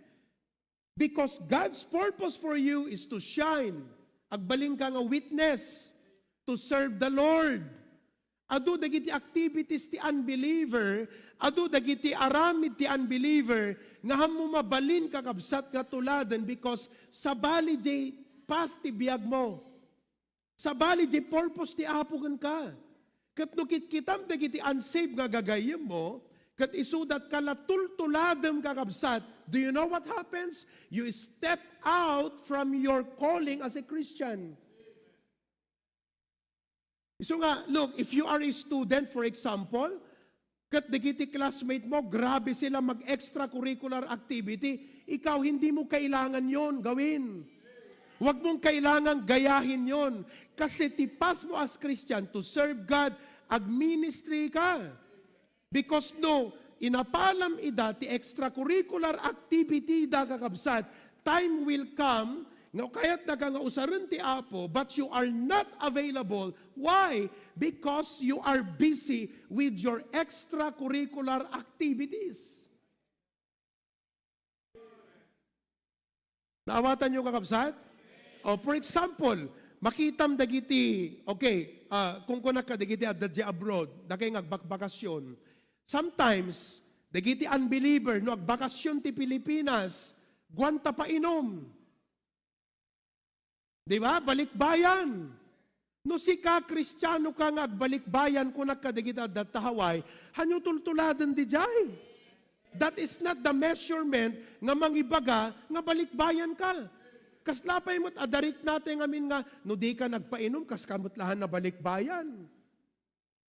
Because God's purpose for you is to shine. Agbaling ka nga witness to serve the Lord. Adu dagiti activities ti unbeliever, adu dagiti aramid ti unbeliever, nga hammo mabalin kakabsat nga tuladen because sa bali jay path ti biag mo. Sa bali jay purpose ti Apo ken ka. Ket no kitam dagiti unsaved nga gagayem mo, ket isudat kalatultuladem kakabsat, do you know what happens? You step out from your calling as a Christian. So nga, look, if you are a student, for example, kat dagiti classmate mo, grabe sila mag-extracurricular activity, ikaw hindi mo kailangan yon gawin. Huwag mong kailangan gayahin yon. Kasi ti path mo as Christian to serve God, ag-ministry ka. Because no, inapalam ida ti extracurricular activity da kakabsat, time will come, nga kaya't nagangausaran ti Apo, but you are not available. Why? Because you are busy with your extracurricular activities. Naawatan nyo kakabsat? O, for example, makitam dagiti, okay, kung kunak ka dagiti at abroad, dagay agbakbakasyon. Sometimes, dagiti unbeliever, no, agbakasyon ti Pilipinas, guwanta pa inom. Di ba? Balikbayan. No si ka, Kristiyano ka nga, agbalikbayan kunak ka dagiti at Hawaii, hanyo tultuladan di jay. That is not the measurement nga mangibaga nga balikbayan ka. Kaslapay mo't adarit natin amin nga, no di ka nagpainom, kas kamot lahan na balikbayan.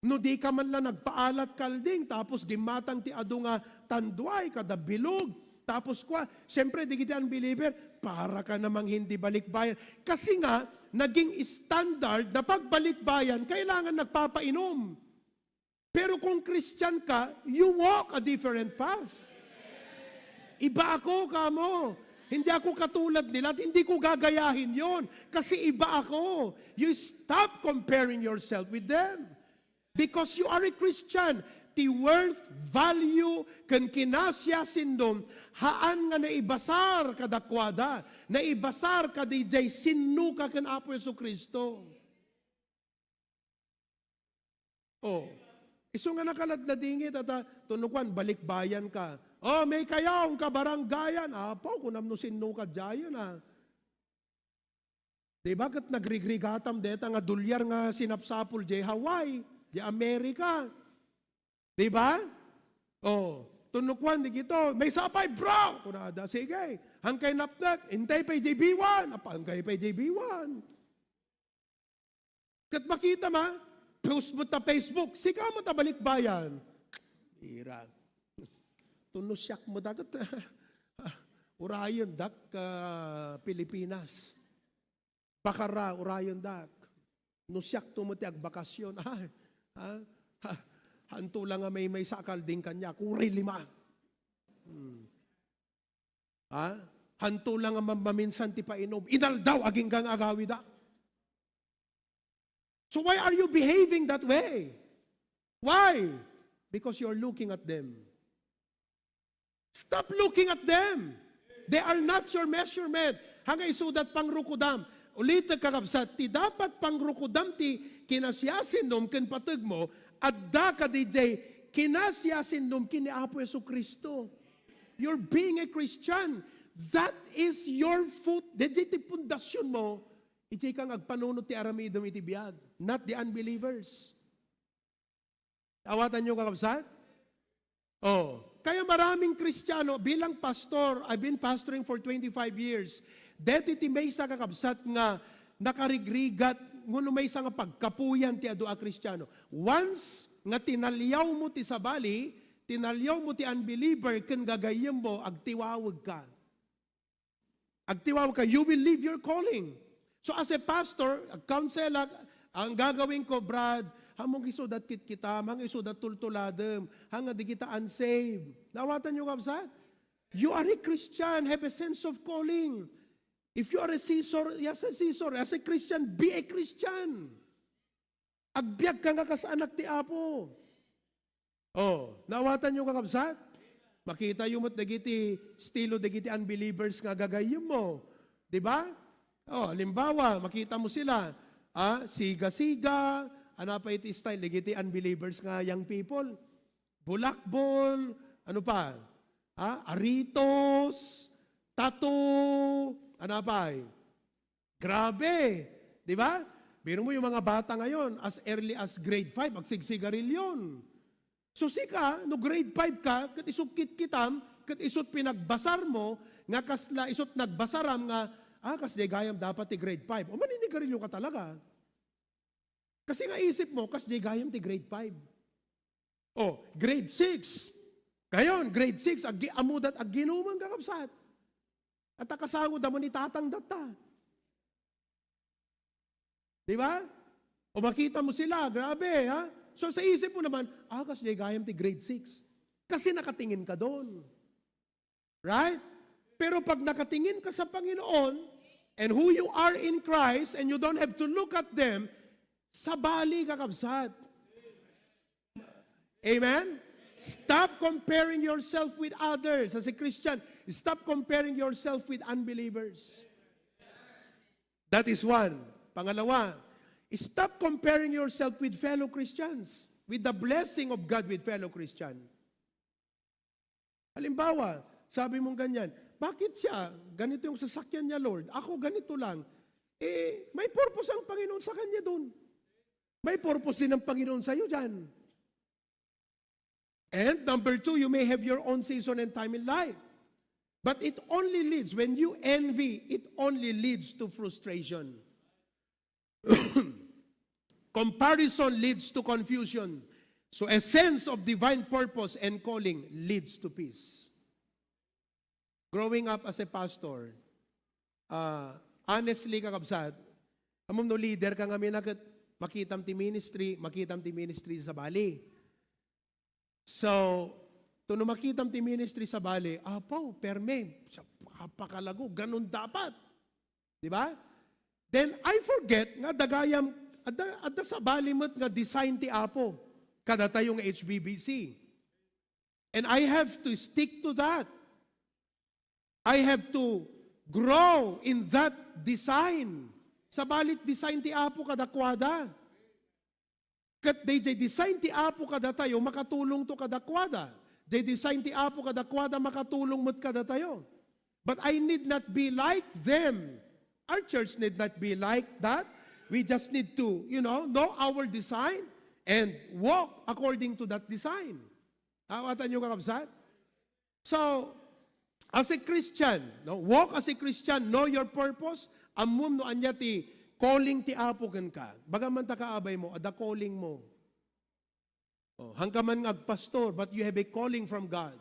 No di ka man lang nagpaalat kalding, tapos gimatang ti ado nga tanduay, kada bilog. Tapos kwa, siyempre di kita unbeliever, para ka namang hindi balikbayan. Kasi nga, naging standard na pagbalikbayan, kailangan nagpapainom. Pero kung Christian ka, you walk a different path. Iba ako, kamo. Hindi ako katulad nila at hindi ko gagayahin yon. Kasi iba ako. You stop comparing yourself with them. Because you are a Christian. Ti worth, value, kan kinasya sindom, haan nga naibasar kadakwada, naibasar ka DJ sinu ka kan Apo Yesu Kristo. Oh, iso nga nakaladladingit at tunukwan, balikbayan ka. Oh, may kayaw ka baranggayan. Apo, kung namno sinu ka dyayon Di ba kat nagrigrigatam deta nga dolyar nga sinapsapol di Hawaii, di Amerika. Di ba? Oh, tunukwan di kito. May sapay, bro! Kunada, sige. Hangkay napnak, intay pa JB1. Hangkay pa JB1. Kat makita ma, post mo ta Facebook, sika mo ta balikbayan. Ira. Tunusyak mo dagat. Urayon dak Pilipinas. Bakara, urayon dak. Nusyak tumuti agbakasyon. Hanto lang nga may sakal din kanya. Kuray 5. Hanto lang nga maminsan ti painom. Inal daw aging gang agawi da. So why are you behaving that way? Why? Because you're looking at them. Stop looking at them. They are not your measurement. Hanggang isudat pang rukudam. Ulit kakabsat, ti dapat pang rukudam ti kinasyasin nom ken pateg mo, adda ka DJ, kinasyasin nom kini Apo Yesu Kristo. You're being a Christian. That is your foot. DJ ti pundasyon mo, iti kang agpanunod ti aramidom iti biyag. Not the unbelievers. Awatan nyo kakabsat? Oh, kaya maraming Kristiyano, bilang pastor, I've been pastoring for 25 years, deti ti may sa kakabsat nga nakarigrigat, nguno may sa nga pagkapuyan ti adu a Kristiyano. Once nga tinalyaw mo ti sabali, tinalyaw mo ti unbeliever, ken gagayem mo, agtiwawag ka. Agtiwawag ka, you will leave your calling. So as a pastor, a counselor, ang gagawin ko, Brad, hamong isudat kita, hamong isudat tultuladem, hanga di kita unsaved. Nawatan nyo kapsat? You are a Christian, have a sense of calling. If you are a Caesar, yes a Caesar. As a Christian, be a Christian. Agbyag ka nga anak ti Apo. Oh, nawatan nyo kakabsat? Makita yung mat dagiti estilo dagiti unbelievers nga gagayim mo. Di ba? Oh, halimbawa, makita mo sila, siga-siga, pa iti style, dagiti unbelievers nga young people. Bulakbol, ano pa? Aritos, tattoo, pa? Grabe, di ba? Biro mo yung mga bata ngayon, as early as grade 5, magsigsigarilyon. So sika, no grade 5 ka, kat isot kitam, kat isot pinagbasar mo, nga kasla isot nagbasaram nga, kasi gayam dapat ti grade 5. O maninigarilyo ka talaga. Kasi nga isip mo, kasi gayam ti grade 5. O, grade 6. Gayon, grade 6, amudat ag ginuman kakabsat. At akasangod mo ni tatang data. Di ba? O makita mo sila, grabe, ha? So sa isip mo naman, kasi gayam ti grade 6. Kasi nakatingin ka doon. Right? Pero pag nakatingin ka sa Panginoon, and who you are in Christ, and you don't have to look at them, sabali ka, kabsat. Amen? Stop comparing yourself with others. As a Christian, stop comparing yourself with unbelievers. That is one. Pangalawa, stop comparing yourself with fellow Christians, with the blessing of God with fellow Christian. Halimbawa, sabi mong ganyan, bakit siya, ganito yung sasakyan niya, Lord? Ako ganito lang. May purpose ang Panginoon sa kanya doon. May purpose din ang Panginoon sa iyo dyan. And number two, you may have your own season and time in life. But it only leads, when you envy, it only leads to frustration. Comparison leads to confusion. So a sense of divine purpose and calling leads to peace. Growing up as a pastor, honestly, kakabsat, amom no leader ka nga minakat, makitam ti ministry sa Bali. So, no makitam ti ministry sa Bali, apaw, perme, pakalago, ganun dapat. Di ba? Then, I forget nga dagayam, adda sa Bali mo't nga design ti Apo, kada tayong HBBC. And I have to stick to that. I have to grow in that design. Sa balit design ti Apo kadakwada. Kat they design ti Apo kada tayo, makatulong to kadakwada. They design ti Apo kadakwada, makatulong mo't kada tayo. But I need not be like them. Our church need not be like that. We just need to, know our design and walk according to that design. Awatan nyo kakabsat? So, as a Christian, walk as a Christian, know your purpose, amum no anya ti calling ti Apo ken ka. Bagaman ta kaabay mo, ada calling mo. Hangkaman nga agpastor, but you have a calling from God.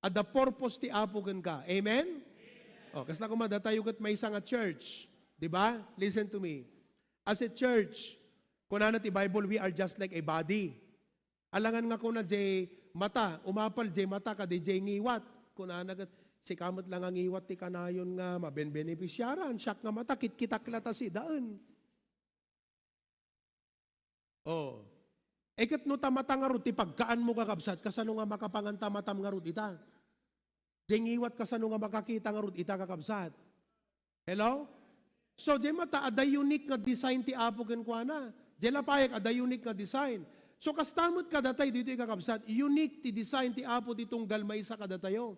Ada purpose ti Apo ken ka. Amen? Kasi na kumada tayo kat may isang church. Diba? Listen to me. As a church, kunana ti Bible, we are just like a body. Alangan nga kuna jay mata, umapal jay mata ka di jay ngiwat. Kunana kat, si kamot lang ang iwat ti kanayon nga maben-benepisyaran, siyak nga mata, kitkitak si daan. Eket no tamata nga rut, ti pagkaan mo kakabsat, kasano nga makapanganta matam nga rut ita. Jengiwat kasano nga makakita nga rut ita kakabsat. Hello? So, di mata, ada unique nga design ti Apo ken kuana. Di lapayag, ada unique nga design. So, kastamot kadatay dito kakabsat, unique ti design ti Apo ditong galmay sa kadatayo.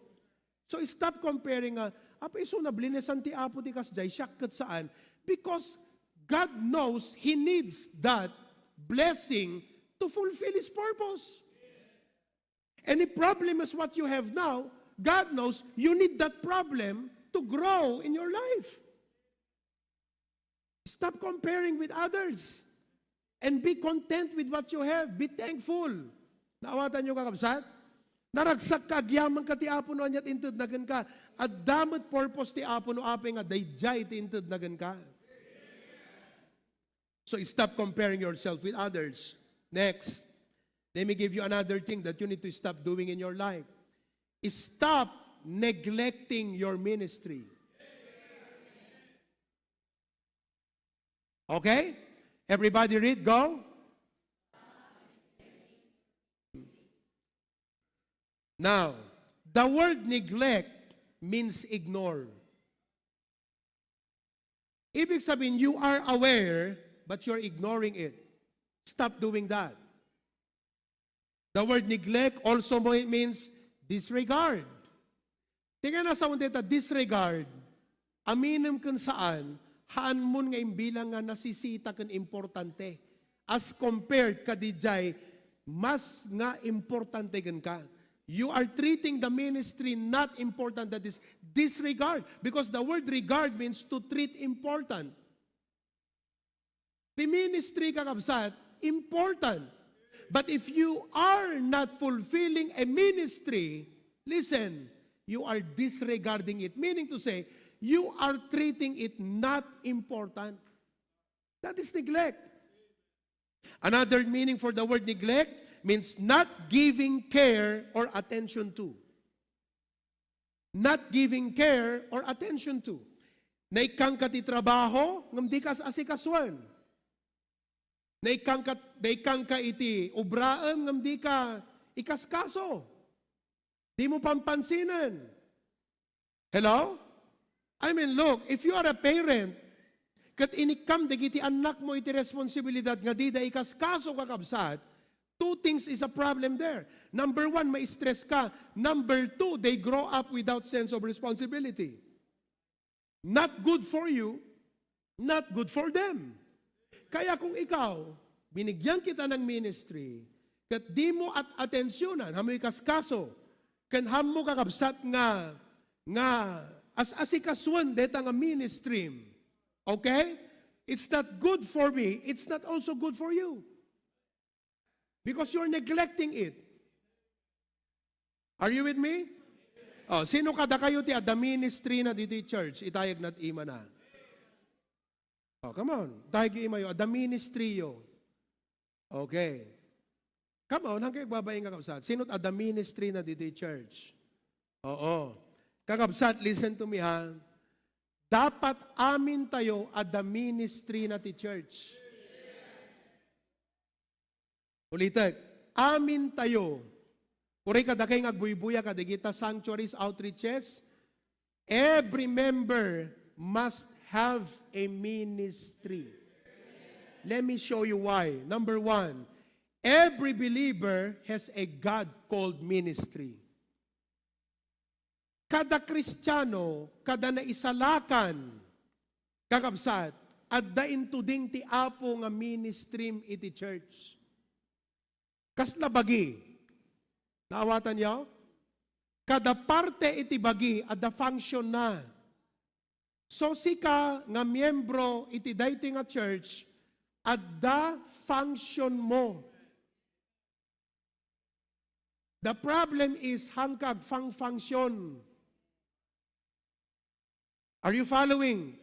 So stop comparing apa iso na blinesan ti Apo ti kasjay siyak ket saan, because God knows He needs that blessing to fulfill His purpose. Any problem is what you have now, God knows you need that problem to grow in your life. Stop comparing with others and be content with what you have. Be thankful. Naawatan nyo kakabsat? Naragsak ka, agyaman ka ti Apo no anyat inted nagan ka. At damot purpose ti Apo no ape nga dayjay ti inted nagan ka. So stop comparing yourself with others. Next, let me give you another thing that you need to stop doing in your life. Stop neglecting your ministry. Okay? Everybody read, go. Now, the word neglect means ignore. Ibig sabihin, you are aware, but you're ignoring it. Stop doing that. The word neglect also means disregard. Tingnan na sa undeta, disregard. Aminim kun saan, haan mun nga imbilang nga nasisita kun importante. As compared kadijay, mas nga importante kun ka. You are treating the ministry not important, that is disregard. Because the word regard means to treat important. The ministry, kakabsat, important. But if you are not fulfilling a ministry, listen, you are disregarding it. Meaning to say, you are treating it not important. That is neglect. Another meaning for the word neglect means not giving care or attention to. Not giving care or attention to. Naikang ka ti trabaho, ngam di kas asikaswan. Naikang ka iti ubraem, ngam di ka ikaskaso. Di mo pampansinan. Hello? I mean, look, if you are a parent, kat inikam dagiti anak mo iti responsibilidad nga di da ikaskaso kakabsat, two things is a problem there. Number one, ma-stress ka. Number two, they grow up without sense of responsibility. Not good for you, not good for them. Kaya kung ikaw, binigyan kita ng ministry, kat di mo at atensyonan, hamoy kaskaso, kan hamo kakabsat nga as asikaswan deta nga ministry. Okay? It's not good for me, it's not also good for you. Because you're neglecting it. Are you with me? Oh, sino kada kayo ti ada ministry na dito church? Itayag nat ima na. Oh, come on. Tayag yung ima yo. Ada ministry yo. Okay. Come on, hanggang babaeng kakabsat. Sino't ada ministry na dito church? Oo. Kakabsat, listen to me ha. Dapat amin tayo ada ministry na ti church. Ulitek, amin tayo. Uri kada kay ngagbuy-buya kada kita sanctuaries, outreaches, every member must have a ministry. Let me show you why. Number one, every believer has a God-called ministry. Kada Kristiyano, kada naisalakan, kakabsat, at dain tuding ti apo nga ministry iti church. Kasla bagi, naawatan niyo? Kada parte iti bagi, ada function na. So sika nga miyembro iti dayti nga church, ada function mo. The problem is hangkag function. Are you following?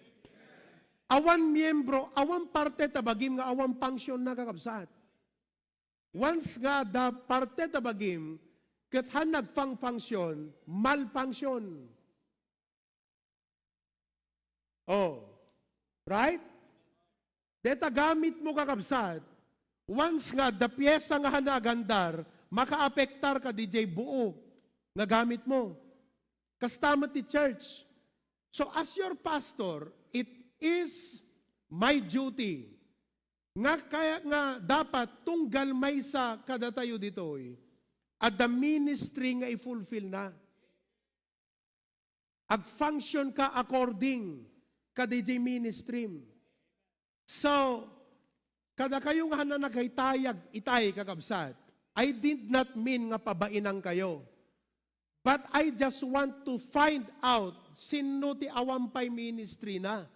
Awan miyembro, awan parte tabagim nga awan function na kakabsat. Once nga da parte tabagim, ket han nagfang-function, malfunction. Oh, right? Deta gamit mo kakabsat, once nga da pyesa nga hanagandar, makaapektar ka DJ buo nga gamit mo. Kastamot ti church. So as your pastor, it is my duty nga kaya nga dapat tunggal may sa kada tayo ditoy at the ministry nga i-fulfill na. Ag-function ka according ka DJ ministry. So, kada kayo nga na nagaytayag itay kakabsat, I did not mean nga pabainang kayo. But I just want to find out sino ti awampay ministry na.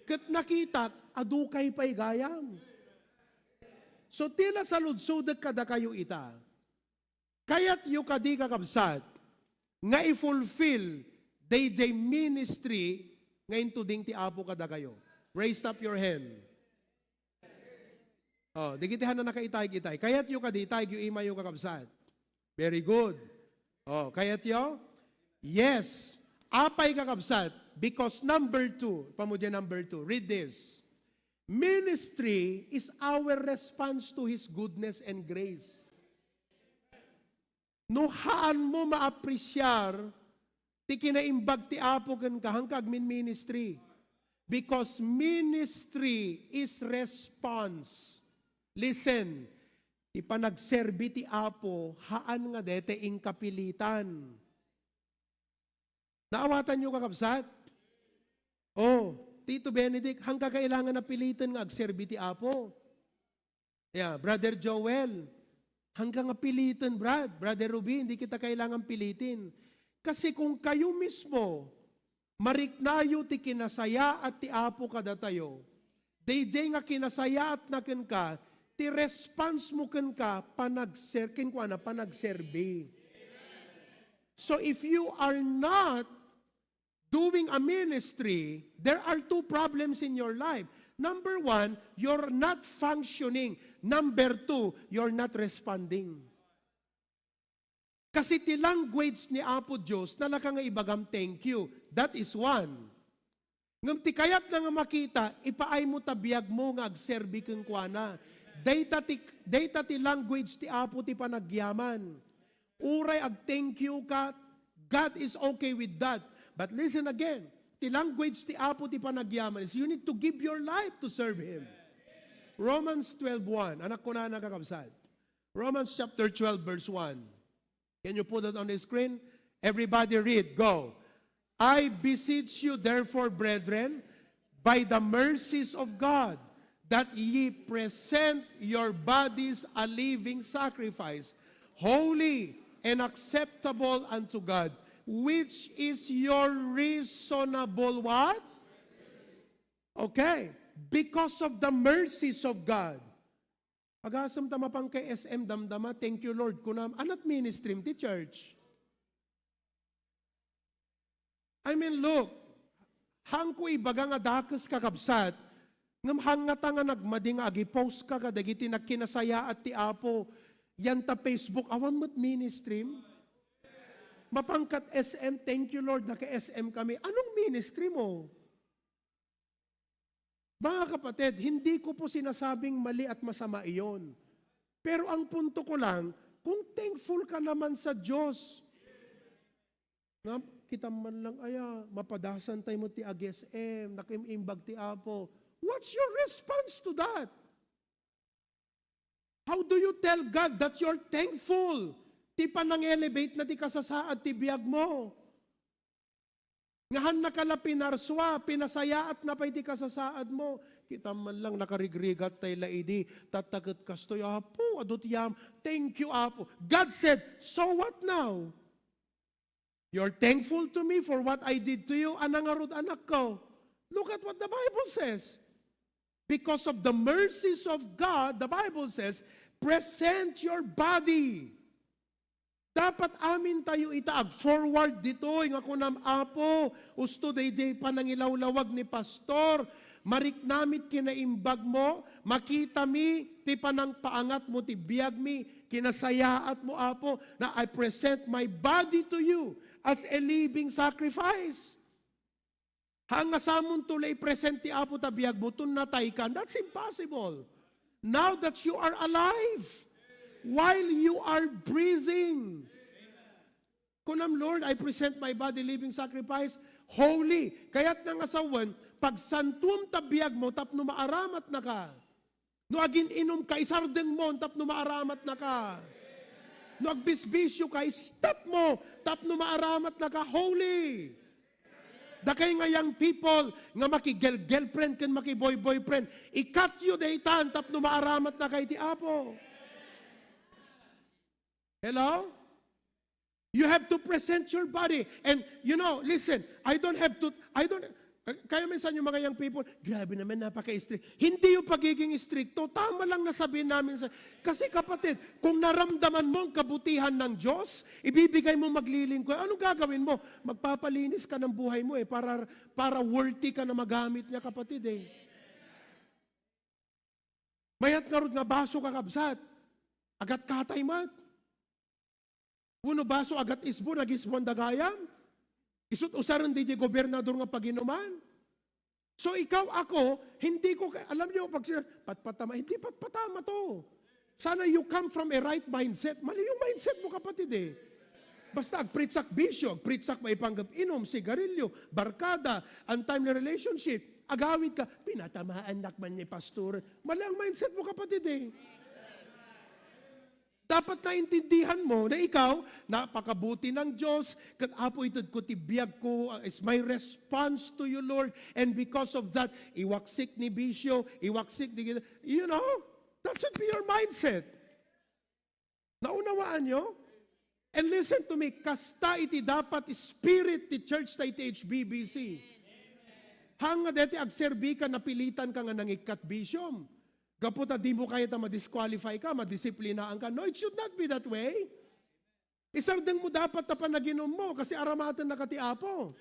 Kat nakita, adukay pa'y gayam. So tila sa ludsudag kada kayo ita. Kaya't yu kadi kakabsat, nga i-fulfill DJ ministry ngayon tuding ti apo kada kayo. Raise up your hand. Oh, digitihan na nakaitay-itay. Kaya't yu kadi, itay yu ima yu kakabsat. Very good. Oh, kaya't yu? Yes. Apay kakabsat. Because number 2, pamudya number 2, read this. Ministry is our response to His goodness and grace. No haan mo maapresyar ti kinaimbag ti apo ken kahangkag min ministry. Because ministry is response. Listen, ipanagserbi ti apo, haan nga dete ing kapilitan. Naawatan nyo kakabsat? Oh, Tito Benedict, hangga kailangan na pilitan nga agserbi ti apo. Yeah, Brother Joel, hanggang nga pilitan, Brother Ruby, hindi kita kailangan pilitin. Kasi kung kayo mismo, mariknayo ti kinasaya at ti apo kada tayo, DJ nga kinasaya at nakin ka, ti response mo ken ka, panagserkin ko na, panagserbi. So if you are not doing a ministry, there are 2 problems in your life. Number 1, you're not functioning. Number 2, you're not responding. Kasi ti language ni Apo Diyos, nalaka nga ibagam thank you. That is one. Ngam ti kayat na nga makita, ipaay mo tabiyag mo nga agserbi keng kuana. Data ti language ti Apo ti panagyaman. Uray ag thank you ka, God is okay with that. But listen again, ti language ti Apo ti panagyaman is you need to give your life to serve Him. Romans 12:1, anak ko na nakakabsat. Romans chapter 12 verse 1. Can you put it on the screen? Everybody read, go. I beseech you therefore, brethren, by the mercies of God, that ye present your bodies a living sacrifice, holy and acceptable unto God, which is your reasonable what? Okay. Because of the mercies of God. Agasam tama pang kay SM damdama, thank you Lord, kunam, anat ministry ti church. I mean, look, hang ko ibaga nga dakas kakabsat, ngam hang nga tanga nagmading agi, post ka ka, dagiti nagkinasaya at ti Apo, yan ta Facebook, awan mo't ministry. Mapangkat SM, thank you Lord, naka-SM kami. Anong ministry mo? Mga kapatid, hindi ko po sinasabing mali at masama iyon. Pero ang punto ko lang, kung thankful ka naman sa Diyos, nga, kita man lang, mapadasan tayo mo ti AGSM, nakimimbag ti Apo. What's your response to that? How do you tell God that you're thankful? Ti panang-elevate na ti kasasaad ti biyag mo. Ngahan na kala pinarswa, pinasaya at napay ti kasasaad mo. Kita man lang nakarigrigat tay laidi, tatagat kastoy, Apo, adot yam, thank you, Apo. God said, so what now? You're thankful to me for what I did to you, anangarod anak ko. Look at what the Bible says. Because of the mercies of God, the Bible says, present your body. Dapat amin tayo itaag forward dito, nga kunam Apo, usto dayjay panangilawlawag ni pastor, mariknamit kinaimbag mo, makita mi, ti panang paangat mo, ti biyag mi, kinasayaat mo Apo, na I present my body to you as a living sacrifice. Hanga samon tulay present ti Apo ta biyag mo, tunatay kan, that's impossible. Now that you are alive, while you are breathing. Kunam, Lord, I present my body living sacrifice, holy. Kaya't nang asawan, pag santum tabiyag mo, tapno maaramat na ka. No agin inom ka, isardeng mo, tapno maaramat na ka. No agbisbisyo ka, stop mo, tapno maaramat na ka, holy. Dakay nga yang people, nga maki-girlfriend, kan maki-boyfriend, ikat you daytan, tapno maaramat na kay ti Apo. Hello? You have to present your body. And you know, listen, kaya minsan yung mga young people, grabe naman, napaka-strict. Hindi yung pagiging stricto, tama lang nasabihin namin. Kasi kapatid, kung naramdaman mo ang kabutihan ng Diyos, ibibigay mo maglilingkod, anong gagawin mo? Magpapalinis ka ng buhay mo para worthy ka na magamit niya, kapatid eh. Mayat nga rin nga baso kakabsat, agat katay mat. Uno baso agat isbo, nag-isbon dagayam. Isut usaran di gobernador nga paginuman. So ikaw ako, hindi ko, alam niyo, pag patpatama, hindi patpatama to. Sana you come from a right mindset. Mali yung mindset mo, kapatid eh. Basta agpritsak bisyo, agpritsak maipanggap inom, sigarilyo, barkada, untimely relationship, agawid ka, pinatamaan nakman ni pastor. Mali ang mindset mo, kapatid eh. Dapat naintindihan mo na ikaw, napakabuti ng Diyos, kat Apo itod ko tibiyag ko, is my response to you, Lord, and because of that, iwaksik ni bisyo, iwaksik ni, you know, that should be your mindset. Naunawaan nyo? And listen to me, kasta iti dapat spirit ti church ta iti HBBC. Hanga deti agserbi ka, napilitan ka nga nangikat bisyom. Kaputa, di mo kaya ta ma-disqualify ka, madisiplinaan ka. No, it should not be that way. Isardeng mo dapat na panaginom mo kasi aramatan na kati Apo.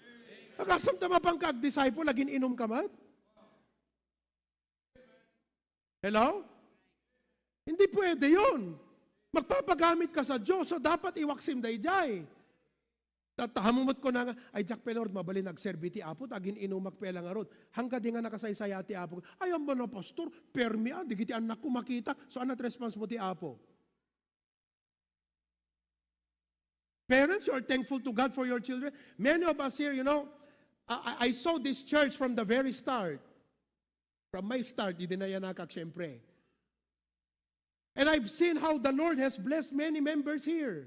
Akasam tama pang kag-disciple, lagin inom ka mat? Hello? Hindi pwede yun. Magpapagamit ka sa Diyos, so dapat iwaksim dayjay. Tatahamumot ko na nga, ay Jack Pelord, mabalin nagserbi ti Apo, tagin inumak pela nga rod. Hangga di nga nakasaysaya ti Apo, ayam ba na pastor, permi di kiti anak ko makita, so anat response mo ti Apo? Parents, you are thankful to God for your children. Many of us here, I saw this church from the very start. From my start, di din na yan nakak, syempre. And I've seen how the Lord has blessed many members here.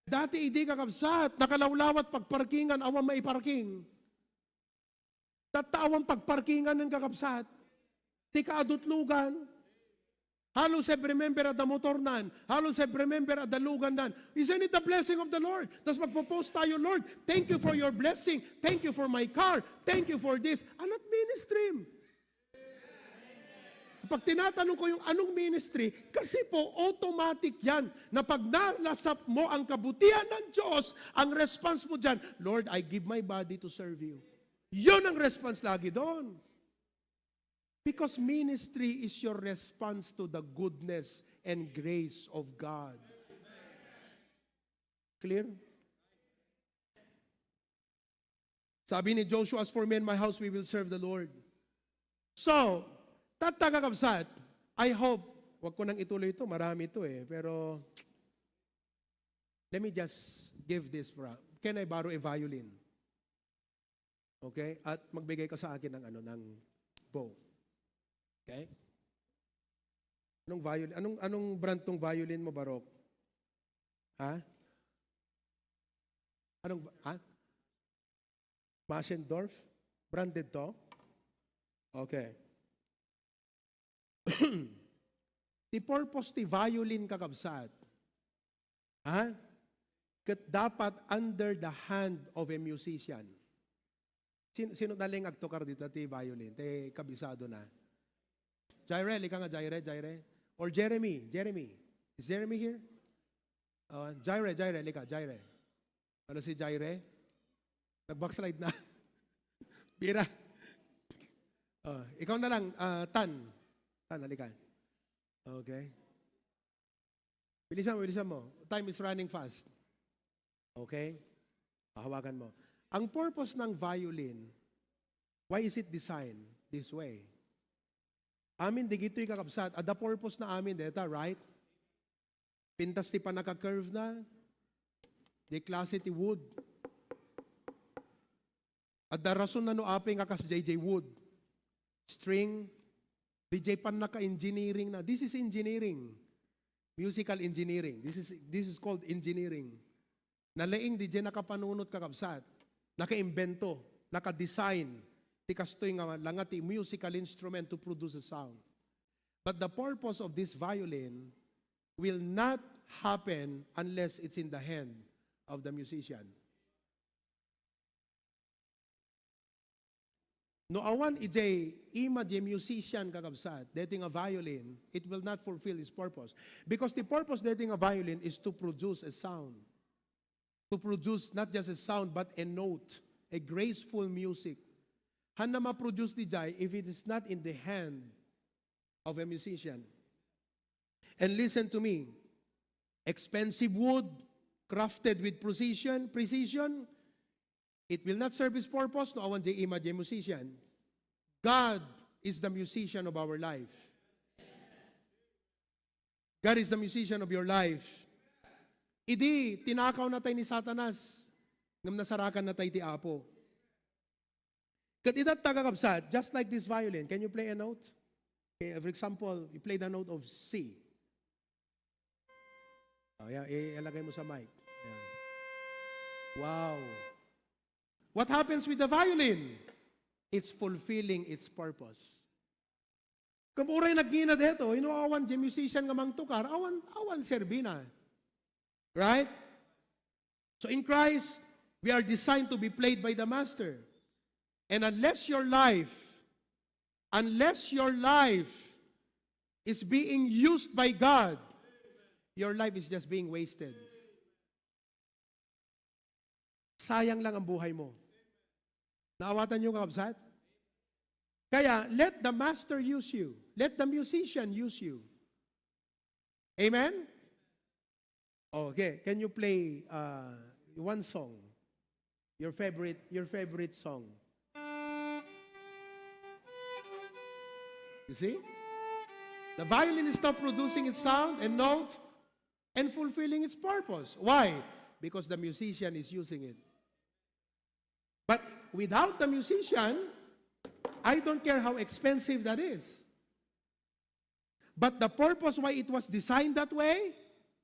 Dati hindi kakabsat, nakalawlawat pagparkingan, awang maiparking. Tatawang pagparkingan ng kakabsat. Di kaadutlugan. Halos every member at the motor nan. Halos every member at the lugan nan. Isn't it the blessing of the Lord? Tapos magpo-post tayo, Lord, thank you for your blessing. Thank you for my car. Thank you for this. Anong ministry? Pag tinatanong ko yung anong ministry, kasi po automatic yan na pag nalasap mo ang kabutihan ng Diyos, ang response mo dyan, Lord, I give my body to serve you. Yun ang response lagi doon. Because ministry is your response to the goodness and grace of God. Clear? Sabi ni Joshua, as for me and my house, we will serve the Lord. So, tatagakabsat, I hope, wag ko nang ituloy ito, marami ito pero let me just give this, can I borrow a violin? Okay? At magbigay ka sa akin ng bow. Okay? Anong violin? Anong brand tong violin mo, Barok? Ha? Maschendorf? Branded to? Okay. Ti purpose ti violin kakabsat. Kat dapat under the hand of a musician. Sino daling agtokar dito ti violin? Ti kabisado na. Jaire, lika nga Jaire. Or Jeremy. Is Jeremy here? Jaire, lika, Jaire. Ano si Jaire? Nag-backslide na. Bira. Ikaw na lang, Tan, halika. Okay. Bilisan mo. Time is running fast. Okay? Pahawagan mo. Ang purpose ng violin, why is it designed this way? Amin, di gito'y kakabsat. At the purpose na amin, deta, right? Pintas ti pa naka-curve na. Di klase ti wood. At the rason na no aping akas JJ Wood. String, DJ pan naka-engineering na. This is engineering. Musical engineering. This is called engineering. Nalaing DJ nakapanunot kakabsat. Naka-imbento. Naka-design. Tikastoy nga langati musical instrument to produce a sound. But the purpose of this violin will not happen unless it's in the hand of the musician. No awan ijay image musician kakabsat, dating a violin, it will not fulfill its purpose. Because the purpose dating a violin is to produce a sound. To produce not just a sound, but a note, a graceful music. Handa ma-produce di jay if it is not in the hand of a musician. And listen to me, expensive wood, crafted with precision, it will not serve its purpose. No awan jay image musician. God is the musician of our life. God is the musician of your life. Idi, tinakaw na tayo ni Satanas. Ngam nasarakan na tayo ti Apo. Kat itat tagakabsat, just like this violin, can you play a note? Okay, for example, you play the note of C. Oh, yeah, ilagay mo sa mic. Yeah. Wow. What happens with the violin? It's fulfilling its purpose. Kung uray nagina dito, awan di musician nga mang tukar, awan serbina. Right? So in Christ, we are designed to be played by the Master. And unless your life is being used by God, your life is just being wasted. Sayang lang ang buhay mo. Naawatan niyo kakabsat? Kaya, let the master use you. Let the musician use you. Amen? Okay, can you play one song? Your favorite song. You see? The violin is not producing its sound and note and fulfilling its purpose. Why? Because the musician is using it. But without the musician, I don't care how expensive that is. But the purpose why it was designed that way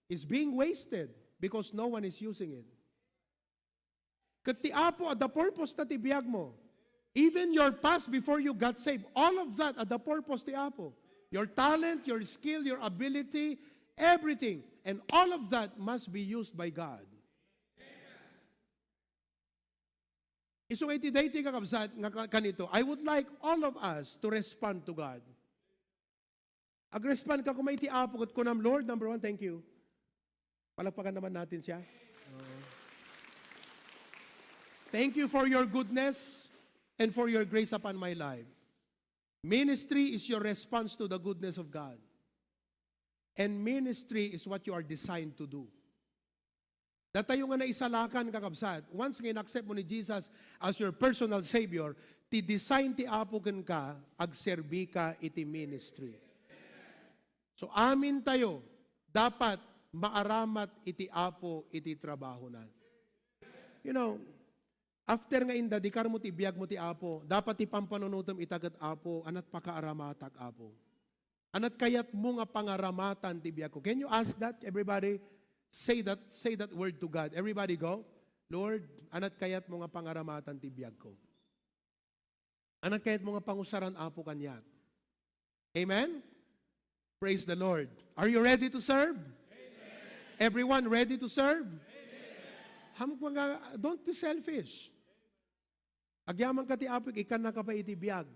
is being wasted because no one is using it. Kati apo, the purpose na tibiyag mo, even your past before you got saved, all of that at the purpose ti apo. Your talent, your skill, your ability, everything. And all of that must be used by God. Isong iti dayti kakabsat nga kanito, I would like all of us to respond to God. Ag-respond ka kung may iti apo kat kunam, Lord, number one, thank you. Palagpakan naman natin siya. Thank you for your goodness and for your grace upon my life. Ministry is your response to the goodness of God. And ministry is what you are designed to do. Datayo nga naisalakan kakabsat, once nga in-accept mo ni Jesus as your personal Savior, ti design ti apuken ka, agserbi ka iti ministry. So amin tayo, dapat maaramat iti apo iti trabaho na. You know, after nga inda, di kar mo ti biyag mo ti apo, dapat ti pampanunutom itagat apo, anat pakaaramatak apo. Anat kayat mo nga pangaramatan ti biyag ko. Can you ask that, everybody? Say that word to God. Everybody go, Lord, anat kayat mo nga pangaramatan ti biyag ko. Anat kayat mo nga pangusaran apo kanyat. Amen? Praise the Lord. Are you ready to serve? Amen. Everyone ready to serve? Amen. Don't be selfish. Agyaman ka ti apik, ikan na ka pa iti biyag.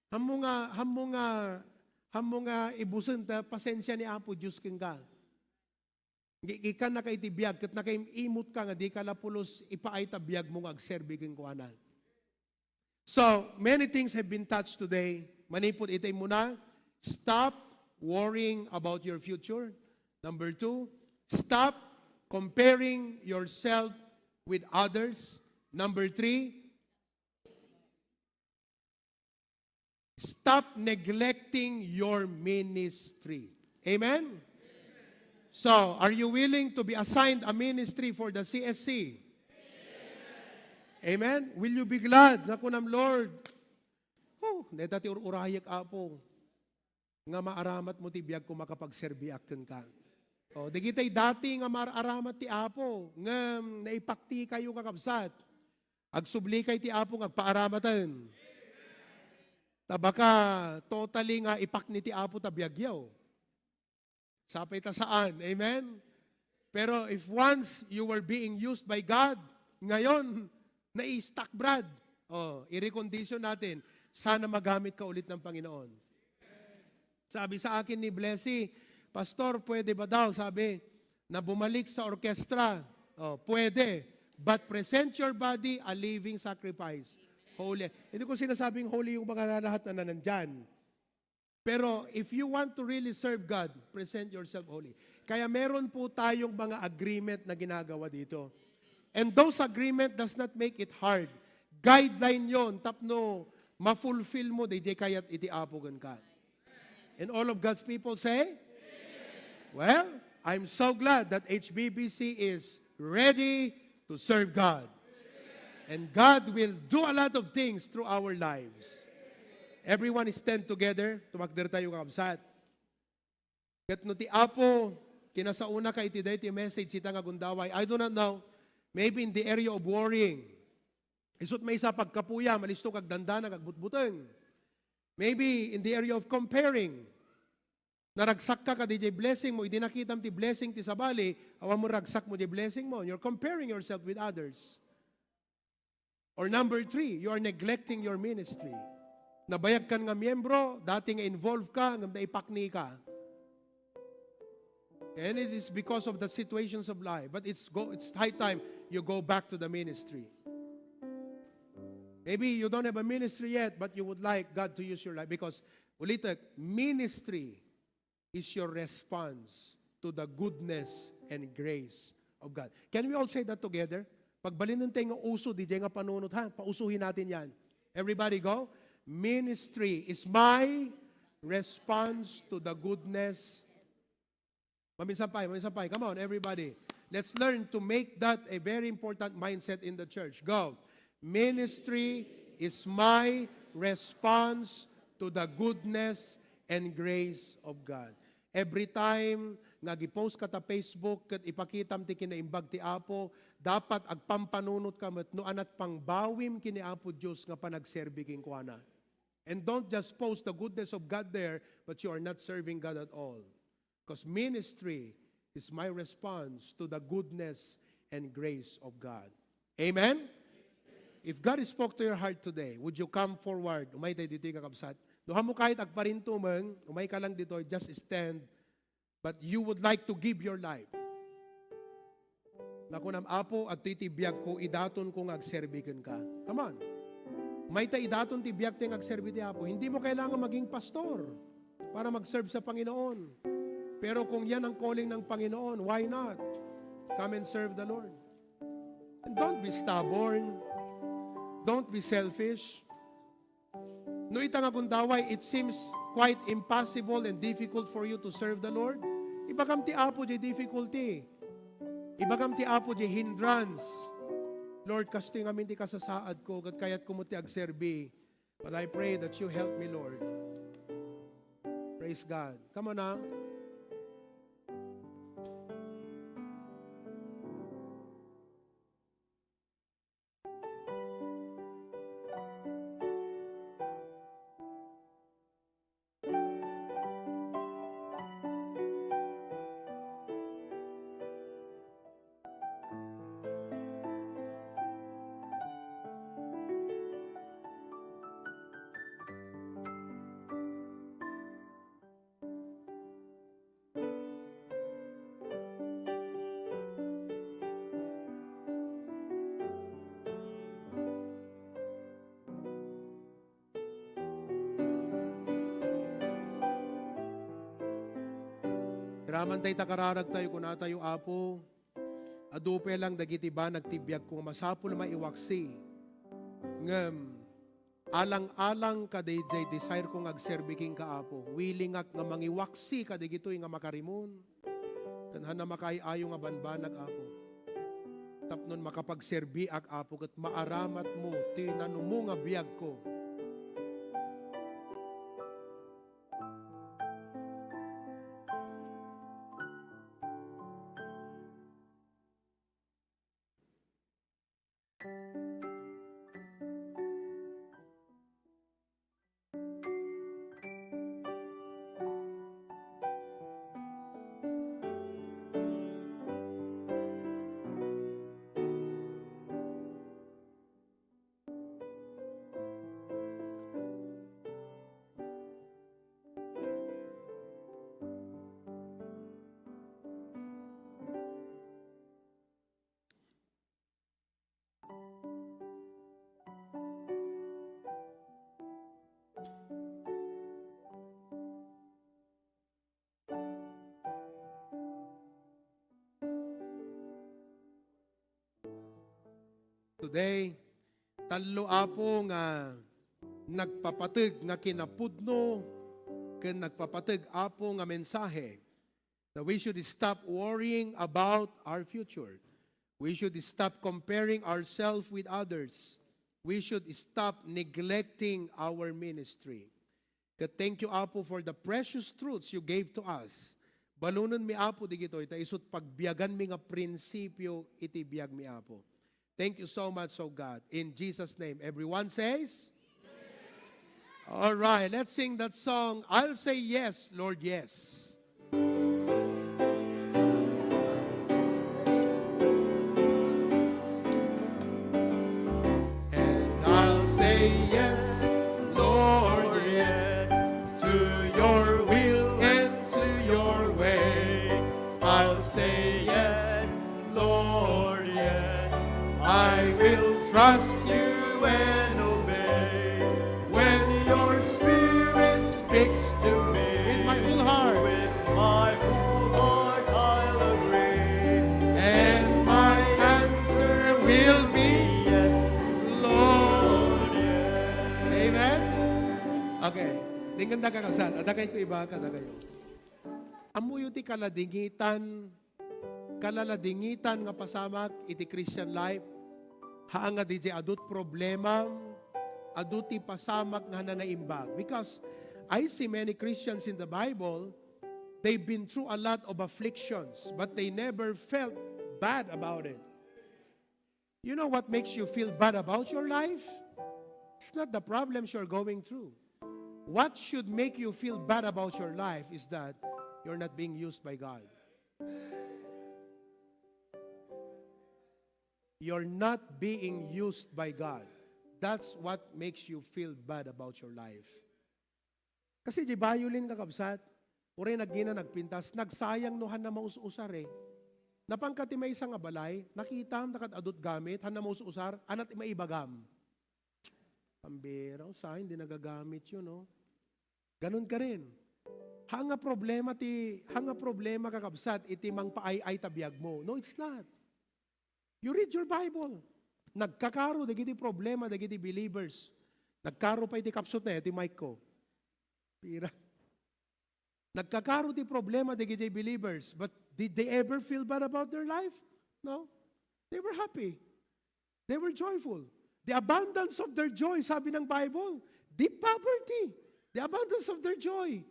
Ham mo nga ibusin ta, pasensya ni Apo, Diyos kang ka. Ikan na ka iti biyag, kat nakaimot ka nga, di ka lapulos, ipaay ta biyag mo nga agserbi kang kuanan. So, many things have been touched today. Manipod itay muna. Stop worrying about your future. Number 2, stop comparing yourself with others. Number 3, stop neglecting your ministry. Amen? So, are you willing to be assigned a ministry for the CSC? Amen? Will you be glad na kunam, Lord, neta ti ururayak apo, nga maaramat mo ti biyag ko makapagserbi akin ka. O, di kita'y dati nga maaramat ti apo, nga naipakti kayo kakabsat. Agsubli kay ti apo nga paaramatan. Tabaka totally nga ipak ni ti apo ta biyagyaw. Sapay ta saan, amen? Pero if once you were being used by God, ngayon, na-stuck brad. O, i-recondition natin, sana magamit ka ulit ng Panginoon. Sabi sa akin ni Blessy, Pastor, pwede ba daw? Sabi, na bumalik sa orkestra. Oh, pwede. But present your body a living sacrifice. Holy. Hindi ko sinasabing holy yung mga lahat na nandyan. Pero if you want to really serve God, present yourself holy. Kaya meron po tayong mga agreement na ginagawa dito. And those agreement does not make it hard. Guideline yon, tapno, ma-fulfill mo, DJ kayat iti apogan ka. And all of God's people say? Amen. Well, I'm so glad that HBBC is ready to serve God. Amen. And God will do a lot of things through our lives. Amen. Everyone stand together. Tumakder tayo kakabsat. Kat no ti apo, kinasauna ka iti day ti message sita nga gundaway. I do not know. Maybe in the area of worrying. Isut may isa pagkapuya, malisto kag dandana kag butbuteng. Maybe in the area of comparing. Naragsak ka DJ blessing mo, hindi nakitam ti blessing ti sabali, awan mo ragsak mo di blessing mo. You're comparing yourself with others. Or number 3, you are neglecting your ministry. Nabayag kan nga miyembro, dati nga involved ka, nga naipakni ka. And it is because of the situations of life. But it's high time you go back to the ministry. Maybe you don't have a ministry yet, but you would like God to use your life because ulitek, ministry is your response to the goodness and grace of God. Can we all say that together? Pagbalin ng tayo ng uso, di nga panunod ha. Pausuhin natin yan. Everybody go. Ministry is my response to the goodness. Maminsampay. Come on, everybody. Let's learn to make that a very important mindset in the church. Go. Ministry is my response to the goodness and grace of God. Every time nga gipost ka ta Facebook ket ipakitam ti kinaimbag ti Apo, dapat agpampanunot ka met no anat pangbawim kini Apo Dios nga panagserbi king kuana. And don't just post the goodness of God there, but you are not serving God at all. Because ministry is my response to the goodness and grace of God. Amen? If God spoke to your heart today, would you come forward? Umay tayo dito yung kakabsat. Duha mo kahit agparinto man, umay ka lang dito, just stand. But you would like to give your life. Naku nam Apo, at titibiyag ko, idaton kong agserbikan ka. Come on. May ta idaton tibiyag ting agserbi ti Apo. Hindi mo kailangan maging pastor para mag-serve sa Panginoon. Pero kung yan ang calling ng Panginoon, why not? Come and serve the Lord. And don't be stubborn. Don't be selfish. No itang agundaway, it seems quite impossible and difficult for you to serve the Lord. Ibagam ti Apo di difficulty. Ibagam ti Apo di hindrance. Lord, kasto yung amin ti kasasaad ko, kat kaya't kumuti agserbi. But I pray that you help me, Lord. Praise God. Come on now. Raman tayo takararag tayo kung tayo Apo. Adupe lang dagiti ba nagtibiyag kung masapul maiwaksi. Ngem, alang-alang ka day desire kong agserbiking ka Apo. Willing ak nga mangiwaksi ka digito'y nga makarimun. Kanhan na makaiayo nga banbanag Apo. Tapnon makapagserbi ak Apo kat maaramat mo tinanumo nga biyag ko. Today, talo Apo nga nagpapateg nga kinapudno ken nagpapateg Apo nga mensahe that we should stop worrying about our future. We should stop comparing ourselves with others. We should stop neglecting our ministry. Thank you Apo for the precious truths you gave to us. Balunon mi Apo digito ita isut pagbiyagan mi nga prinsipyo iti biag mi Apo. Thank you so much, oh God. In Jesus' name, everyone says? Amen. All right, let's sing that song. I'll say yes, Lord, yes. And I'll say yes, Lord, yes, to your will and to your way. I'll say yes, Lord, yes. I will trust you and obey when your spirit speaks to me. With my whole heart. With ganda kakasal. Adakay ko iba kada kayo. Amuyo ti kalaladingitan nga pasamak iti Christian life. Haan nga DJ adut problema, adut ti pasamak nga nanaimbag. Because I see many Christians in the Bible, they've been through a lot of afflictions, but they never felt bad about it. You know what makes you feel bad about your life? It's not the problems you're going through. What should make you feel bad about your life is that you're not being used by God. You're not being used by God. That's what makes you feel bad about your life. Kasi di bayulin kakabsat, uri nagina nagpintas, nagsayang nohan na maus-usar eh. Napangkati may isang abalay, nakita am nakat adut gamit, han na maus-usar, anat maibagam. Pambiraw, sa hindi nagagamit yun, no? Ganun ka rin. Hanga problema kakabsat, iti mang paay-ay tabiyag mo. No, it's not. You read your Bible. Nagkakaro, dagiti problema, dagiti believers. Nagkaro pa iti kapsot na, iti mic ko. Pira. Nagkakaro ti problema, dagiti believers. But did they ever feel bad about their life? No. They were happy. They were joyful. The abundance of their joy, sabi ng Bible, deep poverty. The abundance of their joy.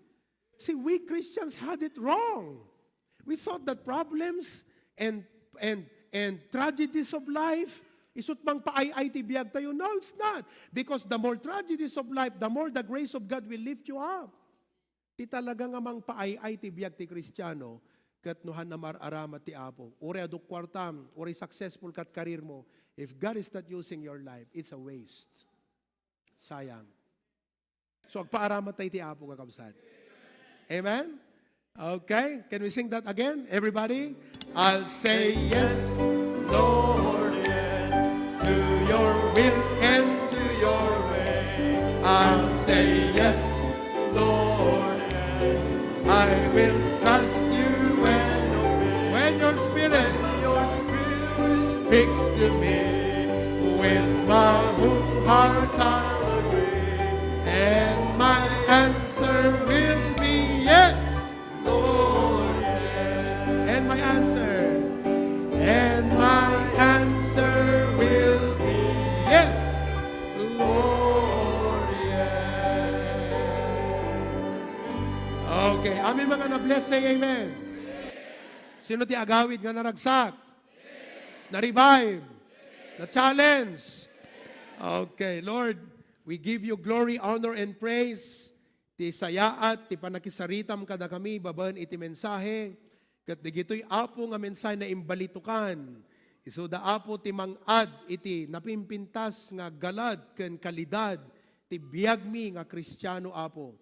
See, we Christians had it wrong. We thought that problems and tragedies of life, isut mang paay-ay ti biyag tayo. No, it's not. Because the more tragedies of life, the more the grace of God will lift you up. Ti talaga nga mang paay-ay ti biyag ti Kristiyano, kat nuhan na mararamat ti Apo. Uri aduk kwartam, uri successful kat karir mo. If God is not using your life, it's a waste. Sayang. So, agpaaramat tayo ti Apo kakabsat. Amen? Okay, can we sing that again? Everybody? I'll say yes, Lord, yes, to your will and to your way. I'll say yes, Lord, yes, I will trust you when your spirit speaks to me. With my whole heart I'll agree, and my answer will be yes, Lord, yes. And my answer will be yes, Lord, yes. Okay, amin mga na-bless, say amen. Sino ti agawid nga naragsak? Na-revive? Na-challenge? Okay, Lord, we give you glory, honor, and praise. Ti sayaat, ti panakisaritam kada kami, baban iti mensahe, kat digito'y apo nga mensahe na imbalitukan. Iso da apo ti mangad iti napimpintas nga galad ken kalidad, ti biyag mi nga Kristiyano apo.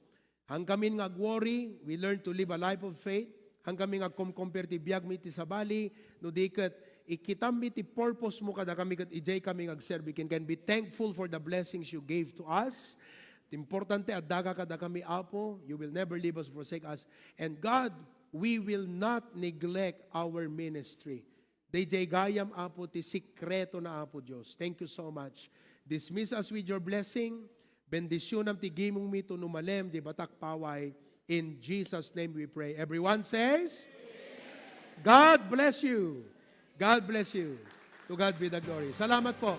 Hang kami nga glory, we learn to live a life of faith. Hang kami nga compare ti biyag mi ti sabali, no di kat ikitam mi ti purpose mo kada kami kat ijay kami ngagserbi, can be thankful for the blessings you gave to us. Importante at daga kada kami apo, you will never leave us, forsake us. And God, we will not neglect our ministry. DJ gayam apo ti sikreto na apo Diyos. Thank you so much. Dismiss us with your blessing. Bendisyonam ti gimong mi to numalem di batak paway. In Jesus' name we pray. Everyone says, God bless you. God bless you. To God be the glory. Salamat po.